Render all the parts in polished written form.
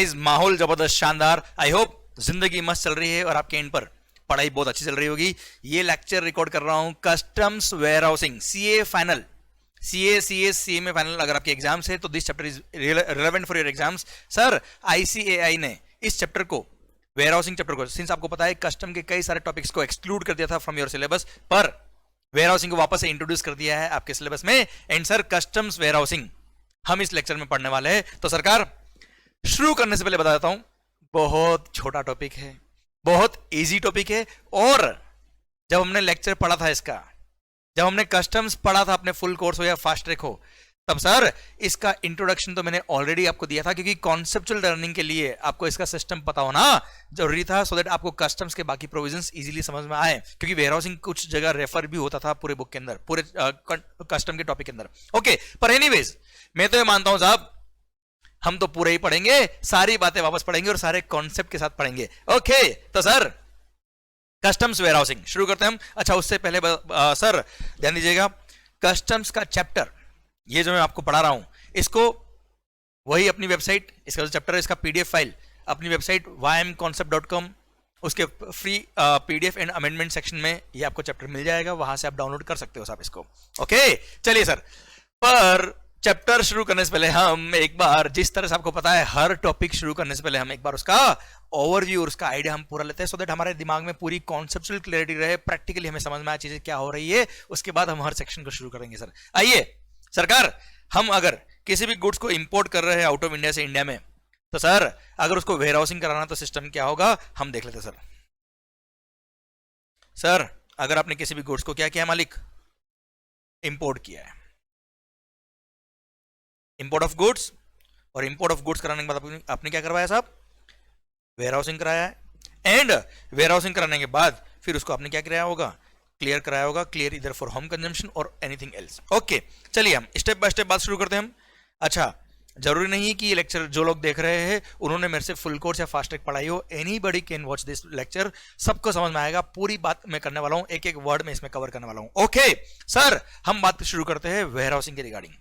Guys माहौल जबरदस्त शानदार, आई होप जिंदगी मस्त चल रही है और आपके एंड पर पढ़ाई बहुत अच्छी चल रही होगी। ये लेक्चर रिकॉर्ड कर रहा हूं customs warehousing CA final, CA में फाइनल अगर आपके एग्जाम्स है तो this chapter is relevant for your exams. Sir ICAI ने इस चैप्टर को, वेयर हाउसिंग चैप्टर को, सिंस आपको पता है कस्टम के कई सारे टॉपिक्स को एक्सक्लूड कर दिया था फ्रॉम योर सिलेबस, पर वेयर हाउसिंग को वापस से इंट्रोड्यूस कर दिया है आपके सिलेबस में। And sir customs warehousing हम इस लेक्चर में पढ़ने वाले हैं। तो सरकार शुरू करने से पहले बता देता हूं, बहुत छोटा टॉपिक है, बहुत इजी टॉपिक है। और जब हमने लेक्चर पढ़ा था इसका, जब हमने कस्टम्स पढ़ा था अपने फुल कोर्स हो या फास्ट ट्रैक हो, तब सर इसका इंट्रोडक्शन तो मैंने ऑलरेडी आपको दिया था, क्योंकि कॉन्सेप्चुअल लर्निंग के लिए आपको इसका सिस्टम पता होना जरूरी था, सो दैट आपको कस्टम्स के बाकी प्रोविजंस इजीली समझ में आए। क्योंकि वेयर हाउसिंग कुछ जगह रेफर भी होता था पूरे बुक के अंदर, पूरे कस्टम के टॉपिक के अंदर। ओके, पर एनीवेज मैं तो ये मानता हूं साहब हम तो पूरे ही पढ़ेंगे, सारी बातें वापस पढ़ेंगे और सारे कॉन्सेप्ट के साथ पढ़ेंगे। ओके, तो सर कस्टम्स वेयर हाउसिंग शुरू करते हैं हम। अच्छा, उससे पहले सर ध्यान दीजिएगा, कस्टम्स का चैप्टर ये जो मैं आपको पढ़ा रहा हूं, इसको वही अपनी वेबसाइट, इसका जो चैप्टर है इसका पीडीएफ फाइल अपनी वेबसाइट ymconcept.com, उसके free PDF and amendment section में ये आपको चैप्टर मिल जाएगा, वहां से आप डाउनलोड कर सकते हो साहब इसको। ओके चलिए सर, पर चैप्टर शुरू करने से पहले हम एक बार, जिस तरह से आपको पता है हर टॉपिक शुरू करने से पहले हम एक बार उसका ओवरव्यू और उसका आइडिया हम पूरा लेते हैं, सो दैट हमारे दिमाग में पूरी कॉन्सेप्चुअल क्लैरिटी रहे, प्रैक्टिकली हमें समझ में आए चीजें क्या हो रही है। उसके बाद हम हर सेक्शन को शुरू करेंगे। सर आइए सरकार, हम अगर किसी भी गुड्स को इंपोर्ट कर रहे हैं आउट ऑफ इंडिया से इंडिया में, तो सर अगर उसको वेयर हाउसिंग कराना तो सिस्टम क्या होगा हम देख लेते हैं। सर अगर आपने किसी भी गुड्स को क्या किया मालिक, इंपोर्ट किया है, इंपोर्ट ऑफ गुड्स, और इंपोर्ट ऑफ गुड्स कराने के बाद आपने क्या करवाया साहब, वेयर हाउसिंग कराया है। एंड वेयर हाउसिंग कराने के बाद फिर उसको आपने क्या कराया होगा, क्लियर कराया होगा, क्लियर इधर फॉर होम कंजम्पशन और एनीथिंग एल्स। ओके चलिए हम स्टेप बाय स्टेप बात शुरू करते हैं हम। अच्छा, जरूरी नहीं कि ये लेक्चर जो लोग देख रहे हैं उन्होंने मेरे से फुल कोर्स या फास्ट ट्रैक पढ़ाई हो, anybody can watch this lecture, सबको समझ में आएगा। पूरी बात मैं करने वाला हूं, एक एक वर्ड में इसमें कवर करने वाला हूं। ओके सर, हम बात शुरू करते हैं वेयर हाउसिंग के रिगार्डिंग।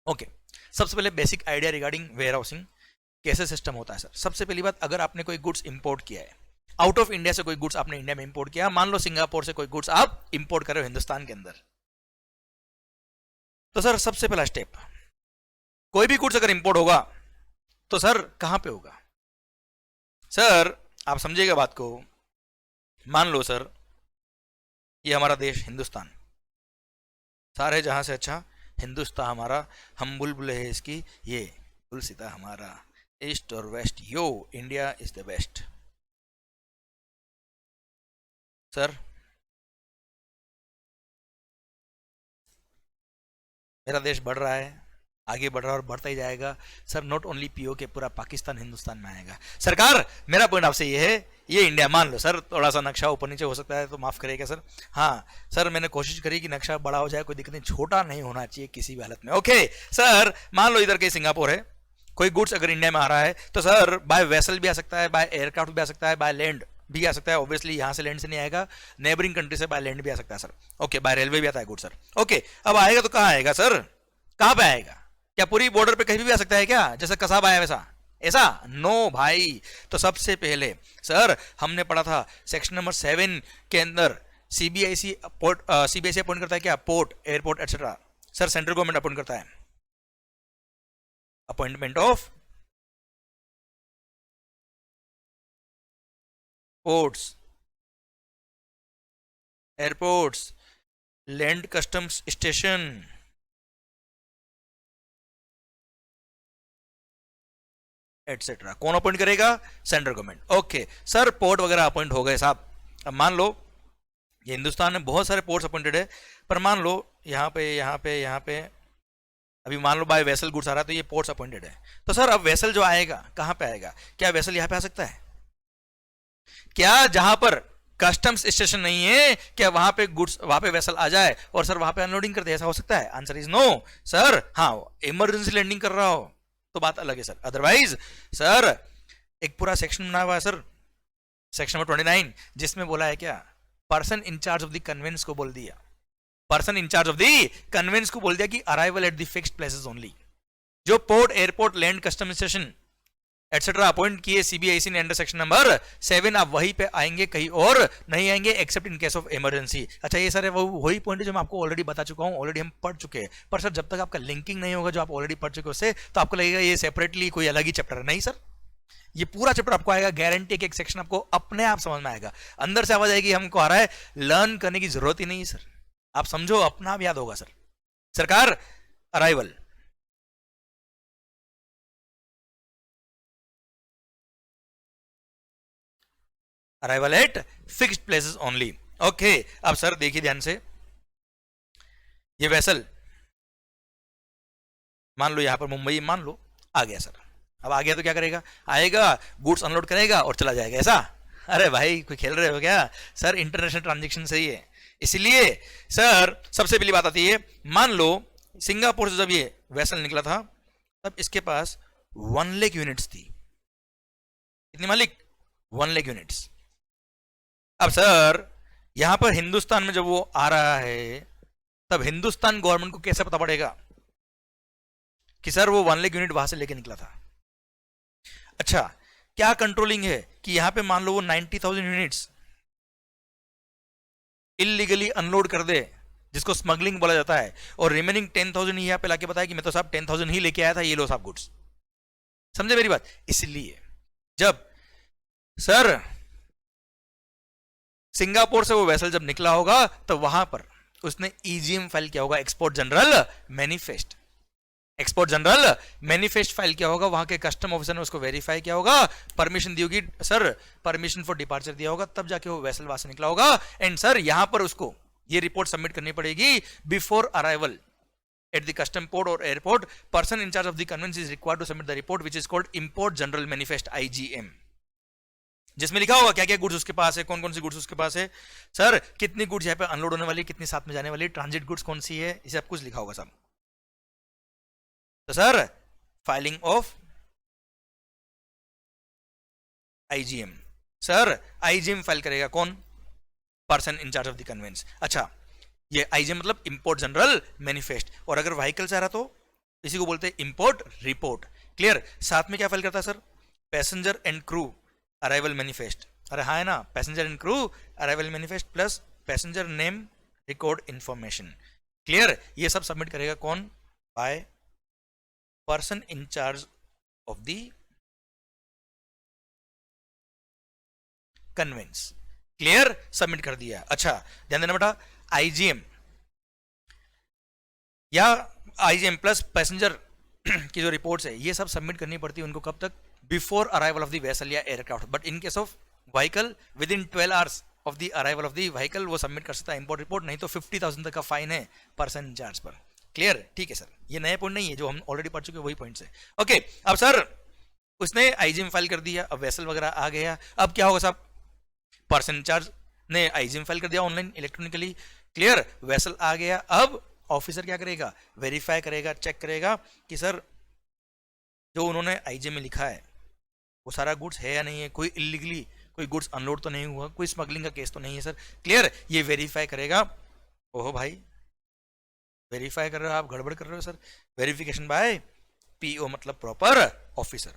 ओके, सबसे पहले basic idea regarding warehousing कैसे सिस्टम होता है। सर सबसे पहली बात, अगर आपने कोई गुड्स इंपोर्ट किया है आउट ऑफ इंडिया से, कोई गुड्स आपने इंडिया में इंपोर्ट किया, मान लो सिंगापुर से कोई गुड्स आप इंपोर्ट कर रहे हो हिंदुस्तान के अंदर, तो सर सबसे पहला स्टेप, कोई भी गुड्स अगर इंपोर्ट होगा तो सर कहां पे होगा। सर आप समझिएगा बात को, मान लो सर ये हमारा देश हिंदुस्तान, सारे जहां से अच्छा हिंदुस्तान हमारा, हम बुलबुले है इसकी, ये गुलसिता हमारा, ईस्ट और west, yo India is the best. Sir मेरा देश बढ़ रहा है, आगे बढ़ रहा है और बढ़ता ही जाएगा। सर नॉट ओनली पीओ के, पूरा पाकिस्तान हिंदुस्तान में आएगा। सरकार मेरा पॉइंट आपसे ये है, ये इंडिया मान लो सर, थोड़ा सा नक्शा ऊपर नीचे हो सकता है तो माफ करिएगा सर। हाँ सर, मैंने कोशिश करी कि नक्शा बड़ा हो जाए, कोई दिक्कत नहीं, छोटा नहीं होना चाहिए किसी भी हालत में। ओके सर, मान लो इधर कहीं सिंगापुर है, कोई गुड्स अगर इंडिया में आ रहा है तो सर बाय वेसल भी आ सकता है, बाय एयरक्राफ्ट भी आ सकता है, बाय लैंड भी आ सकता है। ऑब्वियसली यहां से लैंड से नहीं आएगा, नेबरिंग कंट्री से बाय लैंड भी आ सकता है सर। ओके, बाय रेलवे भी आता है गुड सर। ओके, अब आएगा तो कहां आएगा सर, कहां पे आएगा, क्या पूरी बॉर्डर पे कहीं भी आ सकता है क्या, जैसे कसाब आया वैसा, ऐसा नो भाई। तो सबसे पहले सर हमने पढ़ा था सेक्शन नंबर 7 के अंदर, सीबीआईसी अपॉइंट करता है क्या, port, airport etcetera. Sir central government appoint करता है, appointment of ports, airports, land customs station, etcetera. कौन अपॉइंट करेगा, central government. Okay sir, port वगैरह अपॉइंट हो गए साहब। अब मान लो ये हिंदुस्तान में बहुत सारे पोर्ट्स अपॉइंटेड है, पर मान लो यहाँ पे अभी मान लो बाय वेसल गुड्स आ रहा है तो ये पोर्ट्स अपॉइंटेड है। तो सर अब वेसल जो आएगा कहां पे आएगा, क्या वेसल यहां पे आ सकता है क्या, जहां पर कस्टम्स स्टेशन नहीं है, क्या वहां पे गुड्स, वहां पे वेसल आ जाए और सर वहां पे अनलोडिंग कर दे, ऐसा हो सकता है। Answer is no sir. हाँ, इमरजेंसी लैंडिंग कर रहा हो तो बात अलग है सर, अदरवाइज सर एक पूरा सेक्शन बना हुआ है सर, सेक्शन नंबर 29, जिसमें बोला है क्या, person incharge of the conveyance को बोल दिया, person incharge of the conveyance को बोल दिया कि arrival at the fixed places only. जो port, airport, land custom station etcetera appoint किए सीबीआईसी ने अंडर सेक्शन नंबर 7, आप वहीं पे आएंगे, कहीं और नहीं आएंगे except in case of emergency. अच्छा ये सारे वही पॉइंट है जो मैं आपको ऑलरेडी बता चुका हूँ, ऑलरेडी हम पढ़ चुके हैं। पर सर जब तक आपका लिंकिंग नहीं होगा जो आप ऑलरेडी पढ़ चुके हो उससे, तो आपको लगेगा ये सेपरेटली कोई अलग ही चैप्टर है। नहीं सर, ये पूरा चैप्टर आपको आएगा, गारंटी एक सेक्शन आपको अपने आप समझ में आएगा, अंदर से आवाज आएगी हमको आ रहा है, लर्न करने की जरूरत ही नहीं है सर, आप समझो अपना आप याद होगा सर। सरकार arrival, arrival at fixed places only. Okay, अब सर देखिए ध्यान से, ये वेसल मान लो यहां पर मुंबई मान लो आ गया सर। अब आ गया तो क्या करेगा, आएगा गुड्स अनलोड करेगा और चला जाएगा, ऐसा? अरे भाई कोई खेल रहे हो क्या सर, इंटरनेशनल ट्रांजेक्शन सही है। इसलिए सर सबसे पहली बात आती है, मान लो सिंगापुर से जब ये वेसल निकला था तब इसके पास 1 लाख यूनिट्स थी। कितनी मालिक? 1 लाख यूनिट्स। अब सर यहां पर हिंदुस्तान में जब वो आ रहा है तब हिंदुस्तान गवर्नमेंट को कैसे पता पड़ेगा कि सर वो 1 लाख यूनिट वहां से लेके निकला था? अच्छा, क्या कंट्रोलिंग है कि यहां पे मान लो वो 90,000 यूनिट्स इलीगली अनलोड कर दे, जिसको स्मगलिंग बोला जाता है, और रिमेनिंग 10,000 ही यहां पे लाके बताया कि मैं तो साहब 10,000 ही लेके आया था, ये लो साहब गुड्स। समझे मेरी बात? इसलिए जब सर सिंगापुर से वो वेसल जब निकला होगा तो वहां पर उसने ईजीएम फाइल किया होगा, export general manifest. Export general manifest file किया होगा, वहां के कस्टम ऑफिसर ने उसको वेरीफाई किया होगा, परमिशन दी होगी सर, परमिशन फॉर डिपार्चर दिया होगा, तब जाके वो वेसल वहां से निकला होगा। एंड सर यहां पर उसको ये रिपोर्ट सबमिट करनी पड़ेगी before arrival at the custom port or airport. Person in charge of the conveyance is required to submit the report which is called import general manifest IGM, जिसमें लिखा होगा क्या क्या गुड्स उसके पास है, कौन कौन सी गुड्स उसके पास है, सर कितनी गुड्स यहाँ पे अनलोड होने वाली, कितनी साथ में जाने वाली, ट्रांजिट गुड्स कौन सी है, इसे सब कुछ लिखा होगा सब। तो sir filing of IGM, sir IGM file करेगा कौन? Person in charge of the convince. अच्छा, ये IGM मतलब इंपोर्ट जनरल मैनिफेस्ट, और अगर व्हीकल से आ रहा तो इसी को बोलते हैं इंपोर्ट रिपोर्ट। क्लियर? साथ में क्या फाइल करता है sir? Passenger and crew arrival manifest. अरे हाँ है ना, passenger and crew arrival manifest plus passenger name record information. Clear? ये सब सबमिट करेगा कौन? By person in charge of the convince. Clear? Submit कर दिया। अच्छा ध्यान देना बेटा, IGM या IGM प्लस पैसेंजर की जो रिपोर्ट्स है ये सब सबमिट करनी पड़ती है उनको, कब तक? Before arrival of the vessel या aircraft. But in case of vehicle within 12 hours of the arrival of the vehicle वो सबमिट कर सकता है इंपोर्ट रिपोर्ट, नहीं तो 50,000 तक का फाइन है पर्सन इन चार्ज पर। क्लियर? ठीक है सर, ये नए पॉइंट नहीं है, जो हम ऑलरेडी पढ़ चुके हैं वही पॉइंट्स है। ओके, अब सर उसने IGM फाइल कर दिया, अब वेसल वगैरह आ गया, अब क्या होगा साहब? पर्सन इन चार्ज ने IGM फाइल कर दिया ऑनलाइन इलेक्ट्रॉनिकली। क्लियर? वेसल आ गया, अब ऑफिसर क्या करेगा? वेरीफाई करेगा, चेक करेगा कि सर जो उन्होंने IGM में लिखा है वो सारा गुड्स है या नहीं है, कोई इलीगली कोई गुड्स अनलोड तो नहीं हुआ, कोई स्मगलिंग का केस तो नहीं है सर। क्लियर? ये वेरीफाई करेगा। ओहो भाई वेरीफाई कर रहे हो आप, गड़बड़ कर रहे हो सर। वेरिफिकेशन बाय PO मतलब proper officer.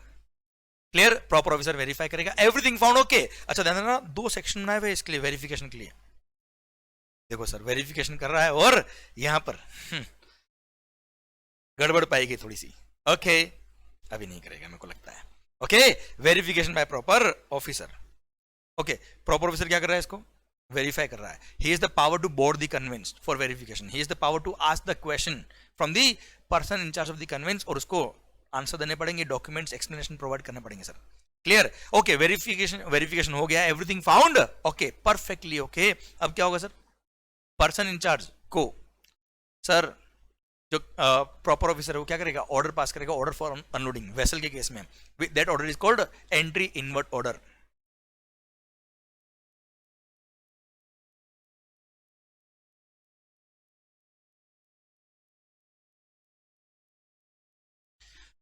Clear? Proper officer verify करेगा, एवरीथिंग फाउंड ओके। अच्छा ध्यान देना, 2 सेक्शन बनाए हुए इसके लिए, वेरिफिकेशन के लिए। देखो सर वेरिफिकेशन कर रहा है और यहां पर गड़बड़ पाएगी थोड़ी सी। ओके अभी नहीं करेगा मेरे को लगता है। Okay, verification by proper officer. Okay, proper officer क्या कर रहा है? इसको वेरीफाई कर रहा है। He is the power to board the conveyance for verification, he is the power to ask the question from the person in charge of the conveyance, और उसको आंसर देने पड़ेंगे, डॉक्यूमेंट्स एक्सप्लेनेशन प्रोवाइड करने पड़ेंगे sir. Clear? Okay, verification हो गया, everything found okay, perfectly okay. अब क्या होगा सर? पर्सन इन चार्ज को सर जो प्रॉपर ऑफिसर है वो क्या करेगा? ऑर्डर पास करेगा, ऑर्डर फॉर अनलोडिंग वेसल के केस में। That order is called entry inward order.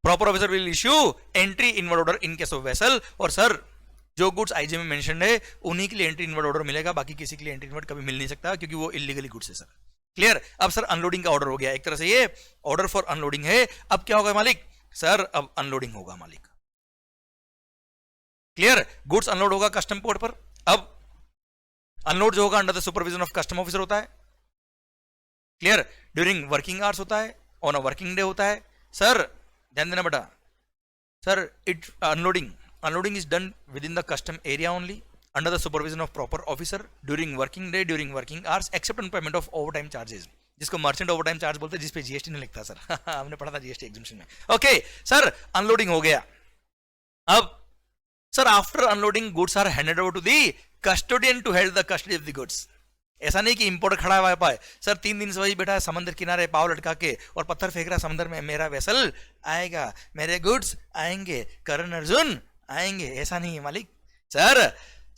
Proper officer will issue entry inward order in case of vessel. और सर जो गुड्स IGM में मेंशन है उन्हीं के लिए एंट्री इनवर्ट ऑर्डर मिलेगा, बाकी किसी के लिए एंट्री इनवर्ट कभी मिल नहीं सकता क्योंकि वो इलीगली गुड्स है सर। क्लियर? अब सर अनलोडिंग का ऑर्डर हो गया, एक तरह से ये ऑर्डर फॉर अनलोडिंग है। अब क्या होगा मालिक? सर अब अनलोडिंग होगा मालिक। क्लियर, गुड्स अनलोड होगा कस्टम पोर्ट पर। अब अनलोड जो होगा under the supervision of custom officer होता है। क्लियर, ड्यूरिंग वर्किंग आवर्स होता है, ऑन अ वर्किंग डे होता है। सर ध्यान देना बेटा, sir it unloading is done with in the custom area only under the supervision of proper officer during working day, during working hours, except on payment of over time charges, जिसको merchant over time charge बोलते हैं, जिसपे GST नहीं लिखता sir. हमने पढ़ा था GST examination में। ओके सर, अनलोडिंग हो गया। अब sir after unloading goods are handed over to the custodian to held the custody of the goods. ऐसा नहीं कि इंपोर्टर खड़ा हुआ पाए, सर 3 दिन से वही बैठा है समंदर किनारे पाव लटका के और पत्थर फेंक रहा समंदर में, मेरा वेसल आएगा, मेरे गुड्स आएंगे, करण अर्जुन आएंगे, ऐसा नहीं है मालिक। सर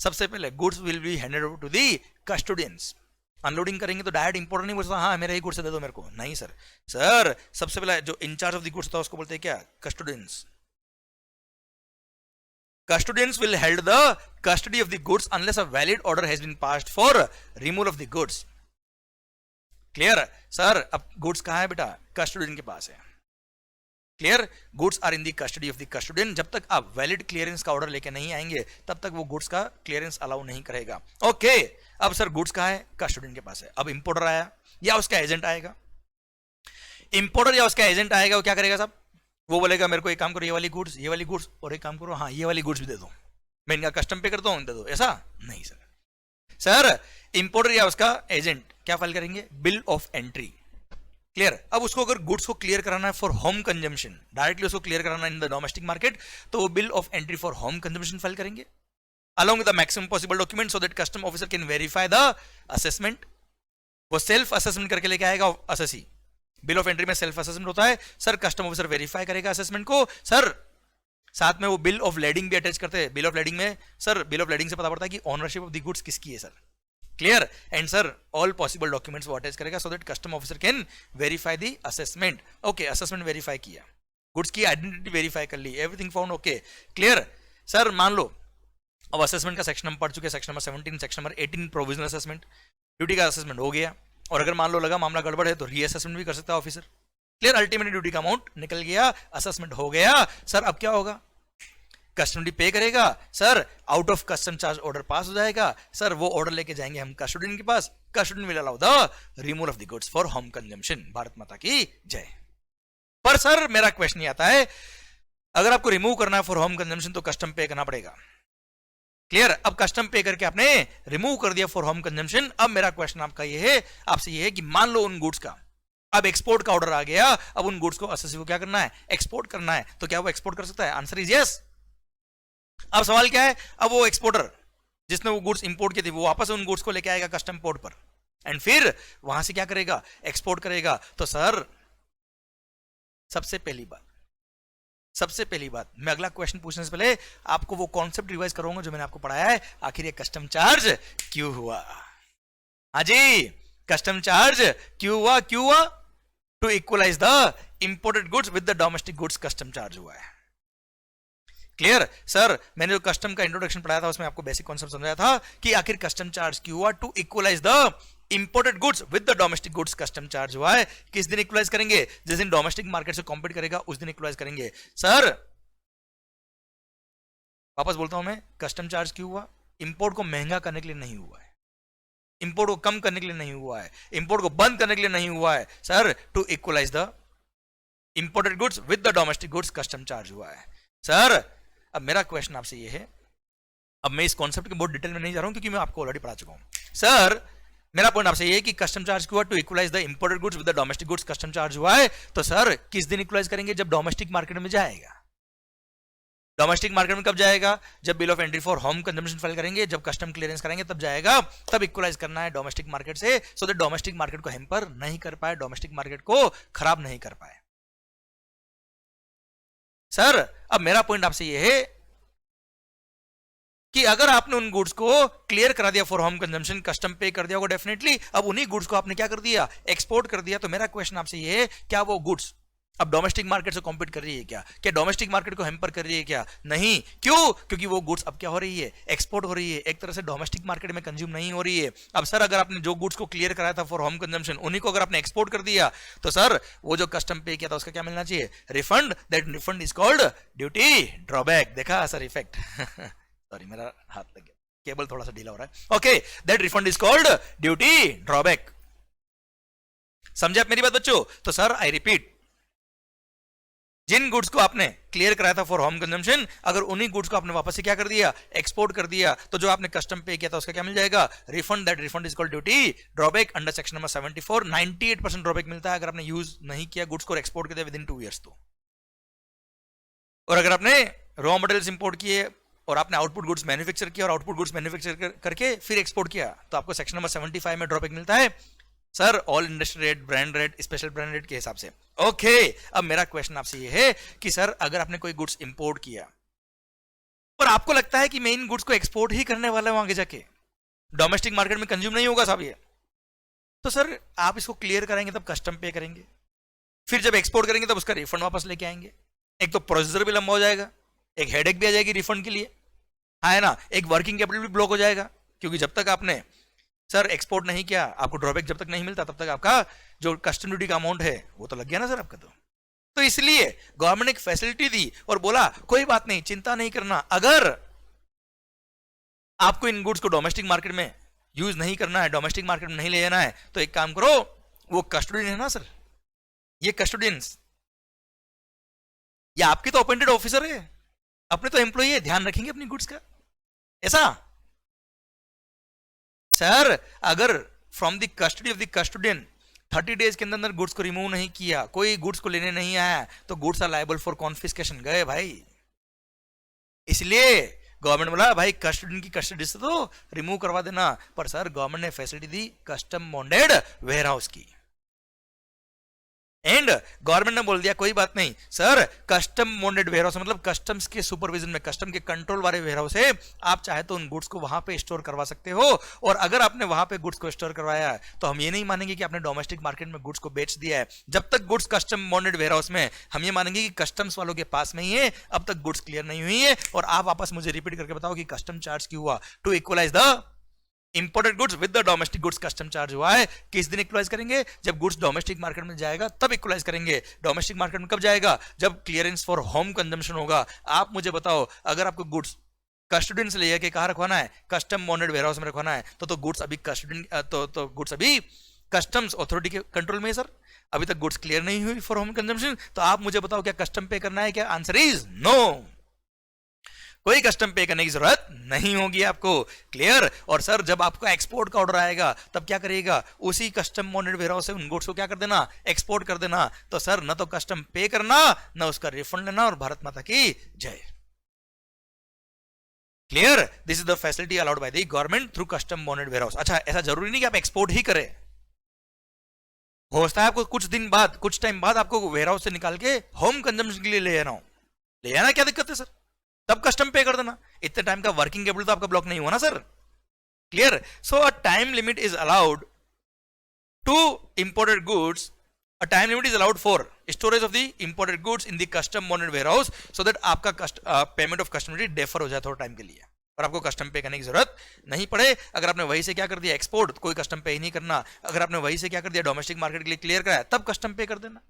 सबसे पहले goods will be handed over to the custodians. Unloading करेंगे तो डायरेक्ट इंपोर्टर नहीं बोलता हाँ मेरा ही गुड्स दे दो मेरे को, नहीं सर। सर सबसे पहले जो इंचार्ज ऑफ द गुड्स था उसको बोलते हैं क्या, custodians. Custodians will hold the custody of the goods unless a valid order has been passed for removal of the goods. Clear? Sir अब गुड्स कहाँ है बेटा, कस्टोडियन के पास है। Clear, goods are in the custody of the custodian. जब तक आप वैलिड क्लियरेंस का ऑर्डर लेके नहीं आएंगे तब तक वो गुड्स का क्लियरेंस अलाउ नहीं करेगा। ओके अब सर गुड्स कहाँ है, कस्टोडियन के पास है। अब इंपोर्टर आया या उसका एजेंट आएगा, इंपोर्टर या उसका एजेंट आएगा, वो क्या करेगा साहब, वो बोलेगा मेरे को एक काम करो, ये वाली गुड्स और एक काम करो, हाँ ये वाली गुड्स भी दे दो, मैं इनका कस्टम पे करता हूँ, दे दो, ऐसा नहीं सर। सर इंपोर्टर या उसका एजेंट क्या फाइल करेंगे, बिल ऑफ एंट्री। क्लियर, अब उसको अगर गुड्स को क्लियर कराना है फॉर होम कंजम्पशन, डायरेक्टली उसको क्लियर कराना है इन द डोमेस्टिक मार्केट, तो वो bill of entry for home consumption file करेंगे along with the maximum possible document so that custom officer can verify the assessment। वो self assessment करके लेके आएगा असेसी, बिल ऑफ एंट्री में self assessment होता है सर, कस्टम ऑफिसर वेरीफाई करेगा assessment को। सर साथ में वो बिल ऑफ लेडिंग भी अटैच करते हैं। बिल ऑफ लेडिंग में सर, बिल ऑफ लेडिंग से पता पड़ता है कि ओनरशिप ऑफ द गुड्स किसकी है sir. Clear, and sir all possible documents वो अटैच करेगा so that custom officer can verify the assessment. Okay assessment verify किया, गुड्स की आइडेंटिटी वेरीफाई कर ली, everything found okay. Clear, sir मान लो अब असेसमेंट का सेक्शन हम पढ़ चुके हैं, section number 17, section number 18 provisional assessment, duty का असेसमेंट हो गया, और अगर मान लो लगा मामला गड़बड़ है तो रीअसेसमेंट भी कर सकता है ऑफिसर। क्लियर, अल्टीमेट ड्यूटी का अमाउंट निकल गया, असेसमेंट हो गया। सर अब क्या होगा, कस्टम ड्यूटी पे करेगा sir, out of custom charge order pass हो जाएगा सर, वो ऑर्डर लेके जाएंगे हम कस्टोडियन के पास, custodian will allow the removal of the goods for home consumption. Bharat माता की जय। पर सर मेरा क्वेश्चन ये आता है, अगर आपको रिमूव करना है फॉर होम कंजम्पशन तो कस्टम पे करना पड़ेगा। क्लियर, अब कस्टम पे करके आपने रिमूव कर दिया फॉर होम कंजम्पशन। अब मेरा क्वेश्चन आपका ये है, आपसे ये है कि मान लो उन गुड्स का अब एक्सपोर्ट का ऑर्डर आ गया, अब उन गुड्स को असेसी को क्या करना है, एक्सपोर्ट करना है, तो क्या वो एक्सपोर्ट कर सकता है, आंसर इज यस। अब सवाल क्या है, अब वो एक्सपोर्टर जिसने वो गुड्स इंपोर्ट किए थे वो वापस उन गुड्स को लेके आएगा कस्टम पोर्ट पर, एंड फिर वहां से क्या करेगा, एक्सपोर्ट करेगा। तो सर सबसे पहली बात मैं अगला क्वेश्चन पूछने से पहले आपको वो कॉन्सेप्ट रिवाइज करूंगा जो मैंने आपको पढ़ाया है, आखिर ये कस्टम चार्ज क्यों हुआ। हाँ जी, कस्टम चार्ज क्यों हुआ, to equalise the imported goods with the domestic goods custom charge हुआ है। क्लियर, सर मैंने जो कस्टम का इंट्रोडक्शन पढ़ाया था उसमें आपको बेसिक कॉन्सेप्ट समझाया था कि आखिर कस्टम चार्ज क्यों हुआ, to equalise the imported goods with the domestic goods custom charge हुआ है। किस दिन इक्वलाइज करेंगे, जिस दिन डोमेस्टिक मार्केट से कॉम्पीट करेगा उस दिन इक्वलाइज करेंगे। सर वापस बोलता हूं मैं, कस्टम चार्ज क्यों हुआ, इंपोर्ट को महंगा करने के लिए नहीं हुआ है, इंपोर्ट को कम करने के लिए नहीं हुआ है, इंपोर्ट को बंद करने के लिए नहीं हुआ है sir, to equalise the imported goods with the domestic goods custom charge हुआ है। सर अब मेरा क्वेश्चन आपसे ये है, अब मैं इस कॉन्सेप्ट के बहुत डिटेल में नहीं जा रहा हूं क्योंकि मैं आपको ऑलरेडी पढ़ा चुका हूं। सर मेरा पॉइंट आपसे ये है कि कस्टम चार्ज क्यों हुआ, to equalise the imported goods with the domestic goods custom charge हुआ है। तो सर किस दिन इक्वलाइज करेंगे, जब डोमेस्टिक मार्केट में जाएगा। डोमेस्टिक मार्केट में कब जाएगा, जब bill of entry for home consumption file करेंगे, जब कस्टम क्लियरेंस करेंगे तब जाएगा, तब इक्वलाइज करना है डोमेस्टिक मार्केट से, सो दैट डोमेस्टिक मार्केट को हैम्पर नहीं कर पाए, डोमेस्टिक मार्केट को खराब नहीं कर पाए। सर अब मेरा पॉइंट आपसे ये है कि अगर आपने उन गुड्स को क्लियर करा दिया फॉर होम कंजम्पशन, कस्टम पे कर दिया होगा डेफिनेटली, अब उन्हीं गुड्स को आपने क्या कर दिया, एक्सपोर्ट कर दिया। तो मेरा क्वेश्चन आपसे ये है, क्या वो गुड्स अब डोमेस्टिक मार्केट से कॉम्पीट कर रही है क्या डोमेस्टिक मार्केट को हैम्पर कर रही है क्या, नहीं। क्यों, क्योंकि वो गुड्स अब क्या हो रही है, एक्सपोर्ट हो रही है, एक तरह से डोमेस्टिक मार्केट में कंज्यूम नहीं हो रही है। अब सर अगर आपने जो गुड्स को क्लियर कराया था फॉर होम कंजम्पशन उन्हीं को अगर आपने एक्सपोर्ट कर दिया तो सर वो जो कस्टम पे किया था उसका क्या मिलना चाहिए, refund. That refund is called duty drawback. देखा सर इफेक्ट सॉरी मेरा हाथ लग गया, केबल थोड़ा सा ढीला हो रहा है। Okay, that refund is called duty drawback. समझे आप मेरी बात बच्चों? तो सर आई रिपीट, जिन गुड्स को आपने क्लियर कराया था फॉर होम कंजम्पशन, अगर उन्हीं गुड्स को आपने वापस से क्या कर दिया, एक्सपोर्ट कर दिया, तो जो आपने कस्टम पे किया था उसका क्या मिल जाएगा, refund. That refund is called duty drawback under section number 74। 98% drawback मिलता है अगर आपने यूज नहीं किया गुड्स को, एक्सपोर्ट कर दिया विद इन 2 years तो। और अगर आपने रॉ मटेरियल्स इंपोर्ट किए और आपने आउटपुट गुड्स मैन्युफैक्चर किया और आउटपुट गुड्स मैन्युफैक्चर करके फिर एक्सपोर्ट किया, तो आपको सेक्शन नंबर 75 में ड्रॉबैक मिलता है sir, all industry rate, brand rate, special brand rate के हिसाब से। ओके, अब मेरा क्वेश्चन आपसे ये है कि सर अगर आपने कोई गुड्स इंपोर्ट किया और आपको लगता है कि मैं इन गुड्स को एक्सपोर्ट ही करने वाला हूं आगे जाके, डोमेस्टिक मार्केट में कंज्यूम नहीं होगा साहब ये, तो सर आप इसको क्लियर कराएंगे तब कस्टम पे करेंगे, फिर जब एक्सपोर्ट करेंगे तब उसका रिफंड वापस लेके आएंगे। एक तो प्रोसीजर भी लंबा हो जाएगा, एक हेडेक भी आ जाएगी रिफंड के लिए, है ना, एक वर्किंग कैपिटल भी ब्लॉक हो जाएगा, क्योंकि जब तक आपने सर एक्सपोर्ट नहीं किया, आपको ड्रॉबैक जब तक नहीं मिलता तब तक आपका जो कस्टम ड्यूटी का अमाउंट है वो तो लग गया ना सर आपका। तो इसलिए गवर्नमेंट ने एक फैसिलिटी दी और बोला कोई बात नहीं, चिंता नहीं करना, अगर आपको इन गुड्स को डोमेस्टिक मार्केट में यूज नहीं करना है, डोमेस्टिक मार्केट में नहीं ले जाना है, तो एक काम करो, वो कस्टोडियन है ना सर, ये कस्टोडियंस, ये आपके तो अपॉइंटेड ऑफिसर है, अपने तो एम्प्लॉई है, ध्यान रखेंगे अपनी गुड्स का। ऐसा सर अगर from the custody of the custodian 30 days के अंदर गुड्स को रिमूव नहीं किया, कोई गुड्स को लेने नहीं आया, तो goods are liable for confiscation, गए भाई। इसलिए गवर्नमेंट बोला भाई कस्टोडियन की कस्टडी से तो रिमूव करवा देना, पर सर गवर्नमेंट ने फैसिलिटी दी कस्टम बॉन्डेड वेयरहाउस की, एंड गवर्नमेंट ने बोल दिया कोई बात नहीं सर, कस्टम बॉन्डेड वेयरहाउस मतलब कस्टम्स के सुपरविजन में, कस्टम के कंट्रोल वाले वेयरहाउस है, आप चाहे तो उन गुड्स को वहां पे स्टोर करवा सकते हो। और अगर आपने वहां पे गुड्स को स्टोर करवाया है तो हम ये नहीं मानेंगे कि आपने डोमेस्टिक मार्केट में गुड्स को बेच दिया है। जब तक गुड्स कस्टम बॉन्डेड वेयरहाउस में, हम ये मानेंगे कि कस्टम्स वालों के पास में ही है, अब तक गुड्स क्लियर नहीं हुई है, और आप वापस मुझे रिपीट करके बताओ कि कस्टम चार्ज क्यों हुआ, to equalise the imported goods with the domestic goods custom charge हुआ है। किस दिन इक्वलाइज करेंगे, जब गुड्स डोमेस्टिक मार्केट में जाएगा तब इक्वलाइज करेंगे। डोमेस्टिक मार्केट में कब जाएगा, जब क्लियरेंस फॉर होम कंजम्पशन होगा। आप मुझे बताओ, अगर आपको गुड्स कस्टोडियन से लेके कहां रखवाना है, कस्टम बॉन्डेड वेयरहाउस में रखवाना है, तो गुड्स अभी कस्टोडियन तो गुड्स अभी कस्टम्स अथॉरिटी के कंट्रोल में है सर, अभी तक गुड्स क्लियर नहीं हुई फॉर होम कंजम्पशन। तो आप मुझे बताओ क्या कस्टम पे करना है क्या? आंसर इज नो, कोई कस्टम पे करने की जरूरत नहीं होगी आपको। क्लियर? और सर जब आपका एक्सपोर्ट का ऑर्डर आएगा तब क्या करिएगा, उसी कस्टम बॉन्डेड वेयरहाउस से उन गुड्स को क्या कर देना, एक्सपोर्ट कर देना। तो सर न तो कस्टम पे करना, न उसका रिफंड लेना, और भारत माता की जय। Clear? This is the facility allowed by the government through custom bonded warehouse. अच्छा, ऐसा जरूरी नहीं कि आप एक्सपोर्ट ही करें, हो सकता है आपको कुछ दिन बाद, कुछ टाइम बाद आपको वेयरहाउस से निकाल के होम कंजम्पशन के लिए ले आना हो, ले आना, क्या दिक्कत है सर, तब कस्टम पे कर देना। इतने टाइम का वर्किंग कैपिटल तो आपका ब्लॉक नहीं हुआ ना sir. Clear? So a time limit is allowed to imported goods, a time limit is allowed for storage of the imported goods in the custom bonded warehouse so that आपका payment of custom duty defer हो जाए थोड़ा time के लिए, और आपको custom पे करने की जरूरत नहीं पड़े। अगर आपने वही से क्या कर दिया एक्सपोर्ट, तो कोई कस्टम पे ही नहीं करना। अगर आपने वही से क्या कर दिया डोमेस्टिक मार्केट के लिए क्लियर कराया, तब कस्टम पे कर देना।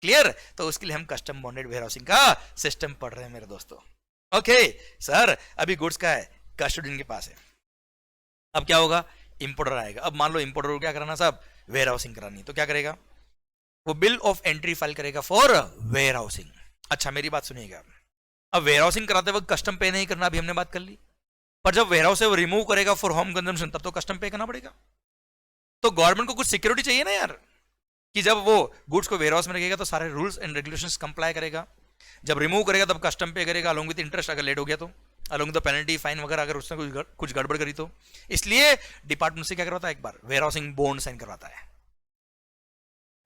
क्लियर? तो उसके लिए हम कस्टम बॉन्डेड वेयरहाउसिंग का सिस्टम पढ़ रहे हैं मेरे दोस्तों। ओके सर, अभी गुड्स का है, कस्टोडियन के पास है, अब क्या होगा, इंपोर्टर आएगा। अब मान लो इंपोर्टर को क्या कराना साहब, वेयरहाउसिंग करानी, तो क्या करेगा, वो बिल ऑफ एंट्री फाइल करेगा फॉर वेयरहाउसिंग। अच्छा मेरी बात सुनिएगा, अब वेयरहाउसिंग कराते वक्त कस्टम पे नहीं करना, अभी हमने बात कर ली, पर जब वेयरहाउस से वो रिमूव करेगा फॉर होम कंजम्पशन तब तो कस्टम पे करना पड़ेगा। तो गवर्नमेंट को कुछ सिक्योरिटी चाहिए ना यार, कि जब वो गुड्स को वेयरहाउस में रखेगा तो सारे रूल्स एंड रेगुलेशंस कंप्लाई करेगा, जब रिमूव करेगा तब कस्टम पे करेगा अलोंग विद इंटरेस्ट, अगर लेट हो गया तो अलोंग द पेनल्टी फाइन वगैरह, अगर उसने कुछ गड़बड़ करी तो। इसलिए डिपार्टमेंट से क्या करवाता है, एक बार वेयरहाउसिंग बॉन्ड साइन करवाता है,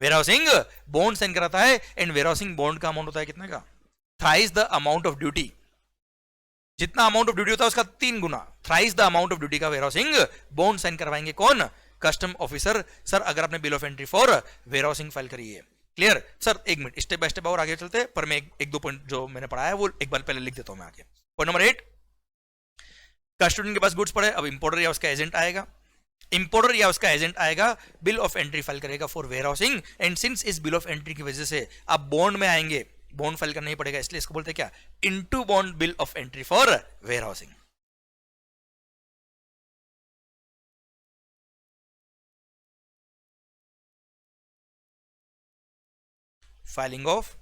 वेयरहाउसिंग बॉन्ड साइन कराता है। एंड वेयरहाउसिंग बॉन्ड का अमाउंट होता है कितने का, thrice the amount of duty, जितना अमाउंट ऑफ ड्यूटी होता है उसका 3 गुना, thrice the amount of duty का वेयरहाउसिंग बॉन्ड साइन करवाएंगे कौन, कस्टम ऑफिसर। सर अगर आपने bill of entry for warehousing file करी है, क्लियर? सर एक मिनट, स्टेप बाय स्टेप और आगे चलते हैं, पर मैं एक दो पॉइंट जो मैंने पढ़ा है वो एक बार पहले लिख देता हूं मैं आगे। पॉइंट नंबर 8, कस्टोडियन के पास गुड्स पड़े, अब इंपोर्टर या उसका एजेंट आएगा, इंपोर्टर या उसका एजेंट आएगा, बिल ऑफ एंट्री फाइल करेगा फॉर वेयरहाउसिंग। एंड सिंस इस बिल ऑफ एंट्री की वजह से आप बॉन्ड में आएंगे, बॉन्ड फाइल करना ही पड़ेगा, इसलिए इसको बोलते हैं क्या, into bond bill of entry for warehousing. Filing of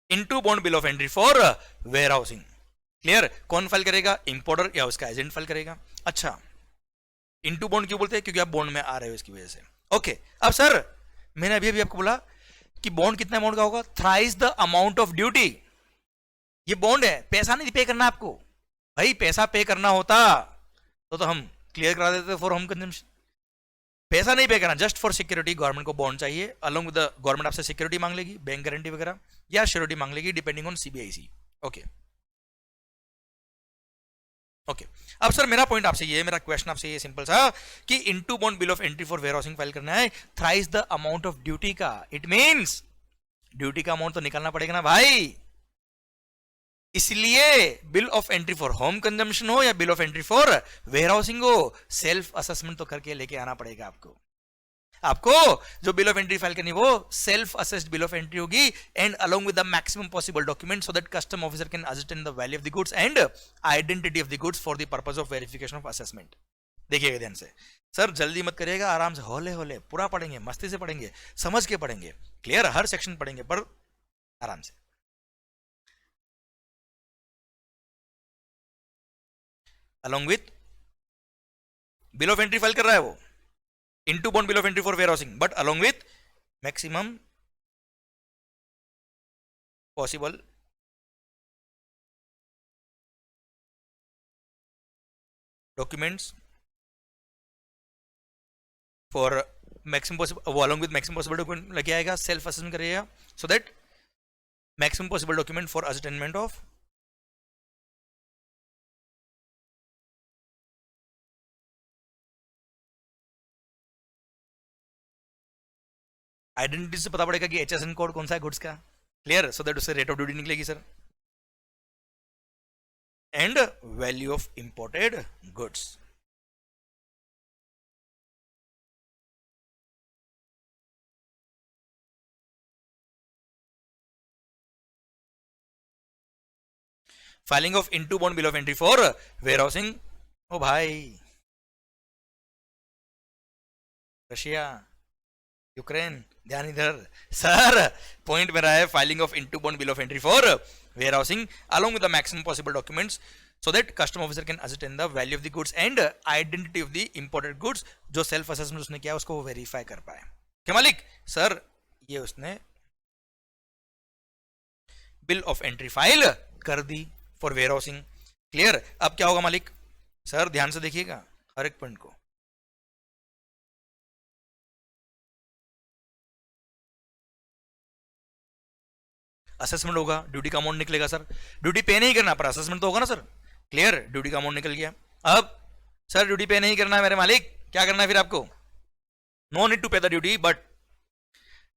into bond bill of entry for warehousing. Clear? कौन फाइल करेगा? इंपोर्टर या उसका एजेंट फाइल करेगा। अच्छा, इनटू बॉन्ड क्यों बोलते हैं? क्योंकि आप बॉन्ड में आ रहे हो इसकी वजह से। ओके, अब सर मैंने अभी अभी आपको बोला कि बॉन्ड कितना अमाउंट का होगा? Thrice the amount of duty. ये बॉन्ड है, पैसा नहीं पे करना आपको भाई। पैसा पे करना होता तो हम क्लियर करा देते फॉर होम कंजम्पशन। पैसा नहीं पे करना, जस्ट फॉर सिक्योरिटी गवर्नमेंट को बॉन्ड चाहिए। अलोंग विद द गवर्नमेंट आपसे सिक्योरिटी मांग लेगी, बैंक गारंटी वगैरह, या श्योरिटी मांग लेगी depending on CBIC. Okay okay, अब सर मेरा पॉइंट आपसे ये, मेरा क्वेश्चन आपसे ये सिंपल सा कि into bond bill of entry for warehousing file करना है thrice the amount of duty का। इट मींस ड्यूटी का अमाउंट तो निकालना पड़ेगा ना भाई। इसलिए bill of entry for home consumption हो या bill of entry for warehousing हो, सेल्फ असेसमेंट तो करके लेके आना पड़ेगा आपको। आपको जो बिल ऑफ एंट्री फाइल करनी वो self assessed bill of entry होगी, and along with the maximum possible document so that custom officer can ascertain the value of the goods and identity of the goods for the purpose of verification of assessment. देखिएगा ध्यान से sir, जल्दी मत करिएगा, आराम से होले होले पूरा पढ़ेंगे, मस्ती से पढ़ेंगे, समझ के पढ़ेंगे। क्लियर? हर सेक्शन पढ़ेंगे पर आराम से। Along with bill of entry file कर रहा है वो, into bond bill of entry for warehousing, but along with maximum possible documents for maximum possible, वो along with maximum possible document लेके आएगा, सेल्फ असेसमेंट करिएगा so that maximum possible document for ascertainment of identity से पता पड़ेगा कि HSN code कौन सा है गुड्स का। क्लियर? सो दैट उससे रेट ऑफ ड्यूटी निकलेगी sir, and value of imported goods. Filing of into bond bill of entry for warehousing. ओ भाई, रशिया, यूक्रेन, ध्यान इधर। सर पॉइंट मेरा है filing of into bond bill of entry for warehousing along with the maximum possible documents so that custom officer can ascertain the value of the goods and identity of the imported goods. जो self assessment उसने किया उसको वो verify कर पाए। क्या मालिक? Sir ये उसने बिल ऑफ एंट्री फाइल कर दी फॉर वेयर हाउसिंग। क्लियर? अब क्या होगा मालिक? सर ध्यान से देखिएगा हर एक पॉइंट को। असेसमेंट होगा, ड्यूटी का अमाउंट निकलेगा सर। ड्यूटी पे नहीं करना पर असेसमेंट तो होगा ना सर। क्लियर? ड्यूटी का अमाउंट निकल गया। अब सर ड्यूटी पे नहीं करना है मेरे मालिक, क्या करना है फिर आपको? No need to pay the duty, but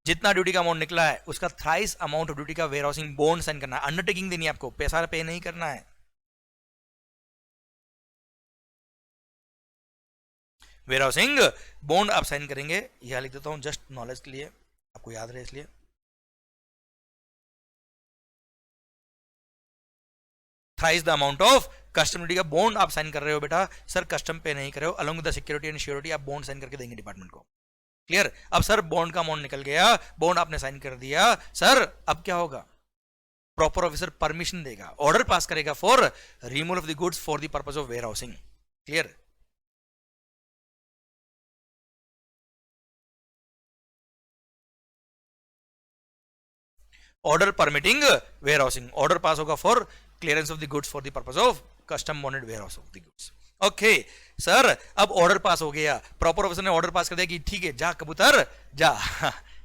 जितना ड्यूटी का अमाउंट निकला है उसका थ्राइस अमाउंट ऑफ ड्यूटी का वेयर हाउसिंग बॉन्ड साइन करना है। अंडरटेकिंग देनी है आपको, पैसा पे नहीं करना है। वेयर हाउसिंग बॉन्ड आप साइन करेंगे, यह लिख देता हूं जस्ट नॉलेज के लिए, आपको याद रहे इसलिए। Thrice the amount of custom duty का बॉन्ड आप साइन कर रहे हो बेटा। सर कस्टम पे नहीं कर रहे हो, along with the security and surety आप बॉन्ड साइन करके देंगे डिपार्टमेंट को। क्लियर? अब सर बॉन्ड का अमाउंट निकल गया, बॉन्ड आपने साइन कर दिया, सर अब क्या होगा? प्रॉपर ऑफिसर परमिशन देगा, ऑर्डर पास करेगा for removal of the goods for the purpose of warehousing. Clear? Order permitting warehousing, order pass होगा for clearance of the goods for the purpose of custom bonded warehouse of the goods. Okay sir, अब order pass हो गया, proper officer ने order pass कर दिया कि ठीक है जा कबूतर जा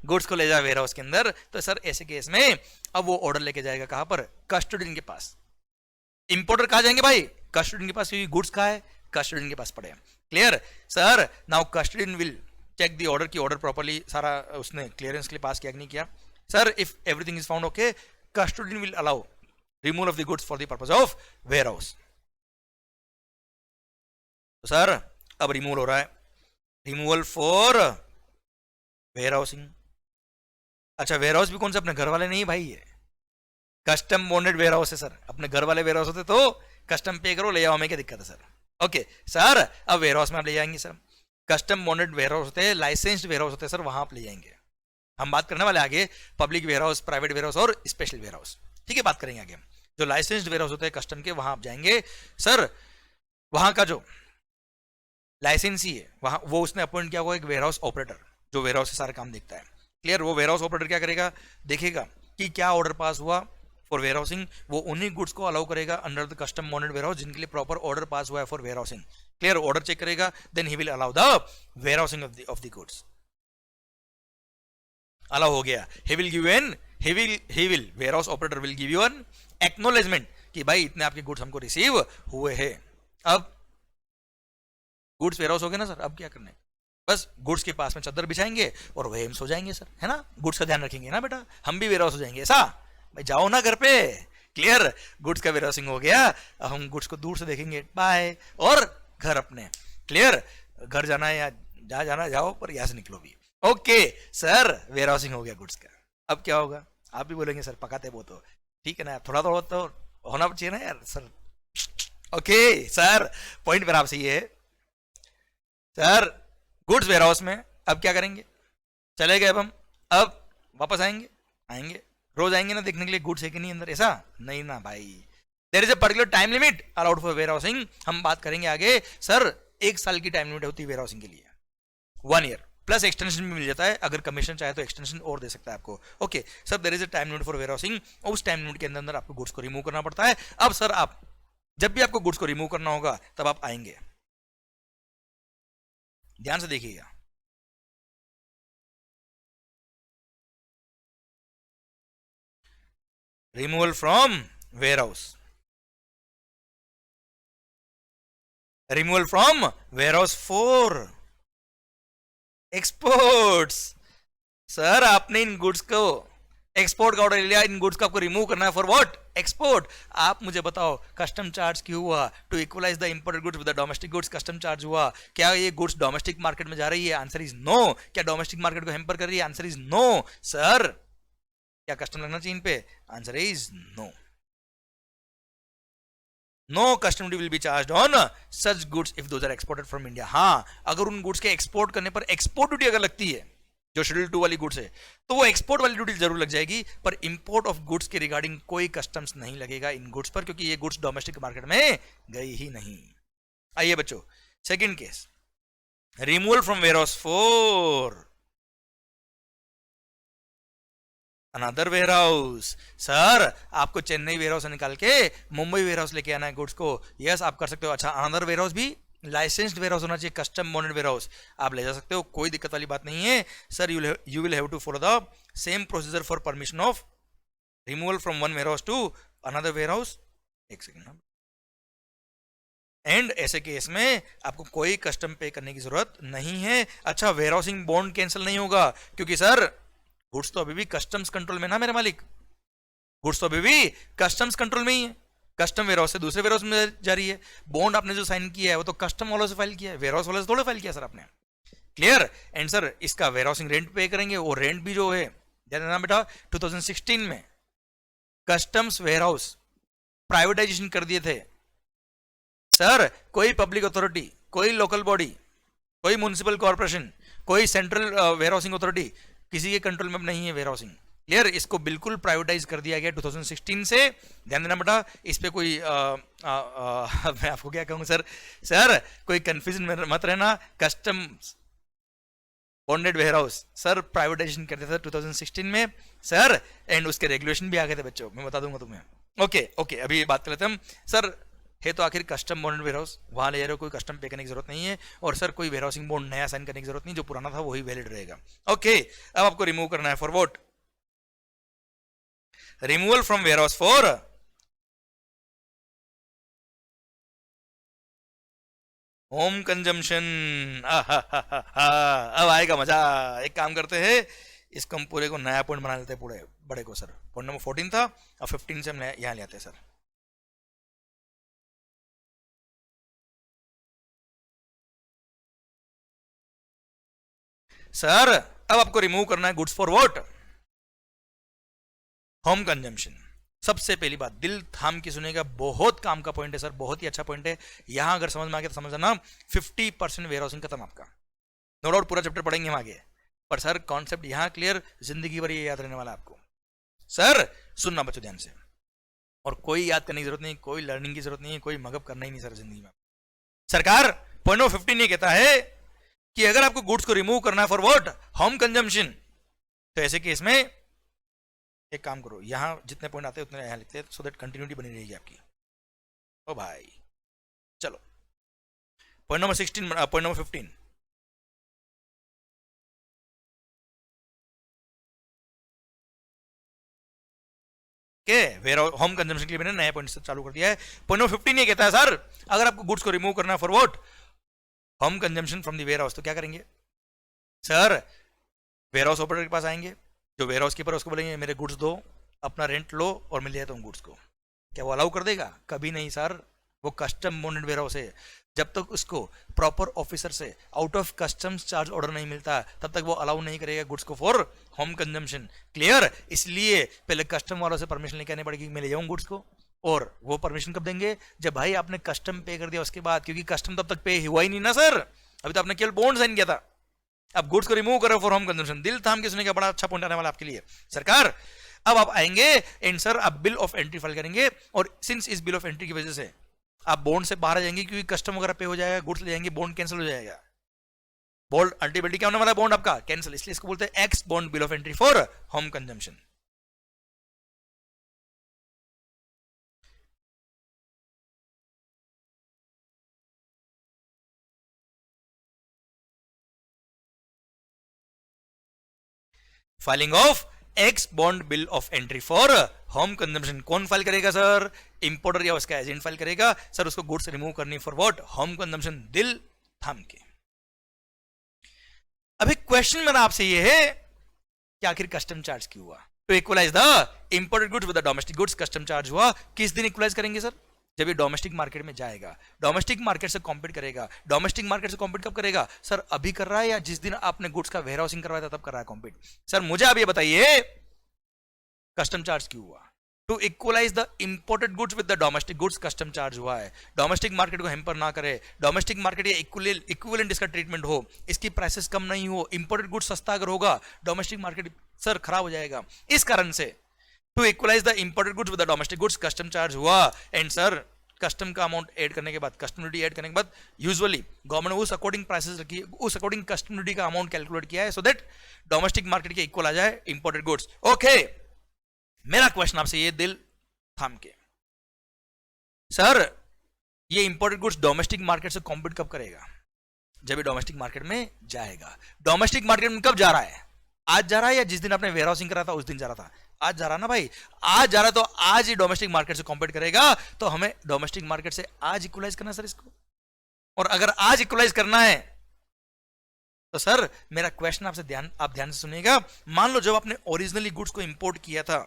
गुड्स को ले जा वेयर हाउस के अंदर। तो सर ऐसे केस में अब वो ऑर्डर लेके जाएगा कहां पर? कस्टोडियन के पास। इंपोर्टर कहां जाएंगे भाई? कस्टोडियन के पास, क्योंकि गुड्स कहां है? कस्टोडियन के पास पड़े। Clear? Sir now custodian will check the order की ऑर्डर प्रॉपर्ली सारा उसने क्लियरेंस के लिए पास किया कि नहीं किया। Sir if everything is found okay, custodian will allow removal of the goods for the purpose of warehouse. तो सर अब रिमूवल हो रहा है, रिमूवल फॉर वेयर हाउसिंग। अच्छा वेयर हाउस भी कौन सा? अपने घर वाले नहीं भाई, ये कस्टम बॉन्डेड वेयर हाउस है सर। अपने घर वाले वेयर हाउस होते तो कस्टम पे करो, ले आओ, हमें क्या दिक्कत है सर। ओके सर, अब वेयर हाउस में आप ले जाएंगे sir, custom bonded warehouse होते हैं, लाइसेंस्ड वेयर हाउस होते हैं सर, वहां आप ले जाएंगे। हम बात करने वाले आगे public warehouse, private warehouse और स्पेशल वेयर हाउस, ठीक है, बात करेंगे आगे। जो लाइसेंस्ड वेयर हाउस होते हैं कस्टम के, वहां आप जाएंगे सर, वहां का जो लाइसेंसी है वहां, वो उसने अपॉइंट किया हुआ एक वेयर हाउस ऑपरेटर, जो वेयर हाउस से सारा काम देखता है। क्लियर? वो वेयर हाउस ऑपरेटर क्या करेगा, देखेगा कि क्या ऑर्डर पास हुआ फॉर वेयर हाउसिंग, वो उन्हीं गुड्स को अलाउ करेगा under the custom bonded warehouse जिनके लिए प्रॉपर ऑर्डर पास हुआ है for warehousing. Clear? Order check करेगा, then he will allow the warehousing of the goods. Allow हो गया, he will give an he will warehouse operator will give you an acknowledgement कि भाई इतने आपके goods हमको receive हुए हैं। अब गुड्स वेयर हाउस हो गए ना सर, अब क्या करना है, बस गुड्स के पास में चादर बिछाएंगे और वही हम सो जाएंगे सर, है ना, गुड्स का ध्यान रखेंगे ना बेटा, हम भी वेयर हाउस हो जाएंगे ऐसा, भाई जाओ ना घर पे। क्लियर? गुड्स का वेयर हाउसिंग हो गया, अब हम गुड्स को दूर से देखेंगे, बाय, और घर अपने। क्लियर? घर जाना है या जहाँ जाना जाओ, पर यहाँ से निकलो भी। ओके सर, वेयर हाउसिंग हो गया गुड्स का। अब क्या होगा, आप भी बोलेंगे सर पकाते वो तो ठीक है ना, थोड़ा थोड़ा तो होना चाहिए ना यार सर। ओके सर, पॉइंट पर आपसे ये है सर, गुड्स वेयर हाउस में अब क्या करेंगे, चले गए अब वापस आएंगे, रोज आएंगे ना देखने के लिए गुड्स है कि नहीं अंदर, ऐसा नहीं ना भाई, there is a particular time limit allowed for warehousing. हम बात करेंगे आगे सर, 1 साल की टाइम लिमिट होती है वेयर हाउसिंग के लिए, 1 ईयर प्लस एक्सटेंशन भी मिल जाता है, अगर कमीशन चाहे तो एक्सटेंशन और दे सकता है आपको। Okay sir, there is a time limit for warehousing, उस टाइम लिमिट के अंदर आपको गुड्स को रिमूव करना पड़ता है। अब सर आप जब भी आपको गुड्स को रिमूव करना होगा तब आप आएंगे, ध्यान से देखिएगा, removal from warehouse, removal from warehouse for exports. Sir आपने इन गुड्स को एक्सपोर्ट का ऑर्डर लिया, इन गुड्स को आपको रिमूव करना है फॉर व्हाट, एक्सपोर्ट। आप मुझे बताओ कस्टम चार्ज क्यों हुआ, to equalise the imported goods with the domestic goods custom charge हुआ। क्या ये गुड्स डोमेस्टिक मार्केट में जा रही है, आंसर इज नो। क्या डोमेस्टिक मार्केट को हेम्पर कर रही है, आंसर इज नो। सर क्या कस्टम लगना चाहिए इन पे, answer is no. No custom duty will be charged on such goods if those are exported from India. हाँ, अगर उन गुड्स के एक्सपोर्ट करने पर एक्सपोर्ट ड्यूटी अगर लगती है, जो शेड्यूल 2 वाली गुड्स है, तो वो एक्सपोर्ट वाली ड्यूटी जरूर लग जाएगी, पर इंपोर्ट ऑफ गुड्स के रिगार्डिंग कोई कस्टम्स नहीं लगेगा इन गुड्स पर, क्योंकि ये गुड्स डोमेस्टिक मार्केट में गई ही नहीं। आइए बच्चों, second case, removal from warehouse for another warehouse. Sir आपको चेन्नई वेयर हाउस से निकाल के मुंबई वेयर हाउस लेके आना है गुड्स को, यस आप कर सकते हो। अच्छा, अनदर वेयर हाउस भी लाइसेंस्ड वेयर हाउस होना चाहिए, कस्टम बॉन्डेड वेयर हाउस, आप ले जा सकते हो, कोई दिक्कत वाली बात नहीं है। Sir you will have to follow the same procedure for permission of removal from one warehouse to another warehouse. एक सेकेंड, एंड ऐसे केस में आपको कोई कस्टम पे करने की जरूरत नहीं है। अच्छा, वेयर हाउसिंग बॉन्ड कैंसिल नहीं होगा, क्योंकि सर गुड्स तो अभी भी कस्टम्स कंट्रोल में ना मेरे मालिक, गुड्स तो अभी भी कस्टम्स कंट्रोल में ही है, कस्टम वेयर हाउस से दूसरे वेयर हाउस में जा रही है। बॉन्ड आपने जो साइन किया है वो तो कस्टम वालों से फाइल किया है, वेयर हाउस वालों से थोड़ा फाइल किया सर आपने। क्लियर? एंड सर इसका वेयर हाउसिंग रेंट पे करेंगे, वो रेंट भी जो है ध्यान देना बेटा, 2016 में कस्टम्स वेयर हाउस प्राइवेटाइजेशन कर दिए थे सर। कोई पब्लिक अथॉरिटी, कोई लोकल बॉडी, कोई म्युनिसिपल कॉर्पोरेशन, कोई सेंट्रल वेयर हाउसिंग अथॉरिटी, किसी के कंट्रोल में नहीं है वेयर हाउसिंग। क्लियर? इसको बिल्कुल प्राइवेटाइज कर दिया गया 2016 से, ध्यान देना बेटा। इस पे कोई मैं आपको क्या कहूँ सर, कोई कंफ्यूजन में मत रहना। Custom bonded warehouse sir privatisation कर दिया था 2016 में सर, एंड उसके रेगुलेशन भी आ गए थे बच्चों, मैं बता दूंगा तुम्हें। ओके अभी बात कर लेते हैं हम। सर है तो आखिर कस्टम बॉन्डेड वेयर हाउस, वहां ले जा रहे हो, कोई कस्टम पे करने की जरूरत नहीं है, और सर कोई वेयर हाउसिंग बॉन्ड नया साइन करने की जरूरत नहीं, जो पुराना था वही वैलिड रहेगा। ओके, अब आपको रिमूव करना है for what, removal from warehouse for home consumption. अब आएगा मजा। एक काम करते हैं, इसको हम पूरे को नया पॉइंट बना लेते हैं, पूरे बड़े को सर। पॉइंट नंबर 14 था, अब 15 से हम यहां ले आते हैं सर। सर अब आपको रिमूव करना है goods for what, home consumption. सबसे पहली बात दिल थाम के सुनेगा, बहुत काम का पॉइंट है सर, बहुत ही अच्छा पॉइंट है। यहां अगर समझ में आ गया तो समझना 50% वेयर हाउसिंग खत्म आपका। नो डाउट पूरा चैप्टर पढ़ेंगे हम आगे, पर सर कॉन्सेप्ट यहां क्लियर, जिंदगी भर ये याद रहने वाला आपको। सर सुनना बच्चों ध्यान से, और कोई याद करने की जरूरत नहीं, कोई लर्निंग की जरूरत नहीं, कोई मगअप करना ही नहीं सर जिंदगी में। सरकार पॉइंट नंबर 15 ये कहता है कि अगर आपको गुड्स को रिमूव करना है फॉर व्हाट, होम कंजम्पशन, तो ऐसे केस में एक काम करो, यहां जितने पॉइंट आते हैं उतने यहां लिखते हैं, सो दैट कंटिन्यूटी बनी रहेगी आपकी। ओ भाई चलो point number 16, point number 15, where home consumption के लिए मैंने नया पॉइंट से चालू कर दिया है। पॉइंट नंबर 15 ये कहता है सर अगर आपको गुड्स को रिमूव करना है for what, home consumption from the warehouse, तो क्या करेंगे सर? वेयर हाउस ऑपरेटर के पास आएंगे, जो वेयर हाउस कीपर उसको बोलेंगे मेरे गुड्स दो, अपना रेंट लो और मिल जाए तुम गुड्स को। क्या वो अलाउ कर देगा? कभी नहीं सर, वो कस्टम बोन्डेड वेयर हाउस है, जब तक उसको प्रॉपर ऑफिसर से out of customs charge order नहीं मिलता तब तक वो अलाउ नहीं करेगा गुड्स को फॉर होम कंजम्पशन। क्लियर? इसलिए पहले कस्टम वालों से परमिशन लेके आनी पड़ेगी, मैं ले जाऊं गुड्स को, और वो परमिशन कब देंगे? जब भाई आपने कस्टम पे कर दिया उसके बाद, क्योंकि कस्टम तब तक पे हुआ ही नहीं ना सर, अभी तो आपने केवल बॉन्ड साइन किया था। अब गुड्स को रिमूव करो फॉर होम कंजम्पशन, दिल थाम के सुने का बड़ा अच्छा पॉइंट आने वाला आपके लिए। सरकार अब आप आएंगे एंड सर आप बिल ऑफ एंट्री फाइल करेंगे, और सिंस इस बिल ऑफ एंट्री की वजह से आप बॉन्ड से बाहर आ जाएंगे, क्योंकि कस्टम वगैरह पे हो जाएगा, गुड्स ले जाएंगे, बॉन्ड कैंसिल हो जाएगा। बॉन्ड अल्टीमेटली क्या होने वाला है? बॉन्ड आपका कैंसिल, इसलिए इसको बोलते हैं x bond bill of entry for home consumption. Filing of x bond bill of entry for home consumption कौन फाइल करेगा सर? इंपोर्टर या उसका एजेंट फाइल करेगा। सर उसको गुड्स रिमूव करनी फॉर व्हाट? Home consumption. दिल थाम के। अभी क्वेश्चन मेरा आपसे ये है कि आखिर कस्टम चार्ज क्यों हुआ? To equalise the imported goods with the domestic goods custom charge हुआ। किस दिन इक्वलाइज करेंगे सर? जब ये डोमेस्टिक मार्केट में जाएगा, डोमेस्टिक मार्केट से कॉम्पीट करेगा। डोमेस्टिक मार्केट से कॉम्पीट कब करेगा सर? अभी कर रहा है या जिस दिन आपने गुड्स का वेयर हाउसिंग करवाया था तब कर रहा है कॉम्पीट? सर मुझे आप ये बताइए कस्टम चार्ज क्यों हुआ? To equalise the imported goods with the domestic goods custom charge हुआ है। डोमेस्टिक मार्केट को हेम्पर ना करे, डोमेस्टिक मार्केट या इक्विवेलेंट इसका ट्रीटमेंट हो, इसकी प्राइसेस कम नहीं हो, इंपोर्टेड गुड्स सस्ता अगर होगा, डोमेस्टिक मार्केट सर खराब हो जाएगा। इस कारण से to equalise the imported goods with the domestic goods custom charge हुआ। एंड सर कस्टम का अमाउंट ऐड करने के बाद, कस्टम ड्यूटी ऐड करने के बाद, यूजुअली गवर्नमेंट ने उस अकॉर्डिंग प्राइसेस रखी है, उस अकॉर्डिंग कस्टम ड्यूटी का अमाउंट कैलकुलेट किया है, सो दैट डोमेस्टिक मार्केट के इक्वल आ जाए इंपोर्टेड गुड्स। ओके, मेरा क्वेश्चन आपसे ये दिल थाम के, सर ये इंपोर्टेड गुड्स डोमेस्टिक मार्केट से कॉम्पीट कब करेगा? जब ये डोमेस्टिक मार्केट में जाएगा। डोमेस्टिक मार्केट में कब जा रहा है? आज जा रहा है या जिस दिन आपने वेयर हाउसिंग करा था उस दिन जा रहा था? आज जा रहा ना भाई, आज जा रहा, तो आज ही डोमेस्टिक मार्केट से कॉम्पीट करेगा, तो हमें डोमेस्टिक मार्केट से आज इक्वलाइज करना सर इसको। और अगर आज इक्वलाइज करना है तो सर मेरा क्वेश्चन आपसे आप ध्यान से सुनिएगा। मान लो जब आपने ओरिजिनली गुड्स को इंपोर्ट किया था,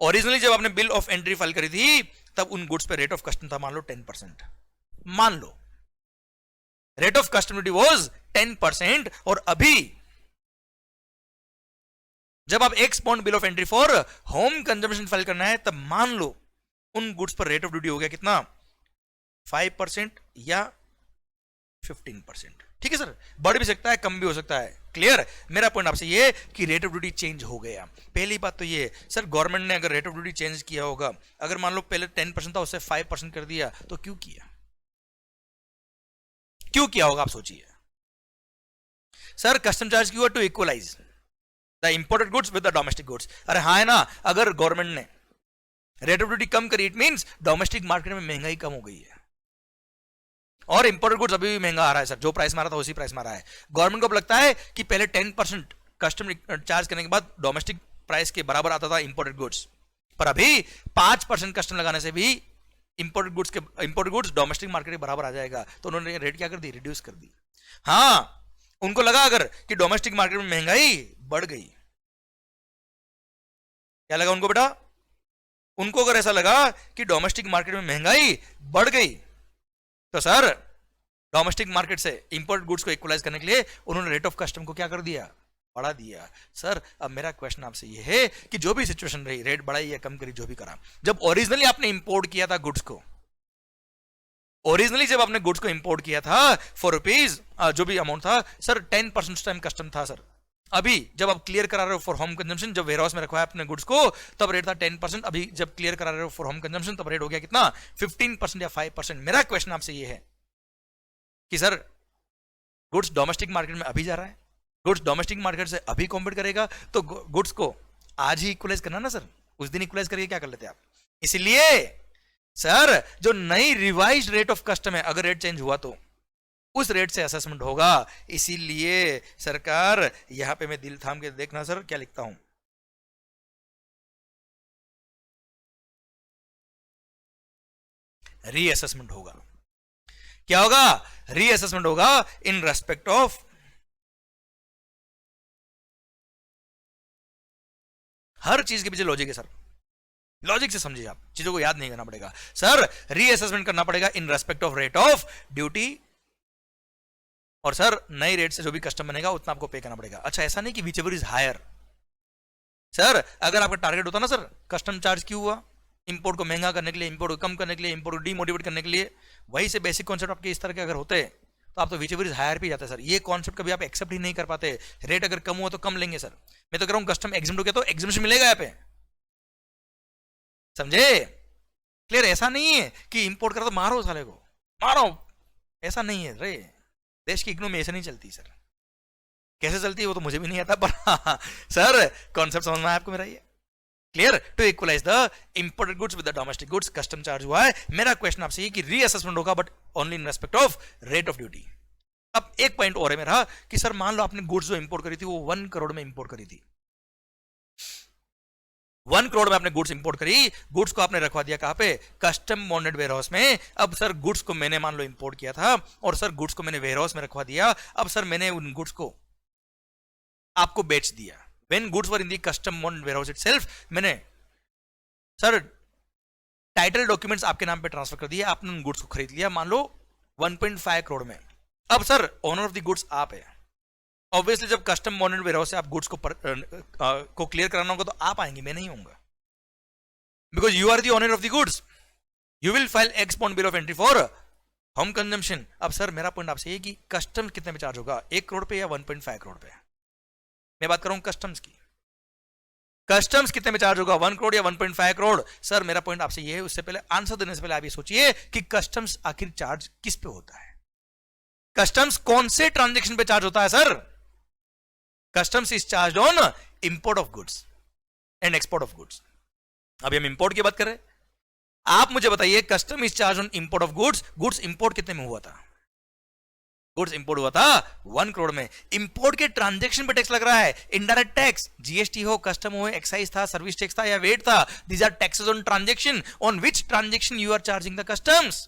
ओरिजिनली जब आपने बिल ऑफ एंट्री फाइल करी थी, तब उन गुड्स पे रेट ऑफ कस्टम था मान लो 10%। मान लो rate of custom duty was 10%, और अभी जब आप ex bond bill of entry for home consumption file करना है, तब मान लो उन गुड्स पर रेट ऑफ ड्यूटी हो गया कितना? 5% या 15%। ठीक है सर, बढ़ भी सकता है, कम भी हो सकता है। क्लियर? मेरा पॉइंट आपसे ये कि रेट ऑफ ड्यूटी चेंज हो गया। पहली बात तो ये सर, गवर्नमेंट ने अगर रेट ऑफ ड्यूटी चेंज किया होगा, अगर मान लो पहले 10% था उससे 5% कर दिया, तो क्यों किया? क्यों किया होगा आप सोचिए। सर कस्टम चार्ज क्यों? To equalise the imported goods with the domestic goods. अरे हाँ है ना, अगर गवर्नमेंट ने रेट ऑफ ड्यूटी कम करी, इट मींस डोमेस्टिक मार्केट में महंगाई कम हो गई है, और इंपोर्टेड गुड्स अभी भी महंगा आ रहा है सर, जो प्राइस मारा था उसी प्राइस मारा है। गवर्नमेंट को अब लगता है कि पहले 10% कस्टम चार्ज करने के बाद डोमेस्टिक प्राइस के बराबर आता था इंपोर्टेड गुड्स, पर अभी 5% कस्टम लगाने से भी इंपोर्टेड गुड्स डोमेस्टिक मार्केट के बराबर आ जाएगा। तो उन्होंने रेट क्या कर दी? रिड्यूस कर दी। हाँ, उनको लगा अगर कि डोमेस्टिक मार्केट में महंगाई बढ़ गई, क्या लगा उनको बेटा? उनको अगर ऐसा लगा कि डोमेस्टिक मार्केट में महंगाई बढ़ गई, तो सर डोमेस्टिक मार्केट से इंपोर्टेड गुड्स को इक्वलाइज करने के लिए उन्होंने रेट ऑफ कस्टम को क्या कर दिया? बढ़ा दिया। सर अब मेरा क्वेश्चन आपसे ये है कि जो भी सिचुएशन रही, रेट बढ़ाई या कम करी, जो भी करा, जब ओरिजिनली आपने इंपोर्ट किया था गुड्स को, ओरिजिनली जब आपने गुड्स को इंपोर्ट किया था ₹4, जो भी अमाउंट था सर 10% टाइम कस्टम था सर। अभी जब आप क्लियर करा रहे हो फॉर होम कंजम्पशन, जब वेयर हाउस में रखवाया अपने गुड्स को, तब रेट था 10%। अभी जब क्लियर करा रहे हो फॉर होम कंजम्पशन, तब रेट हो गया कितना, 15% या 5%। मेरा क्वेश्चन आपसे ये है कि सर गुड्स डोमेस्टिक मार्केट में अभी जा रहा है, गुड्स डोमेस्टिक मार्केट से अभी कॉम्पीट करेगा, तो गुड्स को आज ही इक्वलाइज करना ना सर, उस दिन इक्वलाइज करके क्या कर लेते आप। इसलिए सर जो नई रिवाइज रेट ऑफ कस्टम है, अगर रेट चेंज हुआ तो उस रेट से असेसमेंट होगा। इसीलिए सरकार, यहां पे मैं दिल थाम के देखना सर क्या लिखता हूं, रीअसेसमेंट होगा। क्या होगा, रीअसेसमेंट होगा इन रेस्पेक्ट ऑफ, हर चीज के पीछे लॉजिक है सर, लॉजिक से समझिए, आप चीजों को याद नहीं करना पड़ेगा सर। रीअसेसमेंट करना पड़ेगा इन respect of rate of duty, और सर नई रेट से जो भी कस्टम बनेगा उतना आपको पे करना पड़ेगा। अच्छा ऐसा नहीं कि whichever is higher, sir अगर आपका टारगेट होता ना सर कस्टम चार्ज क्यों हुआ, इंपोर्ट को महंगा करने के लिए, इंपोर्ट को कम करने के लिए, इंपोर्ट को डीमोटिवेट करने के लिए, वही से बेसिक कॉन्सेप्ट आपके इस तरह के अगर होते तो आप तो विच एवर इज हायर पे जाते सर। ये कॉन्सेप्ट कभी आप एक्सेप्ट ही नहीं कर पाते, रेट अगर कम हुआ तो कम लेंगे सर। मैं तो कह रहा हूं कस्टम एग्जिम्ट हो गया तो एग्जिम्शन मिलेगा यहाँ पे, समझे क्लियर। ऐसा नहीं है कि इंपोर्ट करो तो मारो साले को, मारो, ऐसा नहीं है रे, देश की इकोनॉमी ऐसे नहीं चलती सर। कैसे चलती है वो तो मुझे भी नहीं आता, पर सर कॉन्सेप्ट समझ में आया आपको मेरा ये clear. To equalise the imported goods with the domestic goods custom charge हुआ है। मेरा क्वेश्चन आपसे ये कि रीअसेसमेंट होगा but only in respect of rate of duty. अब एक पॉइंट और है मेरा कि सर मान लो आपने गुड्स जो इंपोर्ट करी थी वो 1 करोड़ में इंपोर्ट करी थी, 1 करोड़ में आपने गुड्स इंपोर्ट करी, गुड्स को आपने रखवा दिया कहां पे, कस्टम बॉन्डेड वेयर हाउस में। अब सर गुड्स को मैंने मान लो इंपोर्ट किया था और सर गुड्स को मैंने वेयर हाउस में रखवा दिया। अब सर मैंने उन गुड्स को आपको बेच दिया, when goods were in the custom bonded warehouse itself, मैंने सर टाइटल डॉक्यूमेंट्स आपके नाम पे ट्रांसफर कर दिया, आपने उन गुड्स को खरीद लिया मान लो 1.5 करोड़ में। अब sir owner of the goods आप है, ऑब्वियसली जब कस्टम बॉन्डेड वेयर हाउस से आप गुड्स को क्लियर कराना होगा तो आप आएंगे, मैं नहीं होऊंगा, because you are the owner of the goods, you will file ex bond bill of entry for home consumption. अब सर मेरा पॉइंट आपसे ये कि कस्टम कितने में चार्ज होगा, 1 करोड़ पे या 1.5 करोड़ पे, मैं बात कर रहा हूं कस्टम्स की, कस्टम्स कितने में चार्ज होगा, 1 करोड़ या 1.5 करोड़। सर मेरा पॉइंट आपसे ये है, उससे पहले आंसर देने से पहले आप ये सोचिए कि कस्टम्स आखिर चार्ज किस पे होता है, कस्टम्स कौन से ट्रांजैक्शन पे चार्ज होता है sir. Customs is charge on import of goods and export of goods. अभी हम इंपोर्ट की बात कर रहे हैं, आप मुझे बताइए custom is charge on import of goods, goods import कितने में हुआ था, गुड्स इंपोर्ट हुआ था 1 करोड़ में। इंपोर्ट के ट्रांजैक्शन पे टैक्स लग रहा है, इनडायरेक्ट टैक्स, जीएसटी हो, कस्टम हो, एक्साइज था, सर्विस टैक्स था या वेट था, these are taxes on transaction. On which transaction you are charging the customs,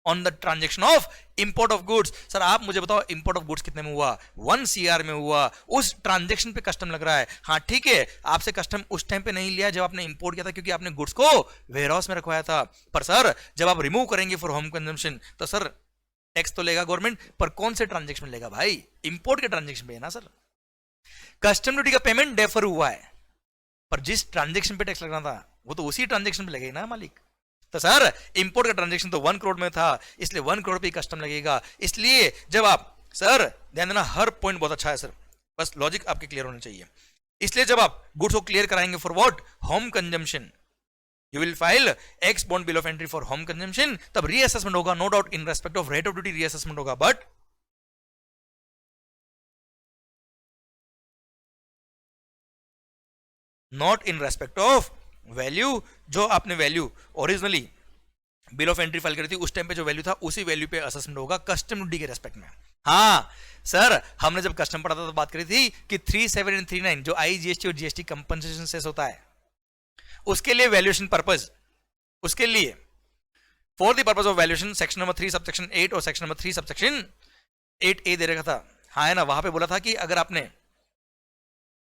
on the transaction of import of goods. Sir आप मुझे बताओ इंपोर्ट ऑफ गुड्स कितने में हुआ, 1 CR में हुआ, उस ट्रांजैक्शन पे कस्टम लग रहा है। हाँ ठीक है, आपसे कस्टम उस टाइम पे नहीं लिया जब आपने इंपोर्ट किया था, क्योंकि आपने गुड्स को वेयर हाउस में रखवाया था। पर सर जब आप रिमूव करेंगे फॉर होम कंजम्पशन तो सर टैक्स तो लेगा गवर्नमेंट, पर कौन से ट्रांजैक्शन में लेगा भाई, इंपोर्ट के ट्रांजैक्शन पे है ना सर। कस्टम ड्यूटी का पेमेंट डेफर हुआ है, पर जिस ट्रांजैक्शन पे टैक्स लगना था वो तो उसी ट्रांजैक्शन पे लगेगा ना मालिक। तो सर इंपोर्ट का ट्रांजैक्शन तो 1 करोड़ में था, इसलिए 1 करोड़ पे कस्टम लगेगा। इसलिए जब आप, सर ध्यान देना हर पॉइंट बहुत अच्छा है सर, बस लॉजिक आपके क्लियर होने चाहिए। इसलिए जब आप गुड्स को क्लियर कराएंगे for what, home consumption, you will file X bond bill of entry for home consumption, तब reassessment होगा, no doubt in respect of rate of duty reassessment होगा, but not in respect of value। जो आपने value originally bill of entry file करी थी उस time पे जो वैल्यू था उसी वैल्यू पे असेसमेंट होगा कस्टम ड्यूटी के रेस्पेक्ट में। हाँ सर हमने जब कस्टम पढ़ा था तो बात करी थी कि 37 और 39 जो IGST और GST कंपनसेशन सेस होता है उसके लिए वैल्यूएशन पर्पस, उसके लिए for the purpose of valuation section number 3 subsection 8 और सेक्शन नंबर 3 सबसेक्शन 8A दे रखा था। हाँ है ना, वहां पे बोला था कि अगर आपने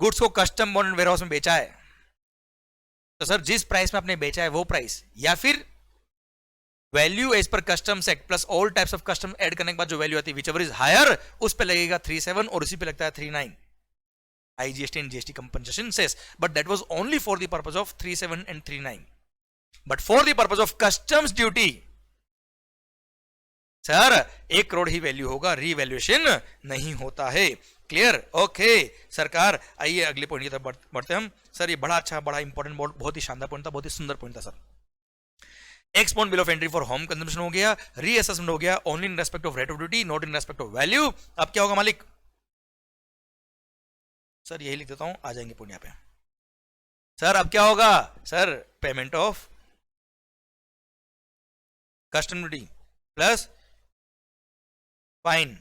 गुड्स को कस्टम बॉन्डेड वेयर हाउस में बेचा है तो सर जिस प्राइस में आपने बेचा है वो प्राइस, या फिर value as per customs act plus all types of custom add करने के बाद जो वैल्यू आती है विच एवर इज हायर उस पे लगेगा 37 और उसी पे लगता है 39। IGST and GST compensation cess, but that was only for the purpose of 37 and 39. But for the purpose of customs duty, sir 1 crore he value होगा, रीवैल्यूएशन नहीं होता है. क्लियर? ओके सरकार, आइए अगले पॉइंट की तरफ बढ़ते हम. सर ये बड़ा अच्छा, बड़ा इंपॉर्टेंट, बहुत ही शानदार पॉइंट था, बहुत ही सुंदर पॉइंट था sir. X point bill of entry for home consumption हो गया, रीअसेसमेंट हो गया, only in respect of rate of duty, not in respect of value. अब क्या होगा मालिक? सर यही लिख देता हूं, आ जाएंगे पॉइंट यहां पे. सर अब क्या होगा? Sir payment of custom duty plus fine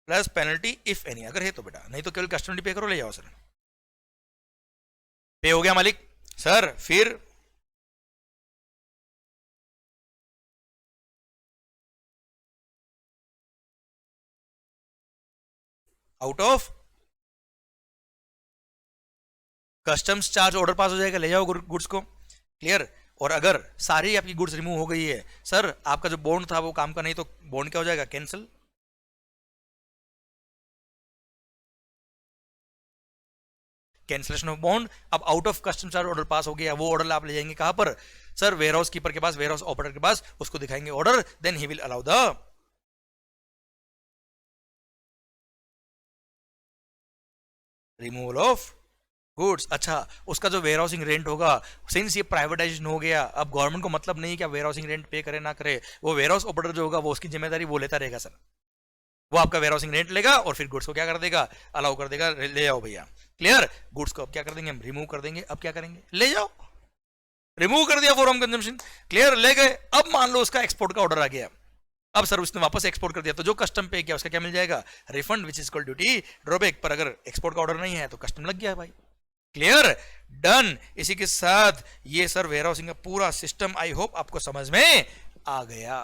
plus penalty if any, अगर है तो बेटा, नहीं तो केवल कस्टम ड्यूटी पे करो, ले जाओ सर. पे हो गया मालिक. सर फिर out of customs charge order pass हो जाएगा, ले जाओ गुड्स को. क्लियर? और अगर सारी आपकी गुड्स रिमूव हो गई है, सर आपका जो बॉन्ड था वो काम का नहीं, तो बॉन्ड क्या हो जाएगा? कैंसिल. Cancellation of bond. अब out of custom charge order pass हो गया, वो ऑर्डर आप ले जाएंगे कहां पर? सर वेयर हाउस कीपर के पास, वेयर हाउस ऑपरेटर के पास, उसको दिखाएंगे order, then he will allow the removal of goods. अच्छा, उसका जो वेयर हाउसिंग रेंट होगा, सिंस ये प्राइवेटाइजेशन हो गया, अब गवर्नमेंट को मतलब नहीं कि वेयर हाउसिंग रेंट पे करे ना करे, वो वेयर हाउस ऑपरेटर जो होगा वो उसकी जिम्मेदारी वो लेता रहेगा सर. वो आपका वेयर हाउसिंग रेंट लेगा और फिर गुड्स को क्या कर देगा? अलाउ कर देगा, ले जाओ भैया. क्लियर? गुड्स को अब क्या कर देंगे? हम रिमूव कर देंगे. अब क्या करेंगे? ले जाओ, रिमूव कर दिया फॉर होम कंजम्पशन. क्लियर? ले गए. अब मान लो उसका एक्सपोर्ट का ऑर्डर आ गया, अब सर उसने वापस एक्सपोर्ट कर दिया, तो जो कस्टम पे किया उसका क्या मिल जाएगा? Refund which is equal duty drawback. पर अगर एक्सपोर्ट का ऑर्डर नहीं है तो कस्टम लग गया भाई. क्लियर? डन. इसी के साथ ये सर वेयर हाउसिंग का पूरा सिस्टम आई होप आपको समझ में आ गया.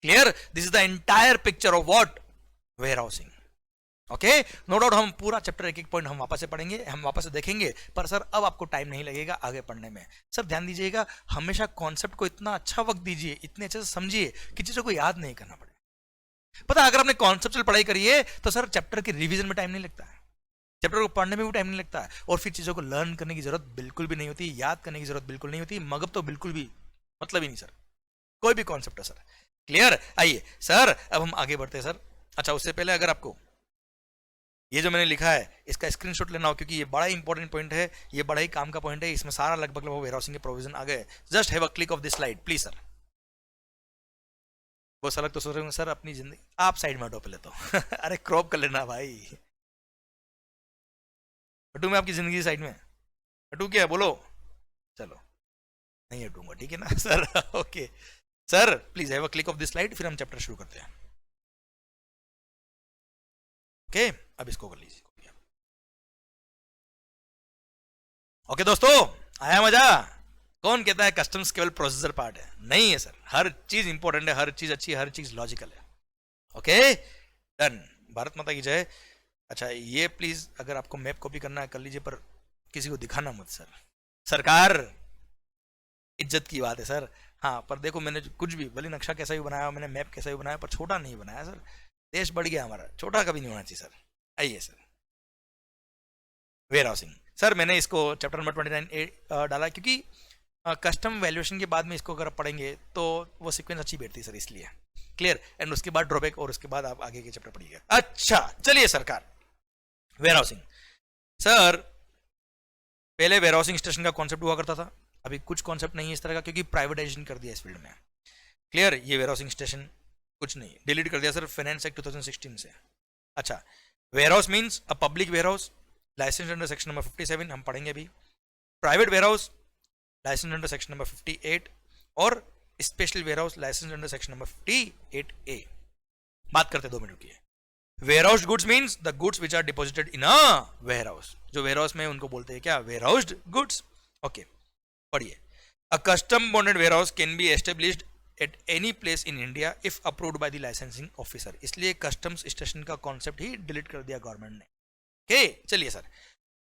Clear? This is the entire picture of what? Warehousing. Okay, no doubt हम पूरा चैप्टर एक एक पॉइंट हम वापस से पढ़ेंगे, हम वापस से देखेंगे, पर सर अब आपको टाइम नहीं लगेगा आगे पढ़ने में. सर ध्यान दीजिएगा, हमेशा कॉन्सेप्ट को इतना अच्छा वक्त दीजिए, इतने अच्छे से समझिए कि चीजों को याद नहीं करना पड़े. पता है, अगर आपने कॉन्सेप्चुअल पढ़ाई करी है तो सर चैप्टर की रिवीजन में टाइम नहीं लगता है, चैप्टर को पढ़ने में भी टाइम नहीं लगता है, और फिर चीजों को लर्न करने की जरूरत बिल्कुल भी नहीं होती, याद करने की जरूरत बिल्कुल नहीं होती, मगब तो बिल्कुल भी मतलब ही नहीं सर, कोई भी कॉन्सेप्ट है सर. क्लियर? आइए सर अब हम आगे बढ़ते हैं सर. अच्छा, उससे पहले अगर आपको ये जो मैंने लिखा है इसका स्क्रीनशॉट लेना हो, क्योंकि ये बड़ा इंपॉर्टेंट पॉइंट है, ये बड़ा ही काम का पॉइंट है, इसमें सारा लगभग वेयर हाउसिंग के प्रोविजन आ गए. Just have a click of this slide please sir. वो सलग तो सोच रहे सर अपनी जिंदगी, आप साइड में हटो पहले तो अरे क्रॉप कर लेना भाई. हटू मैं आपकी जिंदगी साइड में? हटू क्या? बोलो. चलो नहीं हटूंगा, ठीक है ना sir. Okay sir please have a click of this slide, फिर हम चैप्टर शुरू करते हैं. ओके अब इसको कर लीजिए. ओके दोस्तों, आया मजा? कौन कहता है कस्टम्स केवल प्रोसीजर पार्ट है? नहीं है सर, हर चीज इंपॉर्टेंट है, हर चीज अच्छी है, हर चीज लॉजिकल है. Okay done. भारत माता की जय. अच्छा ये प्लीज अगर आपको मैप कॉपी करना है कर लीजिए, पर किसी को दिखाना मत सर. सरकार इज्जत की बात है सर. हाँ पर देखो, मैंने कुछ भी भले नक्शा कैसा भी बनाया, मैंने मैप कैसा भी बनाया, पर छोटा नहीं बनाया सर. देश बढ़ गया हमारा, छोटा कभी नहीं होना चाहिए सर. आइए सर, वेयर हाउसिंग. सर मैंने इसको चैप्टर नंबर 29 डाला, क्योंकि कस्टम वैल्यूएशन के बाद में इसको अगर पढ़ेंगे तो वो सीक्वेंस अच्छी बैठती है सर, इसलिए. क्लियर? एंड उसके बाद ड्रॉबैक, और उसके बाद आप आगे के चैप्टर पढ़िएगा. अच्छा चलिए सरकार, वेयर हाउसिंग. सर पहले वेयर हाउसिंग स्टेशन का कॉन्सेप्ट हुआ करता था, अभी कुछ कॉन्सेप्ट नहीं है इस तरह का, क्योंकि प्राइवेटाइजेशन कर दिया इस फील्ड में. क्लियर? ये वेयर हाउसिंग स्टेशन कुछ नहीं, डिलीट कर दिया सर फाइनेंस एक्ट 2016 से. अच्छा, warehouse means a public warehouse licence under section number 57, हम पढ़ेंगे अभी. Private warehouse licence under section number 58, और special warehouse licence under section number 58A. बात करते 2 मिनट की. Warehouse goods means the goods which are deposited in a warehouse. जो warehouse में उनको बोलते हैं क्या? Where housed goods. ओके पढ़िए. A custom bonded warehouse can be established at any place in India if approved by the licensing officer. इसलिए customs station का concept ही डिलीट कर दिया गवर्नमेंट ने. ओके चलिए सर,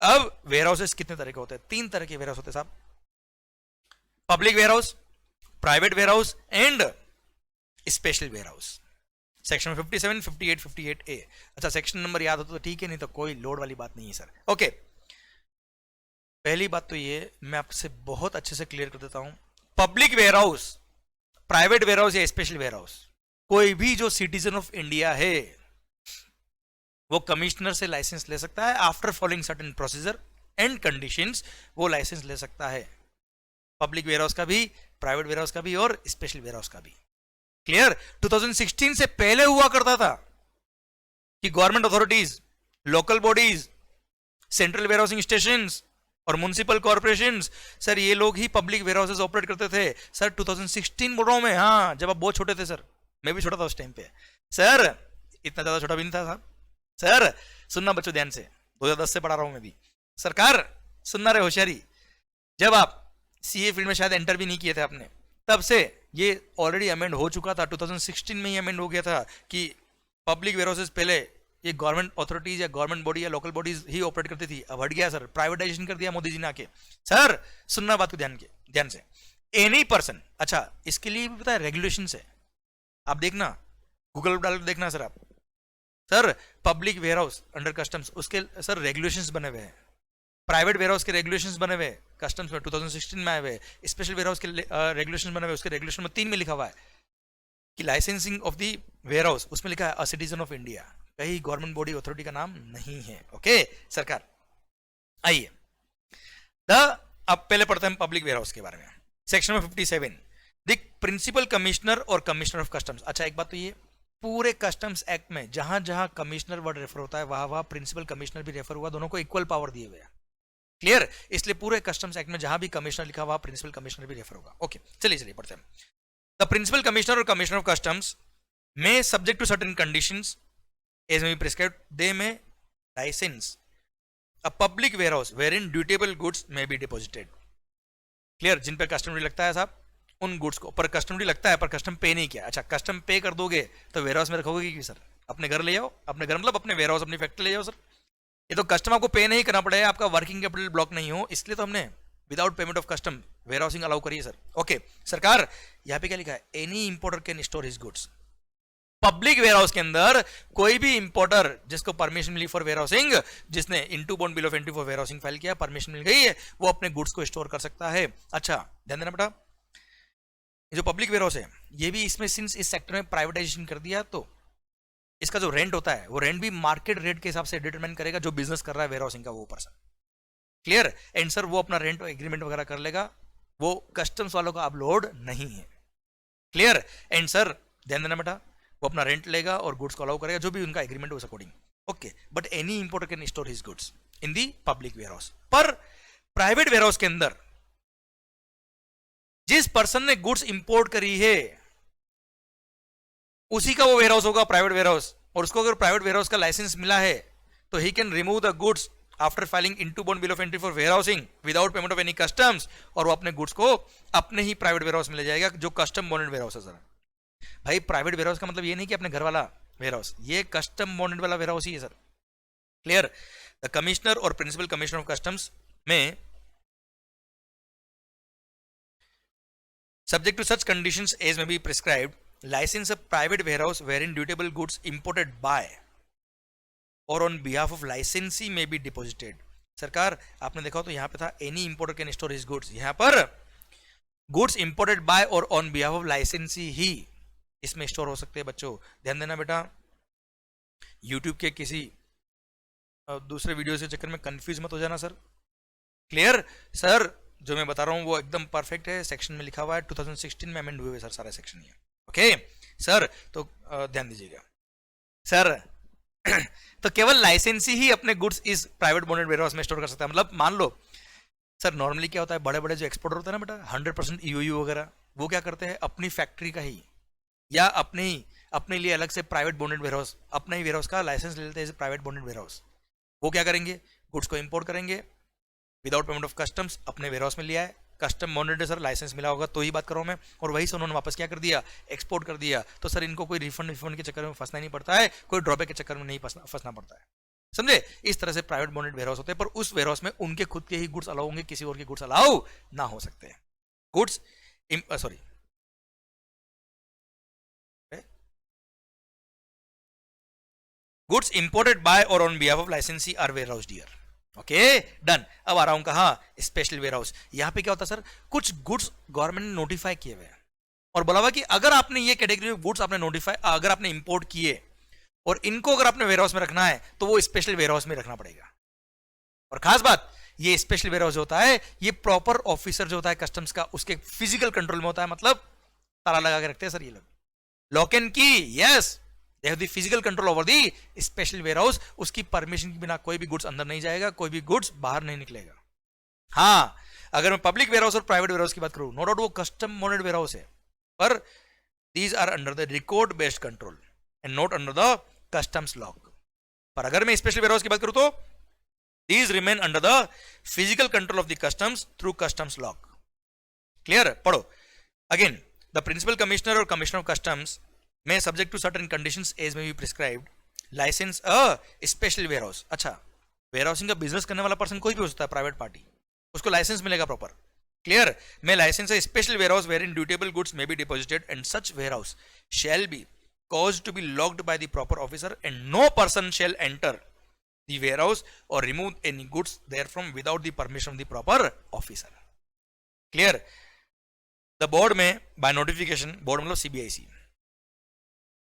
अब वेयर हाउसेस कितने तरह के होते हैं? 3 तरह के वेयर हाउस होते हैं साहब. Public warehouse, private warehouse and special warehouse. Section 57, 58, 58A। अच्छा, सेक्शन नंबर याद हो तो ठीक है, नहीं तो कोई लोड वाली बात नहीं है सर। ओके, पहली बात तो ये मैं आपसे बहुत अच्छे से क्लियर कर देता हूं, public warehouse, private warehouse या स्पेशल वेयर हाउस, कोई भी जो सिटीजन ऑफ इंडिया है वो कमिश्नर से लाइसेंस ले सकता है। After following certain procedure and conditions वो लाइसेंस ले सकता है, पब्लिक वेयर हाउस का भी, प्राइवेट वेयर हाउस का भी और स्पेशल वेयर हाउस का भी। क्लियर? 2016 से पहले हुआ करता था कि government authorities, local bodies, central warehousing station और म्युनिसिपल कॉर्पोरेशन, सर ये लोग ही पब्लिक वेयर हाउसेस ऑपरेट करते थे। सर 2016 बोल रहा हूं मैं, हाँ, जब आप बहुत छोटे थे सर, मैं भी छोटा था उस टाइम पे सर, इतना ज्यादा छोटा भी नहीं था साहब। सर सुनना बच्चों ध्यान से, 2010 से पढ़ा रहा हूं मैं भी। सरकार सुनना रहे, होशियारी, जब आप सीए फील्ड में शायद एंटर भी नहीं किए थे आपने, तब से ये ऑलरेडी अमेंड हो चुका था। 2016 में ही अमेंड हो गया था कि पब्लिक वेयर हाउसेस पहले ये गवर्नमेंट अथॉरिटीज या गवर्नमेंट बॉडी या लोकल बॉडीज ही ऑपरेट करती थी, अब हट गया सर, प्राइवेटाइजेशन कर दिया मोदी जी ने आके। सर सुनना बात को ध्यान से, एनी पर्सन, अच्छा इसके लिए भी पता है रेगुलेशन है, आप देखना, गूगल पर डाल के देखना सर आप, sir public warehouse under customs, उसके सर रेगुलेशंस बने हुए हैं, प्राइवेट वेयर हाउस के रेगुलेशंस बने हुए कस्टम्स में 2016 में आए हुए, स्पेशल वेयर हाउस के रेगुलेशन बने हुए, उसके रेगुलेशन में 3 में लिखा हुआ है कि licensing of the warehouse, उसमें लिखा है अ सिटीजन ऑफ इंडिया, कहीं गवर्नमेंट बॉडी अथॉरिटी का नाम नहीं है। ओके सरकार, आइए अब पहले पढ़ते हैं पब्लिक वेयर हाउस के बारे में। सेक्शन में 57, द प्रिंसिपल कमिश्नर और कमिश्नर ऑफ कस्टम्स। अच्छा एक बात तो ये, पूरे कस्टम्स एक्ट में जहां जहां कमिश्नर वर्ड रेफर होता है वहां वहां प्रिंसिपल कमिश्नर भी रेफर हुआ, दोनों को इक्वल पावर दिए हुए हैं। क्लियर? इसलिए पूरे कस्टम्स एक्ट में जहां भी कमिश्नर लिखा हुआ प्रिंसिपल कमिश्नर भी रेफर होगा। ओके चलिए पढ़ते हैं। द प्रिंसिपल कमिश्नर और commissioner of customs may subject to certain conditions as may prescribed, they may licence a public warehouse wherein dutiable goods may be deposited. Clear? जिन पर custom duty लगता है साहब, उन goods को, पर custom duty लगता है पर कस्टम पे नहीं किया। अच्छा कस्टम पे कर दोगे तो वेयर हाउस में रखोगे कि सर अपने घर ले जाओ, अपने घर मतलब अपने वेयर हाउस, अपनी फैक्ट्री ले जाओ सर। ये तो कस्टम आपको पे नहीं करना पड़ेगा, आपका वर्किंग कैपिटल ब्लॉक नहीं हो, इसलिए तो हमने without payment of custom warehousing allow करिए सर। ओके सरकार, यहाँ पे क्या लिखा है, any importer can store his goods. Public warehouse के अंदर कोई भी इंपोर्टर जिसको परमिशन मिली फॉर वेयर हाउसिंग, जिसने into bond bill of entry for warehousing file किया, परमिशन मिल गई है, वो अपने गुड्स को स्टोर कर सकता है। अच्छा ध्यान देना बेटा, जो पब्लिक वेयर हाउस है ये भी इसमें सिंस इस सेक्टर में प्राइवेटाइजेशन कर दिया, तो इसका जो रेंट होता है वो रेंट भी मार्केट रेट के हिसाब से डिटरमाइन करेगा जो बिजनेस कर रहा है वेयर हाउसिंग का वो पर्सन। क्लियर? एंड सर वो अपना रेंट एग्रीमेंट वगैरह कर लेगा, वो कस्टम्स वालों का अब लोड नहीं है। क्लियर? एंड सर ध्यान देना बेटा, वो अपना रेंट लेगा और गुड्स को अलाउ करेगा जो भी उनका एग्रीमेंट उस according. Okay, but any importer can store his goods in the public warehouse. पर प्राइवेट वेयर हाउस के अंदर जिस पर्सन ने गुड्स इंपोर्ट करी है उसी का वो वेयर हाउस होगा प्राइवेट वेयर हाउस, और उसको अगर प्राइवेट वेयर हाउस का लाइसेंस मिला है तो he can remove the goods after filing into bond bill of entry for warehousing without payment of any customs, और वो अपने गुड्स को अपने ही प्राइवेट वेयर हाउस में ले जाएगा जो कस्टम बॉन्डेड वेयर हाउस है सर। भाई प्राइवेट वेयर हाउस का मतलब ये नहीं कि अपने घर वाला वेयर हाउस, ये कस्टम बॉन्डेड वाला वेयर हाउस ही है sir. Clear? The commissioner or principal commissioner of customs में subject to such conditions as may be prescribed, license a private warehouse wherein dutiable goods imported by or on behalf of licensee may be deposited। सरकार आपने देखा तो यहां पे था any importer can store his goods, यहां पर goods imported by or on behalf of लाइसेंसी ही इसमें स्टोर हो सकते हैं। बच्चों ध्यान देना बेटा, यूट्यूब के किसी दूसरे वीडियो के चक्कर में कंफ्यूज मत हो जाना सर। क्लियर? सर जो मैं बता रहा हूं वो एकदम परफेक्ट है, सेक्शन में लिखा हुआ है, 2016 में अमेंड हुए सर सारे सेक्शन ये। ओके सर, तो ध्यान दीजिएगा सर। तो केवल लाइसेंसी ही अपने गुड्स इस प्राइवेट बॉन्डेड वेयर हाउस में स्टोर कर सकता है। मतलब मान लो सर नॉर्मली क्या होता है, बड़े बड़े जो एक्सपोर्टर होते हैं ना बेटा 100% ईओयू वगैरह, वो क्या करते हैं अपनी फैक्ट्री का ही या अपने लिए अलग से प्राइवेट बॉन्डेड वेयर हाउस, अपना ही वेयर हाउस का लाइसेंस ले लेते हैं प्राइवेट बॉन्डेड वेयर हाउस। वो क्या करेंगे, गुड्स को इंपोर्ट करेंगे विदाउट पेमेंट ऑफ कस्टम्स, अपने वेयर हाउस में लिया है, कस्टम बॉन्डेड सर लाइसेंस मिला होगा तो ही बात कर रहा हूं मैं, और वही से उन्होंने वापस क्या कर दिया, एक्सपोर्ट कर दिया। तो सर इनको कोई रिफंड के चक्कर में फंसना नहीं पड़ता है, कोई ड्रॉबैक के चक्कर में नहीं फंसना पड़ता है। समझे? इस तरह से प्राइवेट बॉन्डेड वेयर हाउस होते हैं, पर उस वेयर हाउस में उनके खुद के ही गुड्स अलाउ होंगे, किसी और के गुड्स अलाउ ना हो सकते हैं। Goods sorry goods imported by or on behalf of licensee are warehouse dear. Okay done. अब आ रहा हूं कहा स्पेशल वेयर हाउस. यहां पे क्या होता है सर, कुछ गुड्स गवर्नमेंट ने नोटिफाई किए हुए हैं और बोला हुआ कि अगर आपने ये कैटेगरी ऑफ गुड्स आपने नोटिफाई, अगर आपने इंपोर्ट किए और इनको अगर आपने वेयर हाउस में रखना है तो वो स्पेशल वेयर हाउस में रखना पड़ेगा. और खास बात, ये स्पेशल वेयर हाउस होता है, ये प्रॉपर ऑफिसर जो होता है कस्टम्स का, उसके फिजिकल कंट्रोल में होता है. मतलब ताला लगा के रखते हैं सर ये लोग, lock and key. Yes, they have the physical control over the special warehouse. उसकी परमिशन के बिना कोई भी गुड्स अंदर नहीं जाएगा, कोई भी गुड्स बाहर नहीं निकलेगा. हाँ, अगर मैं पब्लिक वेयर हाउस और प्राइवेट वेयर हाउस की बात करूं, नो डाउट वो कस्टम मोडेड वेयर हाउस है, पर these are under the record based control and not under the customs lock. पर अगर मैं स्पेशल वेयर हाउस की बात करूं तो these remain under the physical control of the customs through customs lock. Clear? पढ़ो. Again, the principal commissioner or commissioner of customs may subject to certain conditions as may be prescribed license a special warehouse. अच्छा, warehousing का business करने वाला person कोई भी हो सकता है, प्राइवेट पार्टी, उसको लाइसेंस मिलेगा proper. Clear? may license a special warehouse wherein dutiable goods may be deposited and such warehouse shall be caused to be locked by the proper officer and no person shall enter the warehouse or remove any goods therefrom without the permission of the proper officer. Clear? The board may by notification, board मतलब CBIC,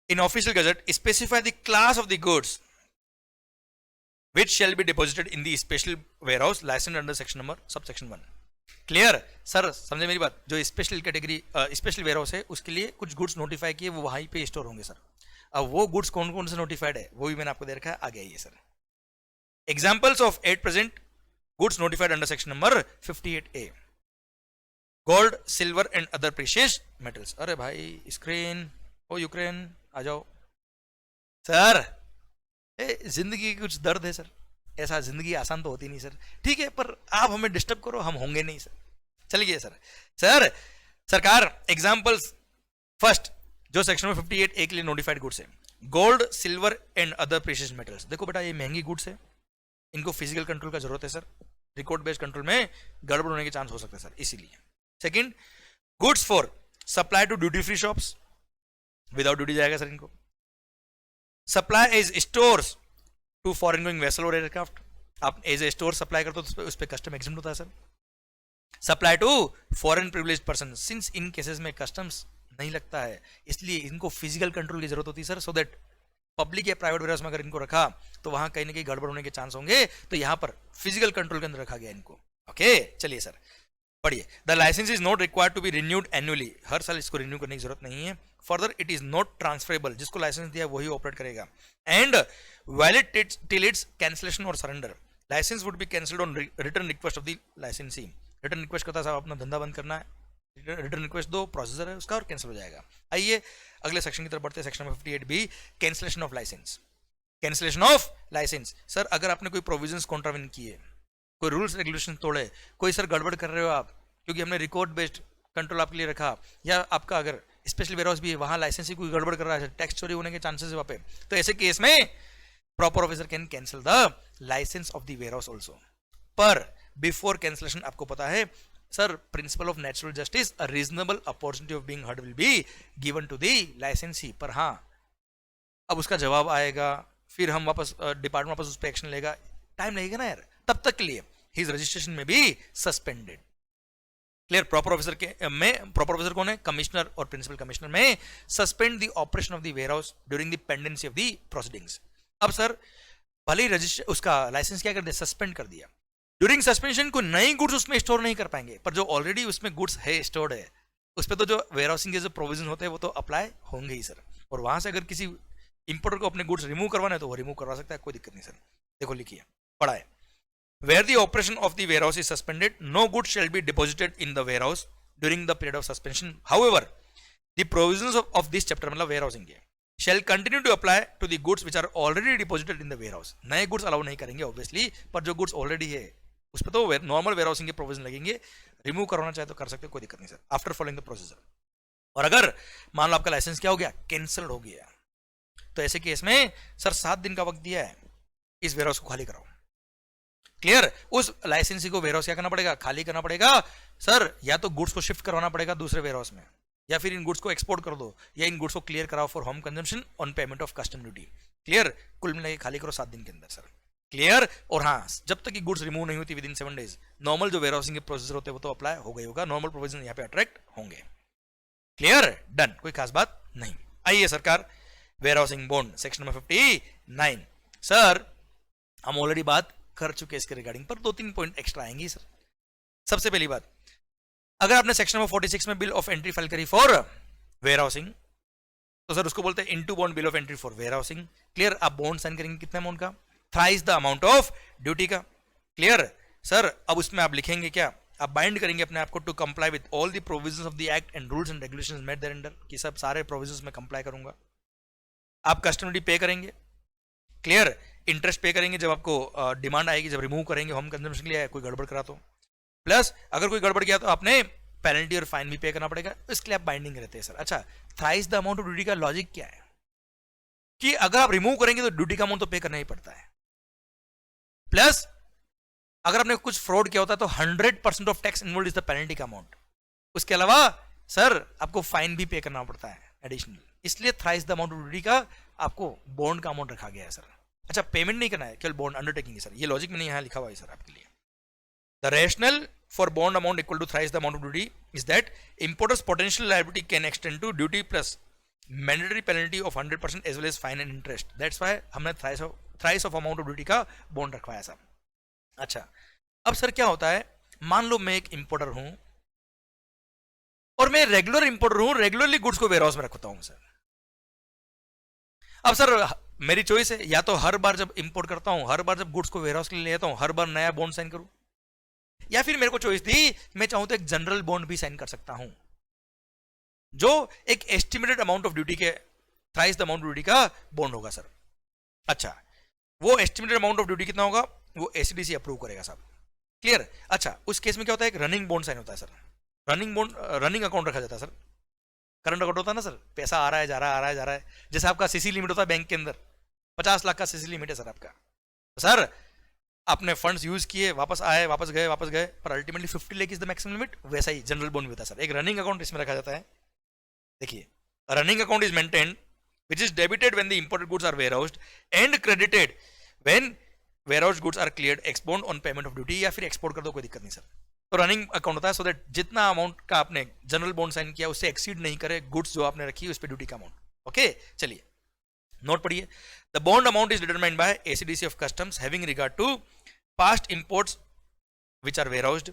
in official gazette specify the class of the goods which shall be deposited in the special warehouse licensed under section number subsection 1. Clear sir? समझे मेरी बात? जो special category special warehouse है उसके लिए कुछ goods notify किए, वो वहीं पे स्टोर होंगे सर. अब वो गुड्स कौन कौन से नोटिफाइड है वो भी मैंने आपको दे रखा है, आगे आइए sir. Examples of 8 present goods notified under section number 58A. Gold, silver and other precious metals. अरे भाई स्क्रीन ओ यूक्रेन आ जाओ सर. जिंदगी की कुछ दर्द है सर, ऐसा जिंदगी आसान तो होती नहीं सर. ठीक है, पर आप हमें डिस्टर्ब करो, हम होंगे नहीं सर. चलिए सर. सर सरकार एग्जाम्पल्स फर्स्ट जो सेक्शन में 58A के लिए नोटिफाइड गुड्स है, gold, silver and other precious metals. देखो बेटा, ये महंगी गुड्स है, इनको फिजिकल कंट्रोल का जरूरत है सर. रिकॉर्ड बेस्ड कंट्रोल में गड़बड़ होने के चांस हो सकते हैं सर, इसीलिए. Second, goods for supply to duty free shops, without duty जाएगा सर इनको. Supply as stores to foreign going vessel और एयरक्राफ्ट, आप एज ए स्टोर सप्लाई करते हो तो उस पर कस्टम एग्जम्प्ट होता है sir. Supply to foreign privilege person, since इन केसेस में कस्टम्स नहीं लगता है इसलिए इनको फिजिकल कंट्रोल की जरूरत होती है सर, सो दैट पब्लिक या प्राइवेट वेयरहाउस में अगर इनको रखा तो वहां कहीं ना कहीं गड़बड़ होने के चांस होंगे, तो यहां पर फिजिकल कंट्रोल के अंदर रखा गया इनको. ओके चलिए सर पढ़िए. The licence is not required to be renewed annually, हर साल इसको रिन्यू करने की जरूरत नहीं है. Further it is not transferable, जिसको लाइसेंस दिया वही ऑपरेट करेगा. And valid till its cancellation और surrender. Licence would be cancelled on return request of the licensee. Return request करता साहब अपना धंधा बंद करना है, रिटर्न रिक्वेस्ट दो, प्रोसीजर है उसका और कैंसिल हो जाएगा. आइए अगले सेक्शन की तरफ बढ़ते हैं. Section 58B, cancellation of licence. Cancellation of licence. Sir अगर आपने कोई प्रोविजंस कॉन्ट्रावेंट किए, कोई रूल्स रेगुलेशन तोड़े, कोई सर गड़बड़ कर रहे हो आप क्योंकि हमने रिकॉर्ड बेस्ड कंट्रोल आपके लिए रखा, या आपका अगर स्पेशल वेयर हाउस भी है वहां लाइसेंस ही कोई गड़बड़ कर रहा है, टैक्स चोरी होने के चांसेस है वहां पे, तो ऐसे केस में proper officer can cancel the licence of the warehouse also. पर बिफोर कैंसिलेशन आपको पता है सर, principle of natural justice, a reasonable opportunity of being heard will be given to the licensee. पर हाँ, अब उसका जवाब आएगा, फिर हम वापस डिपार्टमेंट वापस उस पर एक्शन लेगा, टाइम लगेगा ना यार. तब तक के लिए हिज रजिस्ट्रेशन में भी सस्पेंडेड. क्लियर? प्रॉपर ऑफिसर के में प्रॉपर ऑफिसर कौन है? Commissioner or principal commissioner may suspend the operation of the warehouse during the pendency of the proceedings. अब सर भले ही रजिस्टर उसका लाइसेंस क्या कर दिया, सस्पेंड कर दिया, ड्यूरिंग सस्पेंशन को नई गुड्स उसमें स्टोर नहीं कर पाएंगे, पर जो ऑलरेडी उसमें गुड्स है स्टोर्ड है उस पर तो जो वेयर हाउसिंग के जो प्रोविजन होते हैं वो तो अप्लाई होंगे ही सर. और वहां से अगर किसी इंपोर्टर को अपने गुड्स रिमूव करवाना है तो वो रिमूव करवा सकता है, कोई दिक्कत नहीं सर. देखो लिखिए, पढ़ा है. Where the operation of the warehouse is suspended, no goods shall be deposited in the warehouse during the period of suspension. However, the provisions of this chapter, मतलब warehousing के, shall continue to apply to the goods which are already deposited in the warehouse. नए goods allow नहीं करेंगे obviously, पर जो goods already है उस पर तो नॉर्मल वेयरहाउसिंग के प्रोविजन लगेंगे. रिमूव करवाना चाहे तो कर सकते हो, कोई दिक्कत नहीं sir, after following the procedure. और अगर मान लो आपका लाइसेंस क्या हो गया, कैंसल्ड हो गया, तो ऐसे केस में सर 7 दिन का वक्त दिया है, इस वेयरहाउस को खाली कराओ. क्लियर? उस लाइसेंसी को वेयरहाउस क्या करना पड़ेगा, खाली करना पड़ेगा सर. या तो गुड्स को शिफ्ट करवाना पड़ेगा दूसरे वेयरहाउस में, या फिर इन गुड्स को एक्सपोर्ट कर दो, या इन गुड्स को क्लियर कराओ for home consumption on payment of custom duty. Clear, कुल मिला के खाली करो 7 दिन के अंदर सर, क्लियर। और हाँ, जब तक कि गुड्स रिमूव नहीं होती विद इन 7 डेज, नॉर्मल जो वेयरहाउसिंग के प्रोसेसर होते हैं वो तो अप्लाई हो गई होगा, नॉर्मल प्रोविजन यहाँ पे अट्रैक्ट होंगे, क्लियर, डन, कोई खास बात नहीं। आइए सरकार, warehousing bond section number 59 sir, हम ऑलरेडी बात कर चुके हैं इसके रिगार्डिंग, पर 2-3 पॉइंट एक्स्ट्रा आएंगी सर। सबसे पहली बात, अगर आपने सेक्शन नंबर 46 में बिल ऑफ एंट्री फाइल करी फॉर वेयरहाउसिंग, तो सर उसको बोलते हैं into bond bill of entry for warehousing, clear. आप बॉन्ड साइन करेंगे कितने अमाउंट का, thrice the amount of duty का, क्लियर सर। अब उसमें आप लिखेंगे क्या, आप बाइंड करेंगे अपने आप को to comply with all the provisions of the act and rules and regulations made thereunder, कि सब सारे प्रोविजंस में कंप्लाई करूंगा। आप कस्टम ड्यूटी पे करेंगे, क्लियर, इंटरेस्ट पे करेंगे जब आपको डिमांड आएगी, जब रिमूव करेंगे होम कंजम्पशन के लिए, कोई गड़बड़ करा तो, प्लस अगर कोई गड़बड़ किया तो आपने पेनल्टी और फाइन भी पे करना पड़ेगा, इसके लिए आप बाइंडिंग रहते हैं सर। अच्छा, thrice the amount of duty का लॉजिक क्या है कि अगर आप रिमूव करेंगे तो ड्यूटी का अमाउंट तो पे करना ही पड़ता है, प्लस अगर आपने कुछ फ्रॉड किया होता है तो 100% of tax involve is the penalty का अमाउंट, उसके अलावा सर आपको फाइन भी पे करना पड़ता है एडिशनल, इसलिए thrice the amount of duty का आपको बॉन्ड का अमाउंट रखा गया है सर। अच्छा, पेमेंट नहीं करना है, केवल बॉन्ड अंडरटेकिंग है सर, ये लॉजिक में नहीं यहाँ लिखा हुआ है सर आपके लिए। The rational for bond amount equal to thrice the amount of duty is that importer's potential liability can extend to duty plus mandatory penalty of 100% as well as fine and interest. That's why हमने thrice of amount of duty का bond रखवाया साहब। अच्छा, अब sir क्या होता है, मान लो मैं एक इंपोर्टर हूं और मैं रेगुलर इंपोर्टर हूं, रेगुलरली गुड्स को वेयरहाउस में रखता हूं सर। अब सर मेरी चॉइस है, या तो हर बार जब इंपोर्ट करता हूं, हर बार जब गुड्स को वेयरहाउस के लिए लेता हूं, हर बार नया बॉन्ड साइन करूं, या फिर मेरे को चॉइस थी, मैं चाहूं तो एक जनरल बॉन्ड भी साइन कर सकता हूं जो एक एस्टिमेटेड अमाउंट ऑफ ड्यूटी के thrice the amount of duty का बॉन्ड होगा सर। अच्छा, वो एस्टिमेटेड अमाउंट ऑफ ड्यूटी कितना होगा, वो एसीडीसी अप्रूव करेगा साहब, क्लियर। अच्छा, उस केस में क्या होता है, एक रनिंग बॉन्ड साइन होता है sir, running bond, running account रखा जाता है सर, करंट अकाउंट होता है ना सर, पैसा आ रहा है जा रहा है, आ रहा है जा रहा है, जैसे आपका सीसी लिमिट होता है बैंक के अंदर, 50 लाख का सीसी लिमिट है सर आपका, सर आपने फंड्स यूज किए, वापस आए, वापस गए, पर ultimately 50 lakh is the maximum limit, वैसा ही जनरल बॉन्ड भी होता है सर। एक रनिंग अकाउंट इसमें रखा जाता है, देखिए, running account is maintained which is debited when the imported goods are warehoused and credited when warehoused goods are cleared export on payment of duty, या फिर एक्सपोर्ट कर दो, कोई दिक्कत नहीं सर। तो रनिंग अकाउंट होता है सो दैट जितना अमाउंट का आपने जनरल बॉन्ड साइन किया उससे एक्सीड नहीं करे गुड्स जो आपने रखी उस पर ड्यूटी का अमाउंट। ओके, चलिए नोट पढ़िए। The bond amount is determined by ACDC of customs having regard to past imports which are warehoused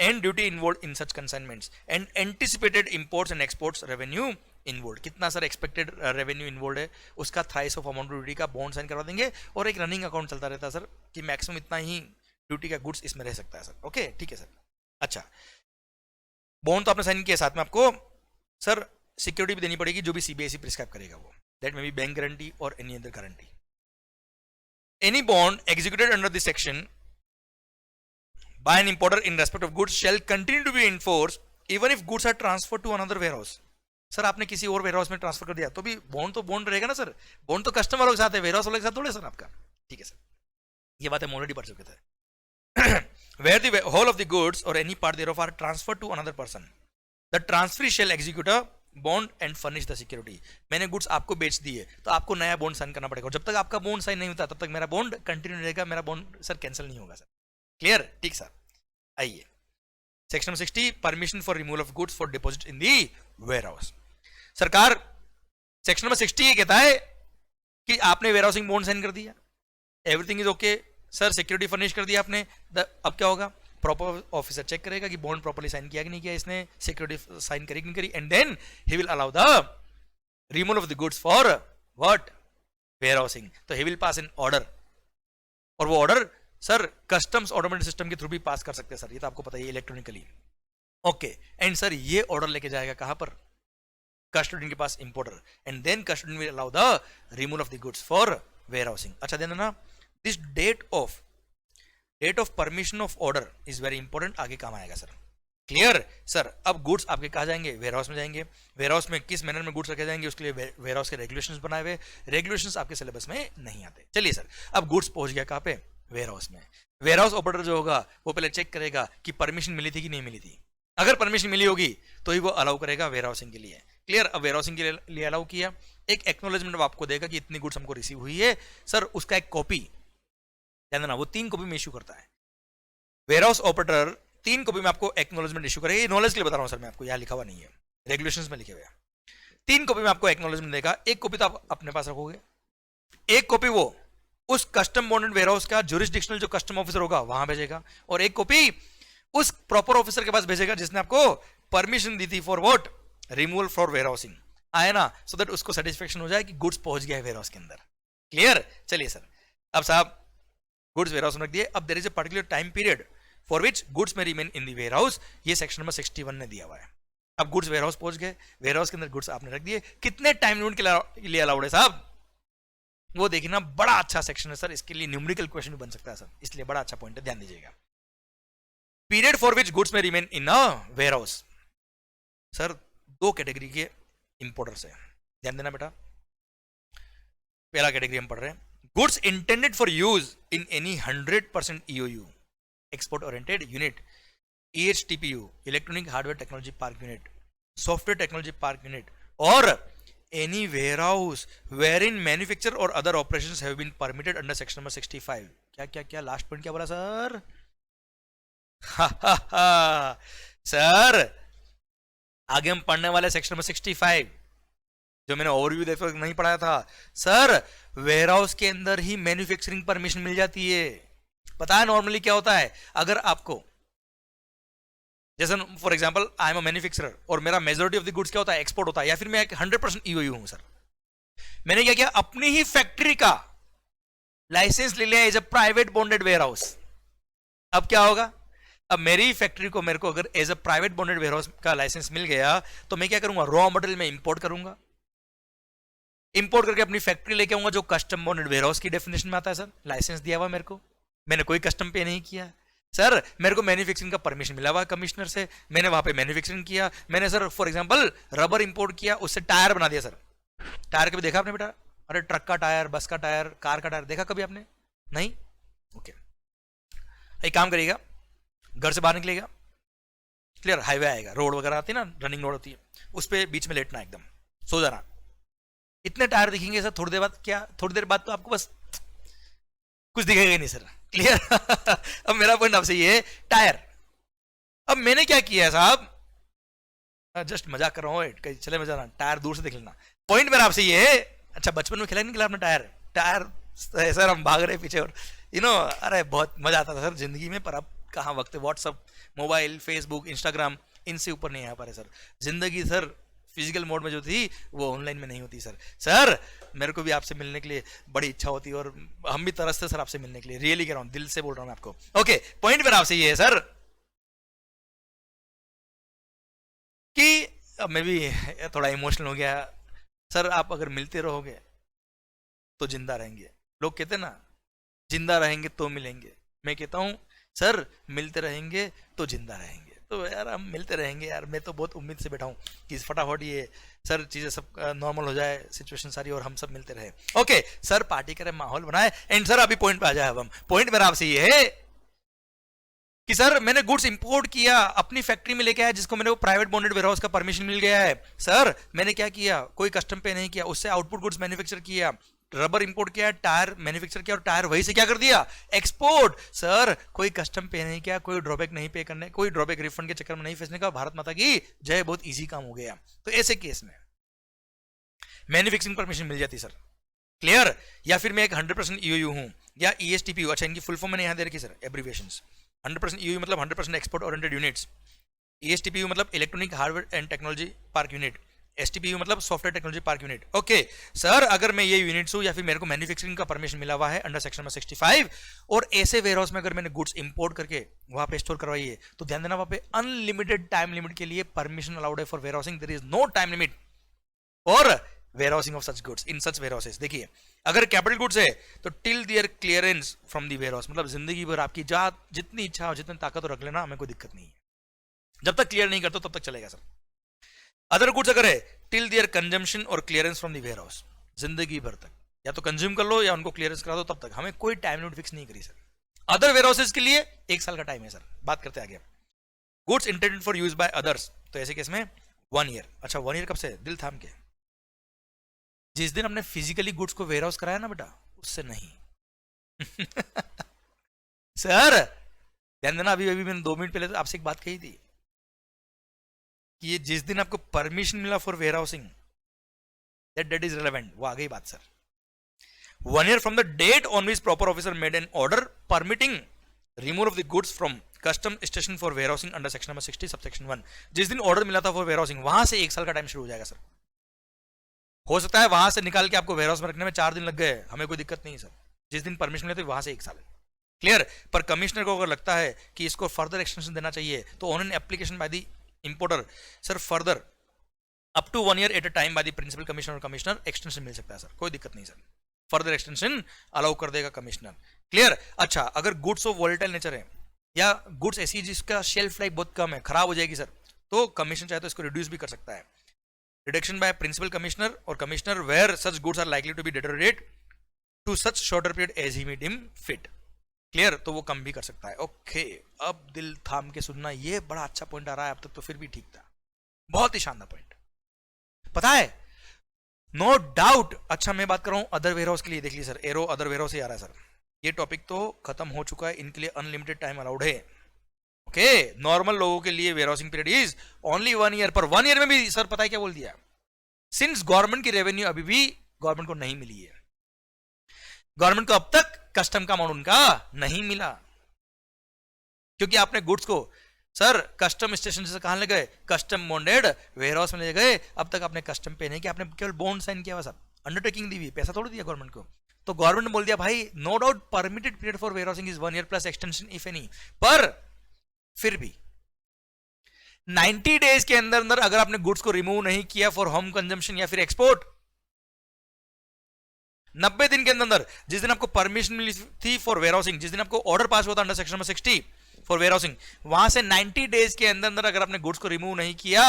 and duty involved in such consignments and anticipated imports and exports revenue involved। कितना sir expected revenue involve है उसका thrice of amount duty का bond sign करवा देंगे, और एक running account चलता रहता है सर कि मैक्सिमम इतना ही ड्यूटी का गुड्स इसमें रह सकता है सर। ओके, ठीक है सर। अच्छा, बॉन्ड तो आपने साइन किया, साथ में आपको सर सिक्योरिटी भी देनी पड़ेगी जो भी सीबीआईसी प्रिस्क्राइब करेगा वो, that may be bank guarantee और any other guarantee. Any bond executed under this section by an importer in respect of goods shall continue to be enforced even if goods are transferred to another warehouse। Sir आपने किसी और warehouse में transfer कर दिया तो भी bond तो bond रहेगा ना सर, बॉन्ड तो कस्टमर के साथ है, वेयरहाउस वाले के साथ थोड़े सर आपका। ठीक है सर, ये बात हम ऑलरेडी पढ़ चुके थे। Where the whole of the goods or any part thereof are transferred to another person, the transferee shall execute a bond and furnish the security। मैंने गुड्स आपको बेच दिए तो आपको नया बॉन्ड साइन करना पड़ेगा, जब तक आपका बॉन्ड साइन नहीं होता तब तक मेरा बॉन्ड कंटिन्यू रहेगा, मेरा बॉन्ड सर कैंसिल नहीं होगा सर। क्लियर, ठीक सर। आइए section 60, permission for removal of goods for deposit in the warehouse. सरकार सेक्शन नंबर 60 ये कहता है कि आपने वेयरहाउसिंग बॉन्ड साइन कर दिया, everything is okay sir, security furnish कर दिया आपने, अब क्या होगा, प्रॉपर ऑफिसर चेक करेगा कि बॉन्ड प्रॉपर्ली साइन किया कि नहीं किया इसने, सिक्योरिटी साइन करी कि नहीं करी, and then he will allow the removal of the goods for what, warehousing. तो he will pass an order, और वो order sir customs automated system के थ्रू भी पास कर सकते हैं सर, ये तो आपको पता ही है, इलेक्ट्रॉनिकली। ओके, एंड सर ये ऑर्डर लेके जाएगा कहां पर, कस्टोडियन के पास, importer, and then custodian will allow the removal of the goods for warehousing. अच्छा देना ना, this date of permission of order is very important, आगे काम आएगा सर। Clear sir. अब गुड्स आपके कहा जाएंगे, वेयरहाउस में जाएंगे, वेयरहाउस में किस मैनर में गुड्स रखे जाएंगे उसके लिए वेयरहाउस के रेगुलेशंस बनाए हुए, रेगुलेशंस आपके सिलेबस में नहीं आते। चलिए सर, अब गुड्स पहुंच गया कहां पे, वेयरहाउस में। वेयरहाउस ऑपरेटर जो होगा वो पहले चेक करेगा कि परमिशन मिली थी कि नहीं मिली थी, अगर परमिशन मिली होगी तो ही वो अलाउ करेगा वेयरहाउसिंग के लिए, क्लियर। अब वेयरहाउसिंग के लिए अलाउ किया, एक एक्नॉलेजमेंट आपको देगा कि इतनी गुड्स हमको रिसीव हुई है सर, उसका एक कॉपी, ध्यान देना वो 3 कॉपी में इशू करता है। वेयरहाउस ऑपरेटर 3 कॉपी में आपको एक्नॉलेजमेंट इशू करेगा। ये नॉलेज के लिए बता रहा हूं सर मैं आपको, यहाँ लिखा हुआ नहीं है, रेगुलेशंस में लिखे हुए हैं। 3 कॉपी में आपको एक्नॉलेजमेंट देगा, एक कॉपी तो आप अपने पास रखोगे, एक कॉपी वो उस कस्टम बॉन्डेड वेयरहाउस का जुरिस्डिक्शनल जो कस्टम ऑफिसर होगा वहां भेजेगा, और एक कॉपी उस प्रॉपर ऑफिसर के पास भेजेगा जिसने आपको परमिशन दी थी for what, removal for warehousing, आए ना, सो दैट उसको सेटिस्फेक्शन हो जाए कि गुड्स पहुंच गया है वेयरहाउस के अंदर। क्लियर। चलिए सर, अब साहब गुड्स वेयरहाउस में रख दिए, अब there is a particular time period for which goods may remain in the warehouse, ये सेक्शन नंबर 61 ने दिया हुआ है। अब गुड्स वेयरहाउस पहुंच गए, वेयरहाउस के अंदर गुड्स आपने रख दिए, कितने टाइम लिमिट के लिए अलाउड है साहब, वो देखिए ना, बड़ा अच्छा सेक्शन है सर, इसके लिए न्यूमेरिकल क्वेश्चन भी बन सकता है सर, इसलिए बड़ा अच्छा पॉइंट है, ध्यान दीजिएगा। Period for which goods may remain in a warehouse, sir 2 category के इंपोर्टर्स है, ध्यान देना बेटा। पहला कैटेगरी हम पढ़ रहे हैं, goods intended for use in any 100% EOU export oriented unit, EHTPU electronic hardware technology park unit, software technology park unit, और any warehouse wherein manufacture or other operations have been permitted under section number 65। क्या क्या क्या last point क्या बोला sir? Sir आगे हम पढ़ने वाले सेक्शन नंबर 65 जो मैंने ओवरव्यू देखो नहीं पढ़ाया था सर, वेयरहाउस के अंदर ही मैन्युफैक्चरिंग परमिशन मिल जाती है। पता है नॉर्मली क्या होता है, अगर आपको जैसे for example I am a manufacturer और मेरा मेजॉरिटी ऑफ द गुड्स क्या होता है, एक्सपोर्ट होता है, या फिर मैं 100% ईओयू हूं सर, मैंने क्या किया, अपनी ही फैक्ट्री का लाइसेंस ले लिया as a private bonded warehouse. अब क्या होगा, अब मेरी फैक्ट्री को मेरे को अगर as a private bonded warehouse का लाइसेंस मिल गया तो मैं क्या करूंगा, रॉ मटेरियल में इंपोर्ट करूंगा, इंपोर्ट करके अपनी फैक्ट्री लेके आऊंगा जो कस्टम बॉन्डेड वेयरहाउस की डेफिनेशन में आता है सर, लाइसेंस दिया हुआ मेरे को, मैंने कोई कस्टम पे नहीं किया सर, मेरे को मैन्युफैक्चरिंग का परमिशन मिला हुआ कमिश्नर से, मैंने वहां पे मैन्युफैक्चरिंग किया, मैंने sir for example rubber import किया, उससे टायर बना दिया सर। टायर कभी देखा आपने बेटा, अरे ट्रक का टायर, बस का टायर, कार का टायर देखा कभी आपने, नहीं, ओके। एक काम करिएगा, घर से बाहर निकलेगा, क्लियर, हाईवे आएगा, रोड वगैरह आती है ना, रनिंग रोड होती है, उस पर बीच में लेटना, एकदम सो जाना, इतने टायर दिखेंगे सर, थोड़ी देर बाद क्या, थोड़ी देर बाद तो आपको बस कुछ दिखेगा नहीं सर, क्लियर। अब मेरा पॉइंट आपसे ये है, टायर, अब मैंने क्या किया है साहब, जस्ट मजाक कर रहा हूँ, कहीं चले मजा ना, टायर दूर से देख लेना, पॉइंट मेरा आपसे ये है, अच्छा बचपन में खिला नहीं खिला आपने टायर, टायर सर हम भाग रहे पीछे और अरे बहुत मजा आता था सर जिंदगी में, पर अब कहाँ वक्त है, व्हाट्सअप, मोबाइल, फेसबुक, इंस्टाग्राम, इनसे ऊपर नहीं आ पा रहे सर, जिंदगी सर फिजिकल मोड में जो थी वो ऑनलाइन में नहीं होती सर। सर मेरे को भी आपसे मिलने के लिए बड़ी इच्छा होती है और हम भी तरसते सर आपसे मिलने के लिए, रियली कह रहा हूं, दिल से बोल रहा हूं मैं आपको। ओके, पॉइंट मेरा आपसे ये है सर कि अब मैं भी थोड़ा इमोशनल हो गया सर, आप अगर मिलते रहोगे तो जिंदा रहेंगे, लोग कहते हैं ना जिंदा रहेंगे तो मिलेंगे, मैं कहता हूं सर मिलते रहेंगे तो जिंदा रहेंगे, तो यार हम मिलते रहेंगे यार, मैं तो बहुत उम्मीद से बैठा हूँ कि फटाफट ये सर चीज़ें सब नॉर्मल हो जाए, सिचुएशन सारी, और हम सब मिलते रहे। ओके सर, पार्टी करें, माहौल बनाए, एंड सर अभी पॉइंट पे आ जाए। अब हम पॉइंट मेरा आपसे ये है कि सर मैंने गुड्स इंपोर्ट किया, अपनी फैक्ट्री में लेके आया जिसको मेरे को प्राइवेट बॉन्डेड वेयरहाउस का परमिशन मिल गया है सर, मैंने क्या किया, कोई कस्टम पे नहीं किया, उससे आउटपुट गुड्स मैन्युफैक्चर किया, रबर इंपोर्ट किया, टायर मैन्युफैक्चर किया, और टायर वही से क्या कर दिया, एक्सपोर्ट। सर कोई कस्टम पे नहीं किया, कोई ड्रॉबैक नहीं पे करने, कोई ड्रॉबैक रिफंड के चक्कर में नहीं फंसने का, भारत माता की जय, बहुत इजी काम हो गया। तो ऐसे केस में मैन्युफैक्चरिंग परमिशन मिल जाती सर, क्लियर। या फिर मैं एक 100% ईओयू हूं या ESTPU, अच्छा इनकी फुल फॉर्म मैंने यहां दे रखी सर, एब्रिविएशंस। 100% ईओयू मतलब 100% एक्सपोर्ट ओरिएंटेड यूनिट्स, ESTPU मतलब electronic hardware and technology park unit, STPU मतलब software technology park unit. Okay sir, अगर मैं ये यूनिट्स हूं या फिर मेरे को मैन्युफैक्चरिंग का परमिशन मिला हुआ है अंडर सेक्शन नंबर 65, और ऐसे वेयरहाउस में अगर मैंने गुड्स इंपोर्ट करके वहां पे स्टोर करवाई है, तो ध्यान देना वहां पे अनलिमिटेड टाइम लिमिट के लिए परमिशन अलाउड है for warehousing, there is no time limit for warehousing of such goods in such warehouses. देखिए अगर कैपिटल गुड्स है तो till their clearance from the warehouse, मतलब जिंदगी भर आपकी जितनी इच्छा हो, जितनी ताकत हो रख लेना, हमें कोई दिक्कत नहीं है, जब तक क्लियर नहीं करते तब तक चलेगा सर। अदर गुड्स अगर है टिल देयर कंजम्पशन और क्लियरेंस फ्रॉम द वेयरहाउस, जिंदगी भर तक या तो कंज्यूम कर लो या उनको क्लियरेंस करा दो, तब तक, हमें कोई टाइम लिमिट फिक्स नहीं करी सर। अदर वेयरहाउसेस के लिए 1 साल का टाइम है सर। बात करते आगे, goods intended for use by others, तो ऐसे केस में 1 ईयर। अच्छा 1 ईयर कब से? दिल थाम के, जिस दिन हमने फिजिकली गुड्स को वेयर हाउस कराया ना बेटा, उससे नहीं। सर ध्यान देना, अभी अभी मैंने 2 मिनट पहले तो आपसे एक बात कही थी कि ये जिस दिन आपको परमिशन मिला for warehousing, that is relevant, वो आ गई बात sir. 1 year from the date on which proper officer made an order permitting removal of the goods from custom station for warehousing under section number 60 subsection 1, जिस दिन order मिला था for warehousing, वहां से 1 साल का टाइम शुरू हो जाएगा सर। हो सकता है वहां से निकाल के आपको वेयरहाउस में रखने में 4 दिन लग गए, हमें कोई दिक्कत नहीं सर। जिस दिन परमिशन मिले तो वहां से 1 साल। क्लियर? पर कमिश्नर को अगर लगता है कि इसको फर्दर एक्सटेंशन देना चाहिए, तो on an application by the importer sir further up to 1 year at a time by the principal commissioner और कमिश्नर एक्सटेंशन मिल सकता है सर, कोई दिक्कत नहीं सर, फर्दर एक्सटेंशन अलाउ कर देगा कमिश्नर। क्लियर? अच्छा अगर गुड्स ऑफ वोलेटाइल नेचर है या गुड्स ऐसी जिसका शेल्फ लाइफ बहुत कम है, खराब हो जाएगी सर, तो कमिश्नर चाहे तो इसको रिड्यूस भी कर सकता है। रिडक्शन बाय प्रिंसिपल कमिश्नर और commissioner where such goods are likely to be deteriorate to such shorter period as he may deem fit. Clear? तो वो कम भी कर सकता है। ओके अब दिल थाम के सुनना, ये बड़ा अच्छा पॉइंट आ रहा है, अब तक तो फिर भी ठीक था, बहुत ही शानदार पॉइंट, पता है नो डाउट। अच्छा मैं बात कर रहा हूं अदर वेयरहाउस के लिए, देख लीजिए सर, एरो अदर वेयरहाउस से आ रहा है सर, ये टॉपिक तो खत्म हो चुका है, इनके लिए अनलिमिटेड टाइम अलाउड है। ओके नॉर्मल लोगों के लिए warehousing period is only 1 year, पर 1 year में भी सर पता है क्या बोल दिया, सिंस गवर्नमेंट की रेवेन्यू अभी भी गवर्नमेंट को नहीं मिली है, गवर्नमेंट को अब तक कस्टम का अमाउंट उनका नहीं मिला, क्योंकि आपने गुड्स को सर कस्टम स्टेशन से कहां ले गए, कस्टम बॉन्डेड वेयरहाउस में ले गए, अब तक आपने कस्टम पे नहीं किया, आपने केवल बॉन्ड साइन किया हुआ सर, अंडरटेकिंग दी हुई, पैसा थोड़ी दिया गवर्नमेंट को। तो गवर्नमेंट ने बोल दिया भाई no doubt permitted period for warehousing is 1 year plus extension if any, पर फिर भी 90 डेज के अंदर अंदर अगर आपने गुड्स को रिमूव नहीं किया फॉर होम कंजम्पशन या फिर एक्सपोर्ट, 90 दिन के अंदर, जिस दिन आपको परमिशन मिली थी फॉर वेयरहाउसिंग, जिस दिन आपको ऑर्डर पास हुआ था under section number 60 for warehousing, वहां से 90 डेज के अंदर अंदर अगर आपने गुड्स को रिमूव नहीं किया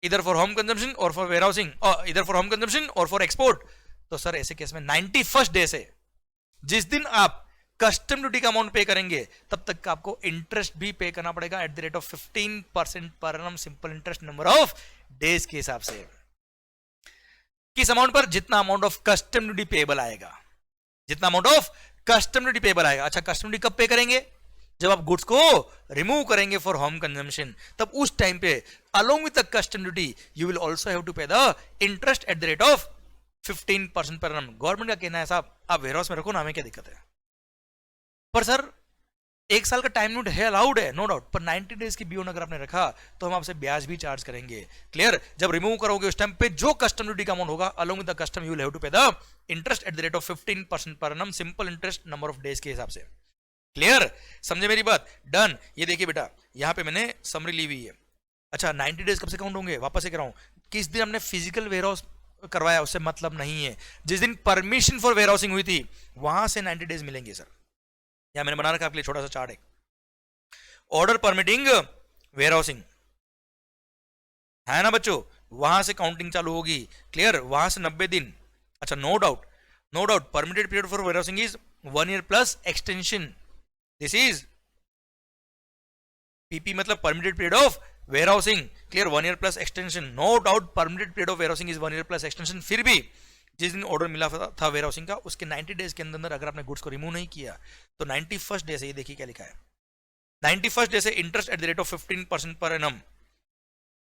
इधर फॉर होम कंजम्पशन और फॉर वेयरहाउसिंग, और इधर फॉर होम कंजम्पशन और फॉर एक्सपोर्ट, तो सर ऐसे केस में 91st डे से जिस दिन आप कस्टम ड्यूटी का अमाउंट पे करेंगे, तब तक का आपको इंटरेस्ट भी पे करना पड़ेगा eight the rate of 15% per annum, simple interest number of days के हिसाब से। किस अमाउंट पर? जितना amount of custom duty payable आएगा, जितना amount of custom duty payable आएगा। अच्छा कस्टम ड्यूटी कब पे करेंगे? जब आप गुड्स को रिमूव करेंगे फॉर होम कंजम्पशन, तब उस टाइम पे along with the custom duty you will also have to pay the interest at the rate of 15% per annum. Government का कहना है साहब आप वेयरहाउस में रखो ना, हमें क्या दिक्कत है, पर सर 1 साल का टाइम लिमिट है, अलाउड है नो डाउट, पर 90 डेज की बियॉन्ड अगर आपने रखा तो हम आपसे ब्याज भी चार्ज करेंगे। क्लियर? जब रिमूव करोगे उस टाइम पे जो कस्टम ड्यूटी का अमाउंट होगा along with the custom you will have to pay the interest at the rate of 15% per annum, simple interest number of days के हिसाब से। क्लियर? समझे मेरी बात? डन। ये देखिए बेटा यहां पे मैंने समरी ली हुई है। अच्छा 90 डेज कब से काउंट होंगे? वापस से कह रहा हूं, किस दिन हमने फिजिकल वेयरहाउस करवाया उससे मतलब नहीं है, जिस दिन परमिशन फॉर वेयरहाउसिंग हुई थी वहां से 90 डेज मिलेंगे सर। यहां मैंने बना रखा आपके लिए छोटा सा चार्ट है, ऑर्डर परमिटिंग वेयरहाउसिंग है ना बच्चों, वहां से काउंटिंग चालू होगी। क्लियर? वहां से 90 दिन। अच्छा no doubt permitted period for warehousing is 1 year plus extension, this is PP मतलब permitted period of warehousing. Clear? 1 year plus extension, no doubt permitted period of warehousing is 1 year plus extension. फिर भी जिस दिन order मिला था warehousing का उसके 90 days के अंदर अगर आपने गुड्स को रिमूव नहीं किया तो 91st डे से, ये देखिए क्या लिखा है, 91st डे से interest at the rate of 15% per annum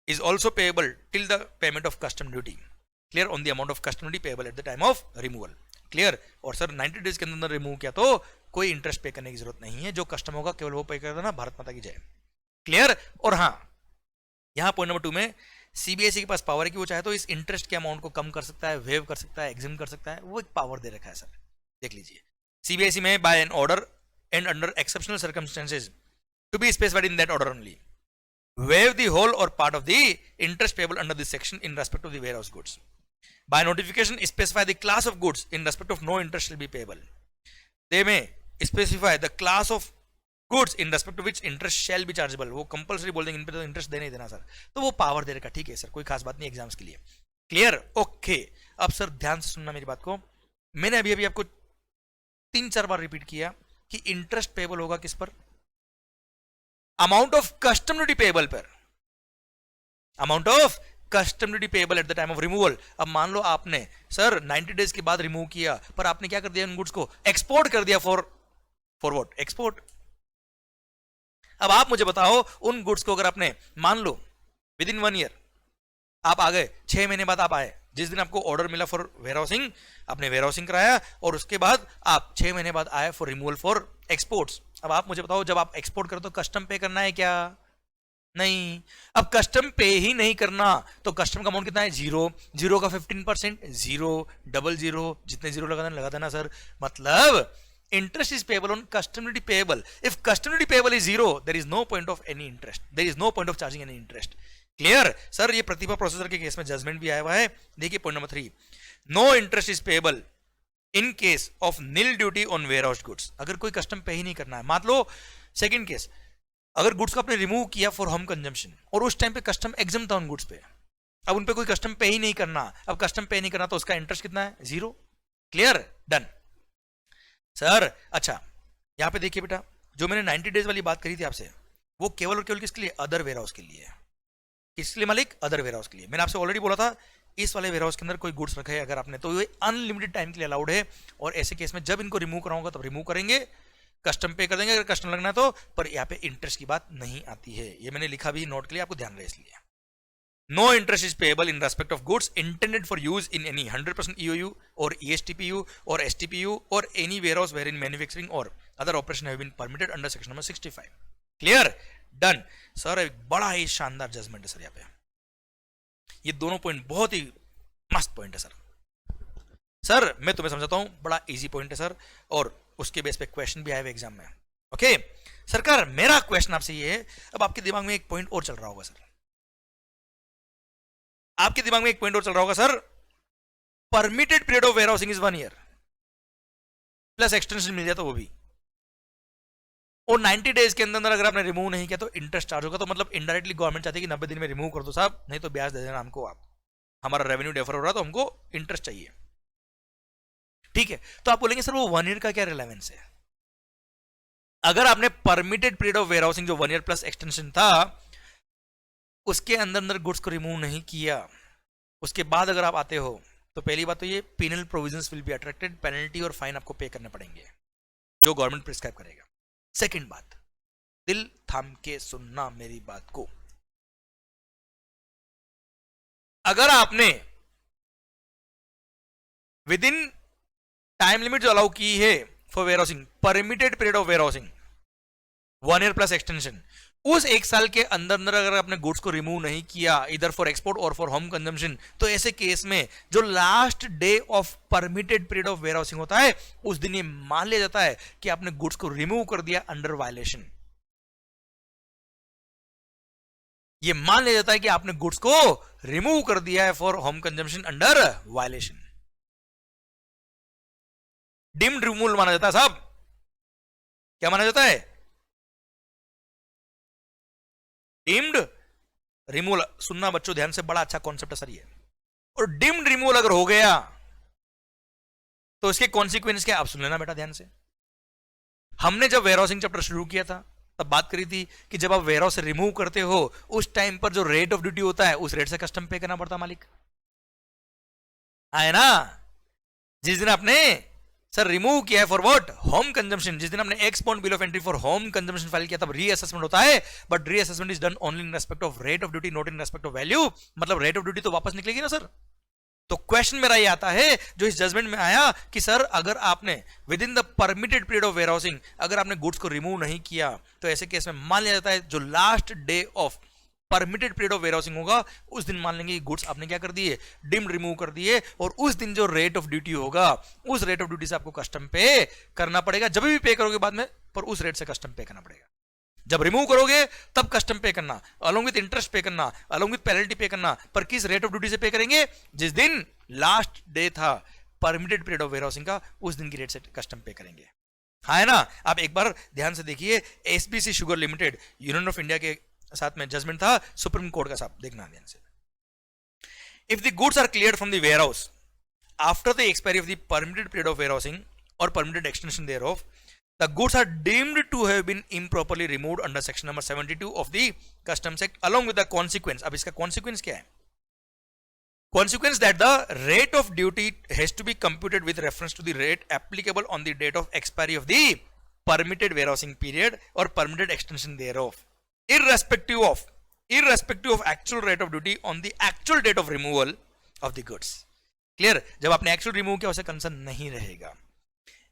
is also payable till the payment of custom duty. Clear? On the amount of custom duty payable eight the time of removal. Clear? और sir 90 days के अंदर remove किया तो कोई interest पे करने की जरूरत नहीं है, जो कस्टम होगा केवल वो पे कर देना। भारत माता की जय। क्लियर? और हाँ यहां पॉइंट नंबर 2 में सीबीएसई के पास पावर है कि वो चाहे तो इस इंटरेस्ट के अमाउंट को कम कर सकता है, वेव कर सकता है, एग्जिम कर सकता है, वो एक पावर दे रखा है सर। देख लीजिए सीबीएसई में by an order and under exceptional circumstances to be specified in that order only waive the whole or part of the interest payable under this section in respect of the warehouse goods. By notification specify the class of goods in respect of no interest shall be payable. They may specify the class of goods in respect to which interest shall be chargeable. वो compulsory बोल देंगे इन पे तो interest देना ही देना sir, तो वो power दे रखा। ठीक है सर, कोई खास बात नहीं एग्जाम्स के लिए। क्लियर? ओके अब सर ध्यान से सुनना मेरी बात को, मैंने अभी अभी आपको 3-4 बार रिपीट किया कि इंटरेस्ट पेबल होगा किस पर? Amount of custom duty payable पर। Amount of custom duty payable at the time of removal. अब मान लो आपने सर 90 डेज के बाद रिमूव किया, पर आपने क्या कर दिया, उन गुड्स को एक्सपोर्ट कर दिया फॉर व्हाट, एक्सपोर्ट। अब आप मुझे बताओ, उन गुड्स को अगर आपने मान लो विद इन 1 ईयर आप आ गए, 6 महीने बाद आप आए, जिस दिन आपको ऑर्डर मिला फॉर वेयर हाउसिंग, आपने वेयर हाउसिंग कराया और उसके बाद आप 6 महीने बाद आए फॉर रिमूवल फॉर एक्सपोर्ट्स। अब आप मुझे बताओ, जब आप एक्सपोर्ट करो तो कस्टम पे करना है क्या? नहीं। अब कस्टम पे ही नहीं करना तो कस्टम का अमाउंट कितना है? 0। 0 का 15%, 0, डबल 0, जितने 0 लगा देना सर। मतलब interest is payable on custom duty payable. If custom duty payable is 0, there is no point of any interest. There is no point of charging any interest. Clear sir? ये Pratibha processor के case में judgment भी आया हुआ है। देखिए point number 3, no interest is payable in case of nil duty on warehouse goods. अगर कोई कस्टम पे ही नहीं करना है, मान लो सेकंड केस, अगर गुड्स को आपने रिमूव किया फॉर होम कंजम्पशन और उस टाइम पे कस्टम एग्जम था उन गुड्स पे, अब उन पे कोई कस्टम पे ही नहीं करना, अब कस्टम पे नहीं करना तो उसका इंटरेस्ट कितना है? 0। क्लियर? Done sir. अच्छा यहां पे देखिए बेटा, जो मैंने 90 डेज वाली बात करी थी आपसे, वो केवल और केवल किसके लिए? अदर वेयर हाउस के लिए। किसके लिए मालिक? अदर वेयर हाउस के लिए। मैंने आपसे ऑलरेडी बोला था, इस वाले वेयर हाउस के अंदर कोई गुड्स रखे हैं अगर आपने, तो ये अनलिमिटेड टाइम के लिए अलाउड है, और ऐसे केस में जब इनको रिमूव कराऊंगा तब रिमूव करेंगे, कस्टम पे कर देंगे अगर कस्टम लगना है तो, पर यहाँ पे इंटरेस्ट की बात नहीं आती है। ये मैंने लिखा भी नोट के लिए, आपको ध्यान रहे इसलिए। No interest is payable in respect of goods intended for use in any 100% EOU or ESTPU or STPU or any warehouse wherein manufacturing or other operation have been permitted under section number 65. Clear? Done. Sir एक बड़ा ही शानदार judgement है sir यहाँ पे। ये दोनों point बहुत ही मस्त पॉइंट है सर। सर मैं तुम्हें समझाता हूँ, बड़ा इजी पॉइंट है सर, और उसके बेस पे क्वेश्चन भी आए हुए एग्जाम में। ओके सरकार, मेरा क्वेश्चन आपसे ये है, अब आपके दिमाग में एक पॉइंट और चल रहा होगा सर, आपके दिमाग में एक पॉइंट और चल रहा होगा sir, permitted period of warehousing is 1 year plus extension मिल जाए तो वो भी, और 90 डेज के अंदर अगर आपने रिमूव नहीं किया तो इंटरेस्ट चार्ज होगा। तो मतलब इनडायरेक्टली गवर्नमेंट चाहती है कि 90 दिन में रिमूव कर दो साहब, नहीं तो ब्याज दे देना हमको, आप हमारा रेवेन्यू डेफर हो रहा तो हमको इंटरेस्ट चाहिए। ठीक है, तो आप बोलेंगे सर वो 1 ईयर का क्या रिलेवेंस है? अगर आपने permitted period of warehousing जो 1 ईयर प्लस एक्सटेंशन था, उसके अंदर गुड्स को रिमूव नहीं किया, उसके बाद अगर आप आते हो तो पहली बात तो ये penal provisions will be attracted, penalty और फाइन आपको पे करने पड़ेंगे जो गवर्नमेंट प्रिस्क्राइब करेगा। सेकंड बात, दिल थाम के सुनना मेरी बात को, अगर आपने विद इन टाइम लिमिट जो अलाउ की है for warehousing, permitted period of warehousing 1 year plus extension, उस 1 साल के अंदर अगर आपने गुड्स को रिमूव नहीं किया इधर फॉर एक्सपोर्ट और फॉर होम कंजम्पशन, तो ऐसे केस में जो last day of permitted period of warehousing होता है, उस दिन ये मान लिया जाता है कि आपने गुड्स को रिमूव कर दिया अंडर वायलेशन। ये मान लिया जाता है कि आपने गुड्स को रिमूव कर दिया है for home consumption under violation. Deemed removal माना जाता है साहब। क्या माना जाता है? Deemed removal. सुनना बच्चों ध्यान से, बड़ा अच्छा कॉन्सेप्ट है सर ये। और डिम्ड रिमूवल अगर हो गया तो इसके कॉन्सिक्वेंस क्या, आप सुन लेना बेटा ध्यान से। हमने जब वेयरहाउसिंग चैप्टर शुरू किया था तब बात करी थी कि जब आप वेयरहाउस से रिमूव करते हो उस टाइम पर जो रेट ऑफ ड्यूटी होता है उस रेट से कस्टम पे करना पड़ता मालिक, है ना। जिस दिन आपने सर रिमूव किया है फॉर व्हाट, होम कंजम्पशन, जिस दिन हमने x point bill of entry for home consumption file किया तब रीअसेसमेंट होता है, but reassessment is done only in respect of rate of duty, not in respect of value. मतलब रेट ऑफ ड्यूटी तो वापस निकलेगी ना सर। तो क्वेश्चन मेरा ये आता है जो इस जजमेंट में आया कि सर अगर आपने within the permitted period of warehousing अगर आपने गुड्स को रिमूव नहीं किया तो ऐसे केस में मान लिया जाता है जो last day of permitted period of warehousing होगा उस दिन मान लेंगे गुड्स आपने क्या कर दिए, डिम रिमूव कर दिए, और उस दिन जो रेट ऑफ ड्यूटी होगा उस रेट ऑफ ड्यूटी से आपको कस्टम पे करना पड़ेगा। जब भी पे करोगे बाद में, पर उस रेट से कस्टम पे करना पड़ेगा। जब रिमूव करोगे तब कस्टम पे करना, अलोंग विद इंटरेस्ट पे करना, अलोंग विद पेनल्टी पे करना, पर किस रेट ऑफ ड्यूटी से पे करेंगे, जिस दिन लास्ट डे था परमिटेड पीरियड ऑफ वेयरहाउसिंग का उस दिन की रेट से कस्टम पे करेंगे। हाँ है ना। आप एक बार ध्यान से देखिए, SBC sugar limited union of India के साथ में जजमेंट था सुप्रीम कोर्ट का, साहब देखना ध्यान से। If the goods are cleared from the warehouse after the expiry of the permitted period of warehousing और permitted extension thereof, the goods are deemed to have been improperly removed under section number 72 of the Customs Act along with the consequence. अब इसका consequence क्या है? Consequence that the rate of duty has to be computed with reference to the rate applicable on the date of expiry of the permitted warehousing period or permitted extension thereof, irrespective of actual rate of duty on the actual date of removal of the goods. Clear? जब आपने actual remove किया उसे concern नहीं रहेगा.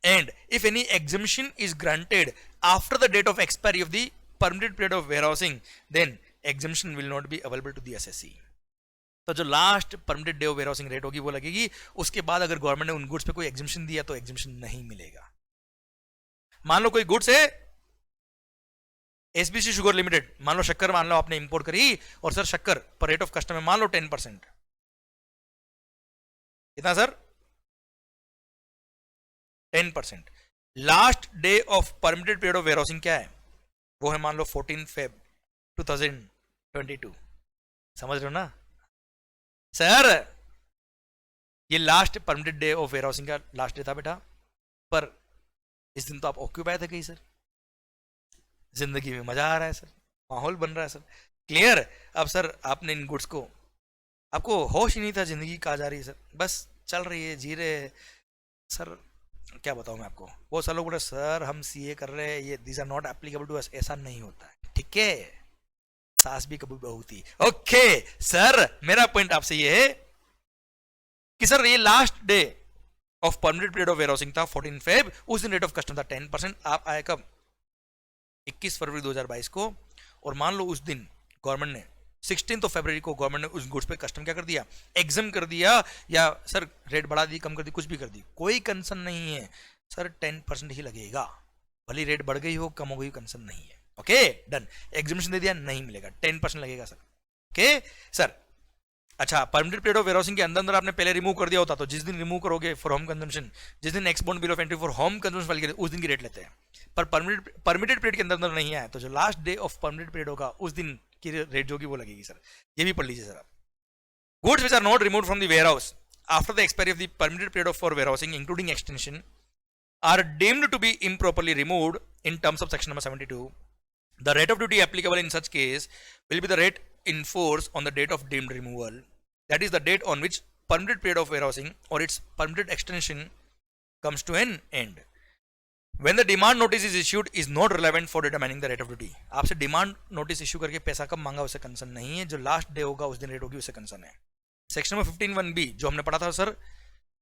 And if any exemption is granted after the date of expiry of the permitted period of warehousing, then exemption will not be available to the assessee. तो जो last permitted day of warehousing rate होगी वो लगेगी. उसके बाद अगर government ने उन गुड्स पे कोई एग्जिबिशन दिया तो एग्जिबिशन नहीं मिलेगा. मान लो कोई गुड्स है एसबीसी शुगर लिमिटेड, मान लो शक्कर मान लो आपने इंपोर्ट करी और सर शक्कर पर रेट ऑफ कस्टम है मान लो 10%. कितना sir? 10%. Last day of permitted period of warehousing क्या है? वो है मान लो 14 Feb 2022. समझ रहे हो ना सर? ये last permitted day of warehousing का लास्ट डे था बेटा, पर इस दिन तो आप ऑक्यूपाई थे कहीं सर. जिंदगी में मजा आ रहा है सर, माहौल बन रहा है सर. क्लियर? अब सर आपने इन गुड्स को, आपको होश ही नहीं था जिंदगी कहाँ जा रही है सर, बस चल रही है, जी रहे सर. क्या बताऊं मैं आपको, वो सर लोग बोले सर हम सीए कर रहे हैं, ये these are not applicable to us. ऐसा नहीं होता है, ठीक है? सास भी कभी बहू थी. ओके सर, मेरा पॉइंट आपसे ये है कि सर ये last day of permitted period of warehousing था 14 Feb. उस दिन रेट ऑफ कस्टम था 10%. आप आए कब? 21 फरवरी 2022 को. और मान लो उस दिन गवर्नमेंट ने 16 फरवरी को गवर्नमेंट ने उस गुड्स पे कस्टम क्या कर दिया? एग्जाम कर दिया, या सर रेट बढ़ा दी, कम कर दी, कुछ भी कर दी, कोई कंसर्न नहीं है सर. 10% ही लगेगा, भले रेट बढ़ गई हो कम हो गई, कंसर्न नहीं है. Okay done. एग्जामिनेशन दे दिया, नहीं मिलेगा, 10% लगेगा सर. Okay sir. अच्छा, परमिटेड पीरियड ऑफ वेयरहाउसिंग के अंदर आपने पहले रिमूव कर दिया होता तो जिस दिन रिमूव करोगे फॉर होम कंजम्पशन, जिस दिन export bill of entry for home consumption file करें उस दिन की रेट लेते हैं. पर परमिटेड पीरियड के अंदर नहीं आया तो जो last day of permitted period होगा उस दिन की रेट जो होगी वो लगेगी सर. ये भी पढ़ लीजिए सर आप. Goods which are not remove from the warehouse after the expiry of the permitted period of for warehousing including extension are deemed to be improperly removed in terms of section number 72. The rate of duty applicable in such case will be the rate in force on the date of deemed removal. That is the date on which permitted period of warehousing or its permitted extension comes to an end. When the demand notice is issued is not relevant for determining the rate of duty. आपसे demand notice issue करके पैसा कब मांगा उसे concern नहीं है, जो last day होगा उस दिन रेट होगी उसे कंसर्न है. सेक्शन नंबर 15(1)(b) जो हमने पढ़ा था सर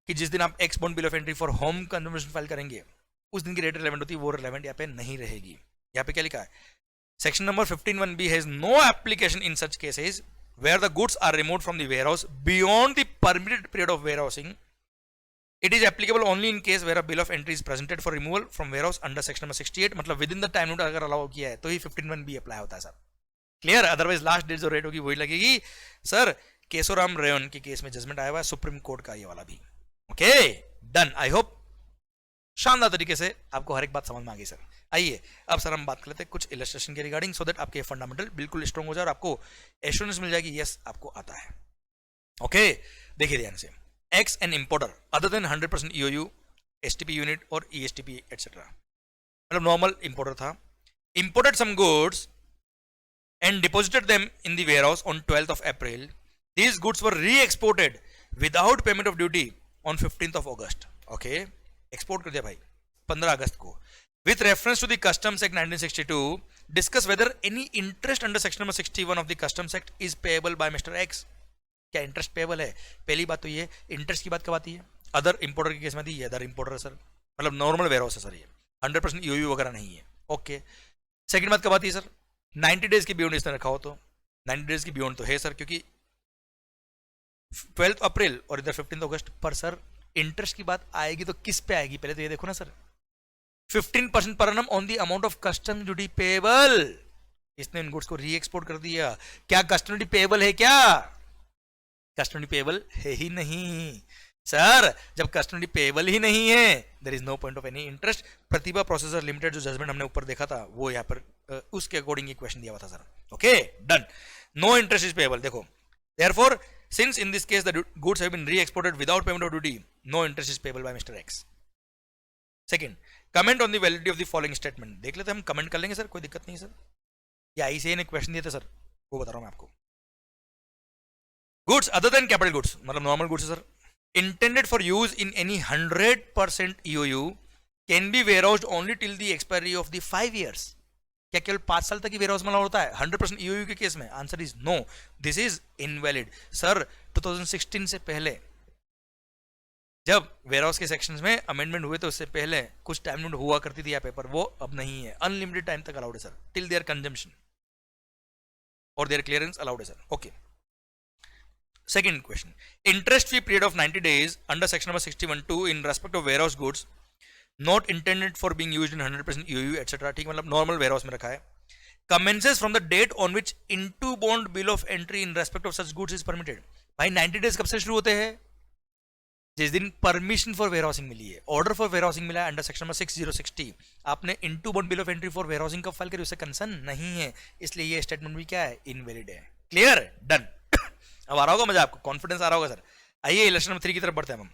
कि जिस दिन आप export bill of entry for home consumption file करेंगे उस दिन की रेट रिलेवेंट होती है, वो रिलेवेंट यहाँ पे नहीं रहेगी. यहाँ पे क्या लिखा है? Section number 15(1)(b) has no application in such cases where the goods are removed from the warehouse beyond the permitted period of warehousing. It is applicable only in case where a bill of entry is presented for removal from warehouse under section number 68. मतलब within the time limit अगर allow किया है तो ही 15(1)(b) apply होता है sir. Clear? Otherwise last date जो rate होगी वही लगेगी सर. केशोराम रेवन के केस में जजमेंट आया हुआ है सुप्रीम कोर्ट का, ये वाला भी. Okay done. आई होप शानदार तरीके से आपको हर एक बात समझ में आ गई सर. आइए अब सर हम बात कर लेते हैं कुछ इलस्ट्रेशन के रिगार्डिंग, सो दैट आपके फंडामेंटल बिल्कुल स्ट्रॉन्ग हो जाए और आपको एश्योरेंस मिल जाएगी यस आपको आता है. ओके देखिए ध्यान से. X an importer other than 100% EOU, STP unit और ESTP एटसेट्रा, मतलब नॉर्मल इंपोर्टर था, imported some goods and deposited them in the warehouse on 12th of April. These goods were re-exported without payment of duty on 15th of August. Okay, export कर दिया भाई 15 अगस्त को. With reference to the Customs Act 1962, discuss whether any interest under section number 61 of the Customs Act is payable by Mr. X. क्या interest payable है? पहली बात तो ये इंटरेस्ट की बात कब आती है? अदर इंपोर्टर के केस में दी है, अदर इंपोर्टर सर मतलब नॉर्मल वेयरहाउस है सर, ये 100% EOU वगैरह नहीं है. ओके सेकंड बात कब आती है सर? 90 डेज के बियॉन्ड इसने रखा हो तो 90 डेज की बियॉन्ड तो है सर, क्योंकि 12 अप्रैल और इधर 15 अगस्त पर सर इंटरेस्ट की बात आएगी तो किस पे आएगी? पहले तो ये देखो ना सर, 15% पर annum on the amount of custom duty payable. इसने इन गुड्स को री एक्सपोर्ट कर दिया. क्या कस्टम ड्यूटी पेबल है? क्या कस्टम ड्यूटी पेबल है ही नहीं सर. जब कस्टम ड्यूटी पेबल ही नहीं है there is no point of any interest. Pratibha processor limited जो जजमेंट हमने ऊपर देखा था वो यहाँ पर उसके अकॉर्डिंग ये क्वेश्चन दिया हुआ था sir. Okay done. No interest is payable. देखो therefore since in this case the goods have been re-exported without payment of duty, no interest is payable by mister X. Second, comment on the validity of the following statement. देख लेते हैं, हम comment कर लेंगे sir, कोई दिक्कत नहीं sir. या आईसीए ने क्वेश्चन दिए थे सर, वो बता रहा हूं मैं आपको। Goods other than capital goods, मतलब नॉर्मल गुड्स है sir, intended for use in any 100% EOU can be warehoused only till the expiry of the 5 years। क्या केवल 5 साल तक ही वेयरहाउस में होता है 100% EOU के केस में? Answer is no, this is invalid sir. 2016 से पहले जब वेयरहाउस के सेक्शंस में अमेंडमेंट हुए तो उससे पहले कुछ टाइम लिमिट हुआ करती थी या पेपर, वो अब नहीं है, अनलिमिटेड टाइम तक अलाउड है सर, टिल देयर कंजम्पशन और देयर क्लियरेंस अलाउड है sir. Okay, second question, interest free period of 90 days under section number 61(2) in respect of warehouse goods not intended for being used in 100% EOU etc, ठीक, मतलब normal warehouse में रखा है, commences from the date on which into bond bill of entry in respect of such goods is permitted। भाई 90 days कब से शुरू होते हैं? जिस दिन परमिशन फॉर वेयरहाउसिंग मिली है, ऑर्डर फॉर वेयरहाउसिंग मिला है अंडर सेक्शन नंबर 6060, आपने into bond bill of entry for warehousing कब फाइल करी, उससे कंसर्न नहीं है, इसलिए ये स्टेटमेंट भी क्या है, इनवैलिड है। Clear, done. अब आ रहा होगा मजा आपको, कॉन्फिडेंस आ रहा होगा सर। आइए इलेक्शन नंबर 3 की तरफ बढ़ते हैं हम।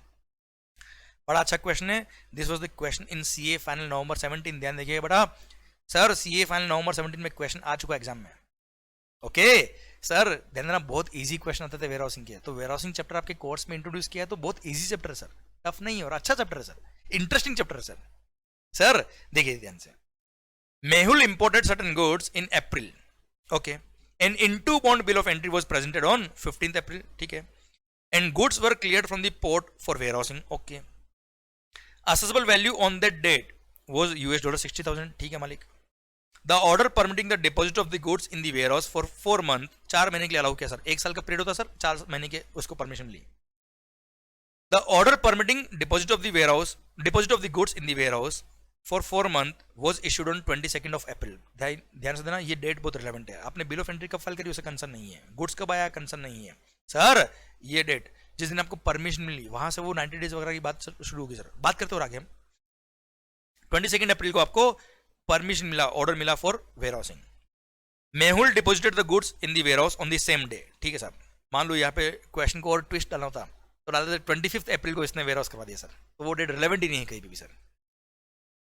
बड़ा अच्छा क्वेश्चन है, this was the question in CA final November 17। ध्यान देखिए बेटा, सर सीए फाइनल नवंबर 17 में क्वेश्चन आ चुका एग्जाम में। ओके सर, ध्यान देना, बहुत इजी क्वेश्चन आते थे वेयरहाउसिंग के, तो वेयरहाउसिंग चैप्टर आपके कोर्स में इंट्रोड्यूस किया है, तो बहुत इजी चैप्टर है सर, टफ नहीं है और अच्छा चैप्टर है सर, इंटरेस्टिंग चैप्टर है सर। सर देखिए ध्यान से, Mehul imported certain goods in April, okay, an into bond bill of entry was presented on 15th April, ठीक है, and goods were cleared from the port for warehousing, okay, assessable value on that date was $60,000, ठीक है मालिक। the order permitting the deposit of the goods in the warehouse for 4 months, 4 महीने के लिए allow किया sir, 1 साल का period होता है सर, 4 महीने के उसको परमिशन ली। the order permitting deposit of the goods in the warehouse for 4 months was issued on 22nd of April। ध्यान से देना, ये डेट बहुत रिलेवेंट है। आपने बिल ऑफ एंट्री कब फाइल करी उसे कंसर्न नहीं है, गुड्स कब आया कंसर्न नहीं है सर, ये डेट जिस दिन आपको परमिशन मिली वहां से वो 90 डेज वगैरह की बात शुरू होगी सर। बात करते हो आगे हम, 22 अप्रैल को आपको परमिशन मिला, ऑर्डर मिला for warehousing. Mehul deposited the goods in the warehouse on the same day, ठीक है साहब। मान लो यहाँ पे क्वेश्चन को और ट्विस्ट डालना था तो डालते 25 अप्रैल को इसने वेयरहाउस करवा दिया सर, तो वो डेट रिलेवेंट ही नहीं है कहीं भी sir.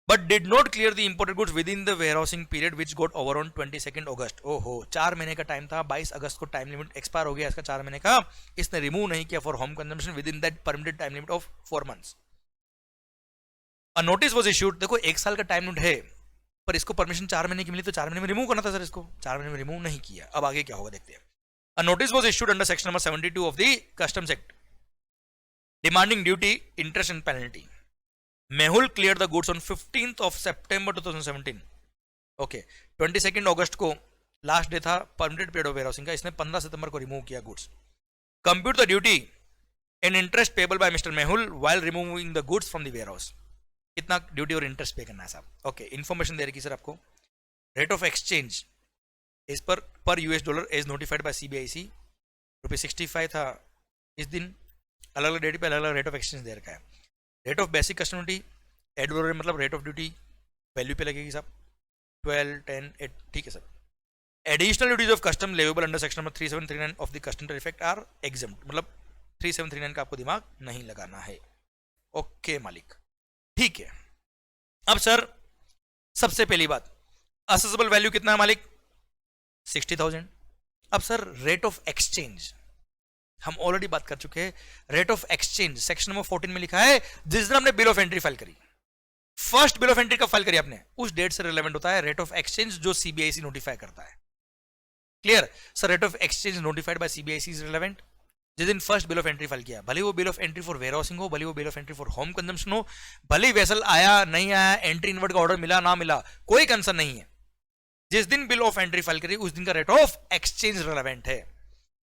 but did not clear the imported goods within the warehousing period which got over on 22nd August। ओहो, 4 महीने का टाइम था, 22 अगस्त को टाइम लिमिट एक्सपायर हो गया इसका 4 महीने का, इसने रिमूव नहीं किया for home consumption with in that permitted time limit of 4 months। A notice was issued, देखो 1 साल का टाइम लिमिट है पर इसको परमिशन 4 महीने की मिली तो 4 महीने में रिमूव करना था सर, इसको 4 महीने में रिमूव नहीं किया। अब आगे क्या होगा देखते हैं। A notice was issued under section number 72 of the customs act demanding duty, interest and penalty. Mehul cleared the goods on 15th of September 2017, okay, 22nd अगस्त को लास्ट डे था परमिटेड पीरियड ऑफ वेयरहाउसिंग का, इसने 15 सितंबर को remove किया goods. Compute the duty and interest payable by mister Mehul while removing the goods from the warehouse. कितना duty और interest पे करना है साहब, ओके, इन्फॉर्मेशन दे रखी सर आपको। रेट ऑफ एक्सचेंज इस पर US dollar as notified by CBIC, ₹65 था इस दिन, अलग अलग डेट पे अलग अलग रेट ऑफ एक्सचेंज दे रखा है। Rate of basic custom duty ad valorem, मतलब रेट ऑफ ड्यूटी वैल्यू पे लगेगी साहब, 12, 10, 8, ठीक है sir. Additional duties of custom leviable under section number 3739 of the custom tariff act are exempt, मतलब 3739 का आपको दिमाग नहीं लगाना है। ओके मालिक, ठीक है। अब सर सबसे पहली बात, असेसेबल वैल्यू कितना है मालिक, 60,000। अब सर रेट ऑफ एक्सचेंज हम ऑलरेडी बात कर चुके हैं, rate of exchange section number 14 में लिखा है, जिस दिन हमने बिल ऑफ एंट्री फाइल करी, फर्स्ट बिल ऑफ एंट्री कब फाइल करी आपने, उस डेट से रिलेवेंट होता है रेट ऑफ एक्सचेंज जो CBIC नोटिफाई करता है। क्लियर sir, rate of exchange notified by CBIC is relevant. जिस दिन first bill of entry file किया, भले वो bill of entry for warehousing हो, भले वो bill of entry for home consumption हो, भले वेसल आया नहीं आया, एंट्री इनवर्ट का ऑर्डर मिला ना मिला, कोई कंसर्न नहीं है। जिस दिन बिल ऑफ एंट्री फाइल करी उस दिन का रेट ऑफ एक्सचेंज रिलेवेंट है।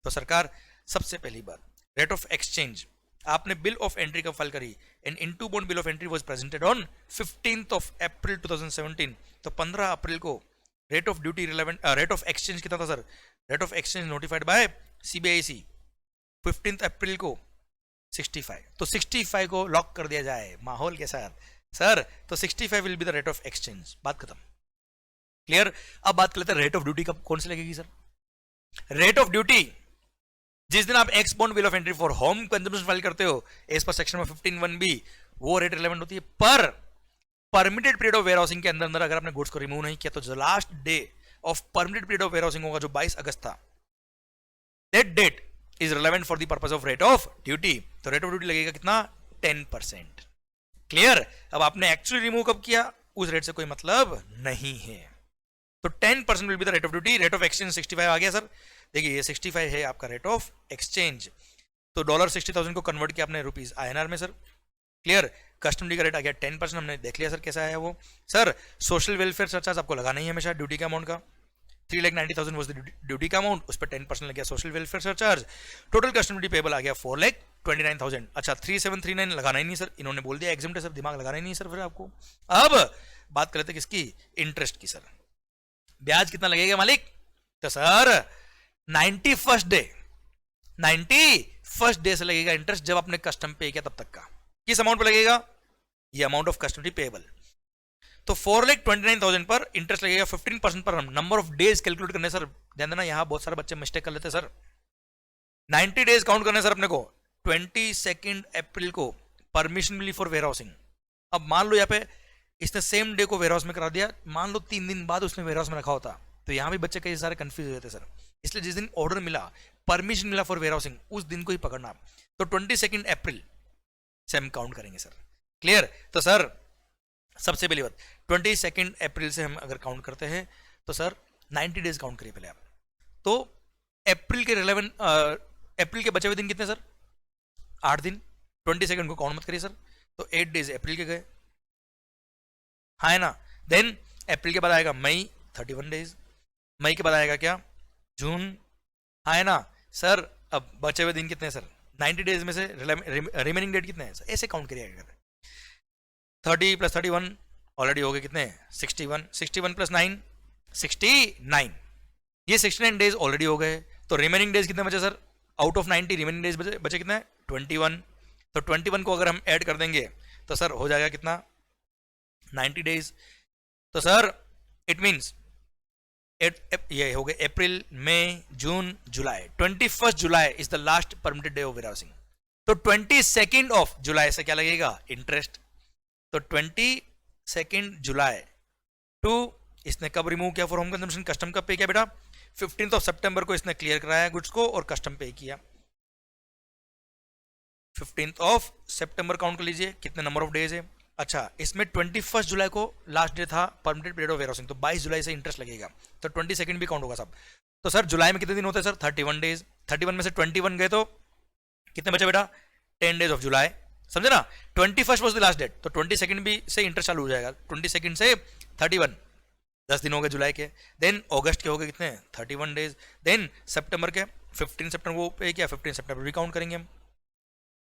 तो सरकार सबसे पहली बात, रेट ऑफ एक्सचेंज आपने बिल ऑफ एंट्री का फाइल करी and into bond bill of entry was presented on 15th of April 2017, तो 15 अप्रैल को rate of duty relevant, rate of exchange कितना था sir, rate of exchange notified by CBIC 15th अप्रैल को 65, तो 65 को lock कर दिया जाए माहौल के साथ सर, तो 65 will be the rate of exchange, बात खत्म। क्लियर। अब बात कर लेते हैं रेट ऑफ ड्यूटी कब कौन सी लगेगी सर। रेट ऑफ ड्यूटी जिस दिन आप ex bond bill of entry for home consumption file करते हो एज पर सेक्शन 15(1)(b, वो रेट रिलेवेंट होती है, पर permitted period of warehousing के अंदर अंदर अगर आपने गुड्स को रिमूव नहीं किया तो जो last day of permitted period of warehousing होगा जो 22 अगस्त था, that date is relevant for the purpose of rate of duty. तो रेट ऑफ ड्यूटी लगेगा कितना, 10%। क्लियर। अब आपने एक्चुअली रिमूव कब किया, उस रेट से कोई मतलब नहीं है, तो 10% will be the rate of duty. Rate of exchange 65 आ गया सर। देखिए ये 65 है आपका रेट ऑफ एक्सचेंज, तो $60,000 को कन्वर्ट किया आपने रुपीज INR में सर। क्लियर। कस्टम ड्यूटी का रेट आ गया 10%, हमने देख लिया सर कैसा है वो। सर सोशल वेलफेयर सरचार्ज आपको लगाना ही है हमेशा ड्यूटी के अमाउंट का। 3,90,000 वॉज द ड्यूटी का अमाउंट, उस पर 10% लग गया social welfare surcharge. Total custom duty payable आ गया 4,29,000। अच्छा 3739 लगाना ही नहीं सर, इन्होंने बोल दिया एग्जाम सर, दिमाग लगाना ही नहीं सर फिर आपको। अब बात कर लेते किसकी, इंटरेस्ट की सर। ब्याज कितना लगेगा मालिक, तो सर 91st डे से लगेगा इंटरेस्ट, जब आपने कस्टम पे किया तब तक का। किस अमाउंट पे लगेगा, ये अमाउंट ऑफ कस्टमरी पेएबल। तो 4,29,000 पर इंटरेस्ट लगेगा 15% पर। नंबर ऑफ डेज कैलकुलेट करने सर, ध्यान देना यहां बहुत सारे बच्चे मिस्टेक कर लेते सर। 90 डेज काउंट करने सर अपने को। 22 अप्रैल को परमिशन मिली फॉर वेयर हाउसिंग। अब मान लो यहाँ पे इसने सेम डे को वेयर हाउस में करा दिया, मान लो 3 दिन बाद उसने वेयर हाउस में रखा होता, तो यहां भी बच्चे कई सारे कंफ्यूज हो जाते सर। इसलिए जिस दिन ऑर्डर मिला, परमिशन मिला फॉर वेयर हाउसिंग, उस दिन को ही पकड़ना। तो 22 अप्रैल से हम काउंट करेंगे सर। क्लियर। तो सर सबसे पहली बात 22 अप्रैल से हम अगर काउंट करते हैं तो सर 90 डेज काउंट करिए पहले आप। तो अप्रैल के अप्रैल के बचे हुए दिन कितने सर, 8 दिन। 22 को काउंट मत करिए सर, तो 8 डेज अप्रैल के गए, हाँ है ना। देन अप्रैल के बाद आएगा मई, 31 डेज। मई के बाद आएगा क्या, जून, हाँ है ना सर। अब बचे हुए दिन कितने हैं सर, 90 डेज में से रिमेनिंग डेट कितने हैं सर, ऐसे काउंट करिएगा। 30 + 31 ऑलरेडी हो गए कितने, 61। 61 + 9 69। ये 69 डेज ऑलरेडी हो गए, तो रिमेनिंग डेज कितने बचे sir, out of 90 remaining days बचे कितने, 21। तो 21 को अगर हम ऐड कर देंगे तो सर हो जाएगा कितना, 90 डेज। तो सर इट मीन्स ये हो गए अप्रैल, मई, जून, जुलाई। 21 जुलाई is the last permitted day of warehousing. तो 22 ऑफ जुलाई से क्या लगेगा, इंटरेस्ट। तो 22 जुलाई टू इसने कब रिमूव किया फॉर होम कंजम्पशन, कस्टम कब पे किया बेटा, 15 सितंबर को इसने क्लियर कराया गुड्स को और कस्टम पे किया। 15 सितंबर काउंट कर लीजिए, कितने नंबर ऑफ डेज है। अच्छा इसमें 21 जुलाई को लास्ट डे था permitted period of warehousing, तो 22 जुलाई से इंटरेस्ट लगेगा, तो 22 भी काउंट होगा सब। तो सर जुलाई में कितने दिन होते हैं सर, 31 डेज। 31 में से 21 गए तो कितने बचे बेटा, 10 डेज ऑफ जुलाई, समझे ना। 21 वॉज द लास्ट डेट, तो 22 भी से इंटरेस्ट चालू हो जाएगा। 22 से 31 10 दिन हो गए जुलाई के। देन अगस्त के हो गए कितने, 31 डेज। देन सितंबर के 15 सितंबर को पे किया, 15 सितंबर भी काउंट करेंगे हम।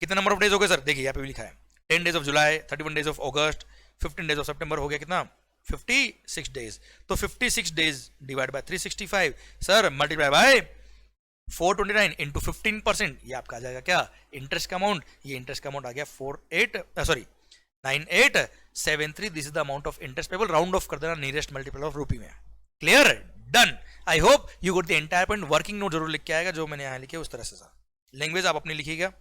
कितने नंबर ऑफ डेज हो गए सर, देखिए यहाँ पे भी लिखा है, 10 डेज ऑफ जुलाई, 31 डेज ऑफ अगस्त, 15 डेज ऑफ सितंबर, हो गया कितना, 56 डेज। तो 56 days divide by 365 sir, multiply by 429 into 15%, ये आपका आ जाएगा क्या, इंटरेस्ट का अमाउंट। ये इंटरेस्ट का अमाउंट आ गया 9873। This is the amount of interest payable. Round of कर देना नियरेस्ट मल्टीपल ऑफ रुपी में। Clear, done. I hope you got the entire point. Working note जरूर लिख के आएगा, जो मैंने यहाँ लिखे उस तरह से सर। लैंग्वेज आप अपनी लिखिएगा,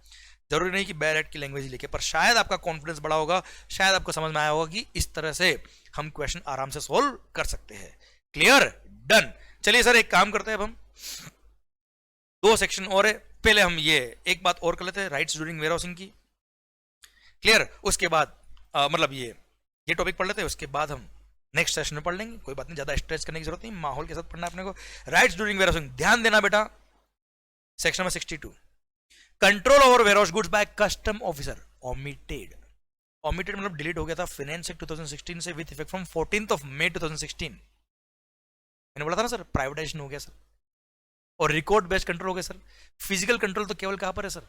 जरूरी नहीं कि बैरेट की लैंग्वेज ही लिखे, पर शायद आपका कॉन्फिडेंस बड़ा होगा, शायद आपको समझ में आया होगा कि इस तरह से हम क्वेश्चन आराम से सोल्व कर सकते हैं। Clear, done. चलिए सर एक काम करते हैं, अब हम 2 सेक्शन और है, पहले हम ये एक बात और कर लेते हैं, राइट्स ड्यूरिंग वेयर हाउसिंग की। क्लियर, उसके बाद मतलब ये टॉपिक पढ़ लेते हैं, उसके बाद हम नेक्स्ट सेशन में पढ़ लेंगे। कोई बात नहीं, ज्यादा स्ट्रेच करने की जरूरत नहीं, माहौल के साथ पढ़ना है अपने को। राइट्स ड्यूरिंग वेयर हाउसिंग, ध्यान देना बेटा, section number 62, control over warehouse goods by custom officer omitted. Omitted मतलब डिलीट हो गया था फाइनेंस एक्ट 2016 से विद इफेक्ट फ्रॉम 14 मई 2016। मैंने बोला था ना सर, प्राइवेटाइजेशन हो गया सर, और रिकॉर्ड बेस्ड कंट्रोल हो गया सर। फिजिकल कंट्रोल तो केवल कहां पर है सर,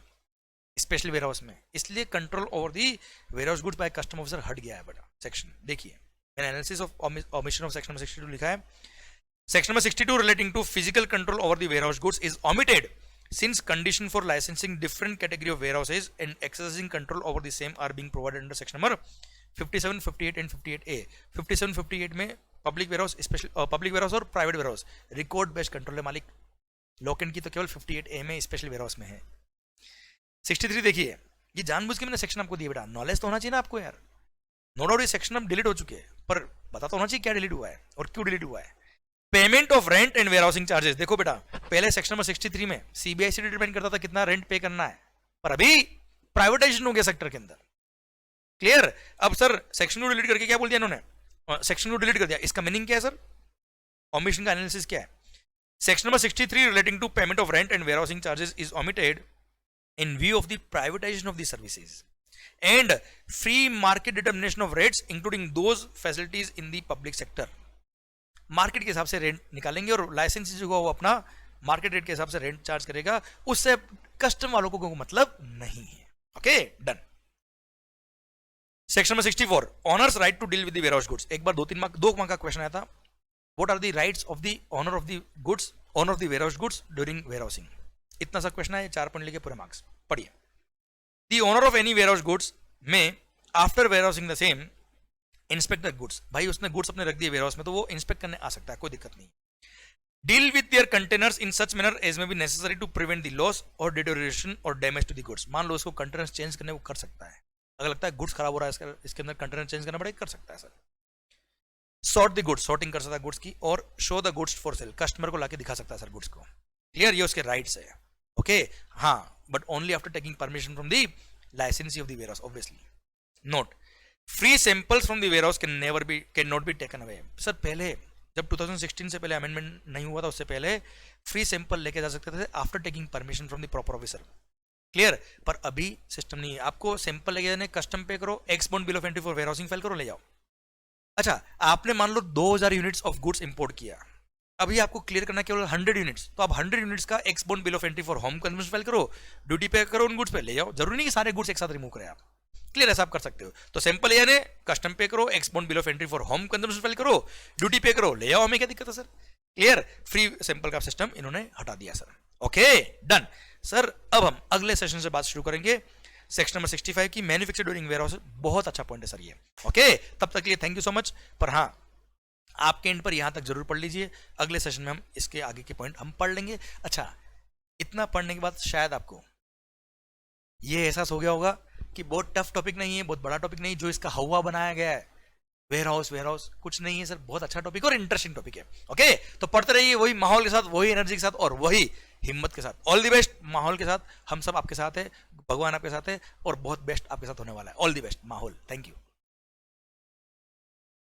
स्पेशली वेयर हाउस में, इसलिए control over the warehouse goods by custom officer हट गया है बेटा। सेक्शन देखिए, मैंने analysis of omission of section number 62 लिखा है। Section number 62 relating to physical control over the warehouse goods is omitted since condition for licensing different category of warehouses and exercising control over the same are being provided under section number 57, 58 and 58A। 57, 58 में public warehouse, special public warehouse और private warehouse record based control है मालिक। Lock-in की तो केवल 58A में special warehouse में है। 63 देखिए, ये जानबूझ के मैंने सेक्शन आपको दिया बेटा, नॉलेज तो होना चाहिए ना आपको यार। नो डाउट ये सेक्शन अब डिलीट हो चुके हैं, पर बता तो होना चाहिए क्या डिलीट हुआ है और क्यों डिलीट हुआ है। Payment of rent and warehousing charges, देखो बेटा पहले सेक्शन नंबर 63 में सीबीआईसी डिटरमाइन करता था कितना रेंट पे करना है, पर अभी प्राइवेटाइजेशन हो गया सेक्टर के अंदर। क्लियर। अब सर सेक्शन को डिलीट करके क्या बोल दिया इन्होंने, सेक्शन को डिलीट कर दिया, इसका मीनिंग क्या है सर, ओमिशन का एनालिसिस क्या है। Section number 63 relating to payment of rent and warehousing charges is omitted in view of the privatization of the services and free market determination of rates including those facilities in the public sector। Market के हिसाब से rent निकालेंगे और licence जो वो अपना market rate के हिसाब से रेंट चार्ज करेगा, उससे कस्टम वालों को कोई मतलब नहीं है। Okay done. Section number 64 owners right to deal with the warehouse goods. एक बार 2 मार्क का क्वेश्चन आया था, what are the rights of the owner of the goods, owner of the warehouse goods during warehousing. इतना सा question है, 4 point लेके पूरे मार्क्स पढ़िए। The owner of any warehouse goods may after warehousing the same inspect the goods, भाई उसने goods अपने रख दिए वेयरहाउस में तो वो इंस्पेक्ट करने आ सकता है, कोई दिक्कत नहीं। Deal with their containers in such manner as may be necessary to prevent the loss और डिटोरिएशन और डैमेज टू द गुड्स। मान लो उसको कंटेनर्स चेंज करने को कर सकता है, अगर लगता है गुड्स खराब हो रहा है इसके अंदर कंटेनर चेंज करना पड़ेगा, कर सकता है sir. Sort the goods, sorting कर सकता है गुड्स की, और show the goods for sale, customer को लाके दिखा सकता है सर गुड्स को। क्लियर, ये उसके राइट्स है। ओके हाँ, but only after taking permission from the licensee of the warehouse obviously. Note, free samples from the warehouse can not be taken away. Sir पहले जब 2016 से पहले अमेंडमेंट नहीं हुआ था, उससे पहले फ्री सैंपल लेके जा सकते थे after taking permission from the proper officer. Clear, पर अभी सिस्टम नहीं है, आपको सैंपल लेके जाने, कस्टम पे करो, x bond bill of entry for warehousing file करो, ले जाओ। अच्छा, आपने मान लो 2000 यूनिट्स ऑफ गुड्स इंपोर्ट किया, अभी आपको क्लियर करना केवल 100 यूनिट्स, तो आप 100 यूनिट्स का x bond bill of entry for home consumption file करो, ड्यूटी पे करो, उन गुड्स पे ले जाओ। जरूरी नहीं कि सारे गुड्स एक साथ रिमूव करें आप। क्लियर, ऐसा आप कर सकते हो। तो सैंपल यानी कस्टम पे करो, x bond bill of entry for home consumption file करो, ड्यूटी पे करो, ले आओ, हमें क्या दिक्कत है सर। क्लियर, फ्री सैंपल का सिस्टम इन्होंने हटा दिया सर। Okay done sir. अब हम अगले सेशन से बात शुरू करेंगे सेक्शन नंबर 65 की, मैन्युफैक्चर ड्यूरिंग वेयरहाउस। बहुत अच्छा पॉइंट है सर ये। ओके, तब तक के लिए थैंक यू सो मच। पर हाँ, आपके एंड पर यहां तक जरूर पढ़ लीजिए, अगले सेशन में हम इसके आगे के पॉइंट हम पढ़ लेंगे। अच्छा, इतना पढ़ने के बाद शायद आपको ये एहसास हो गया होगा कि बहुत टफ टॉपिक नहीं है, बहुत बड़ा टॉपिक नहीं, जो इसका हवा बनाया गया है वेयरहाउस कुछ नहीं है सर, बहुत अच्छा टॉपिक और इंटरेस्टिंग टॉपिक है। ओके, तो पढ़ते रहिए वही माहौल के साथ, वही एनर्जी के साथ और वही हिम्मत के साथ। All the best. माहौल के साथ हम सब आपके साथ है, भगवान आपके साथ है और बहुत बेस्ट आपके साथ होने वाला है। ऑल द बेस्ट माहौल। Thank you.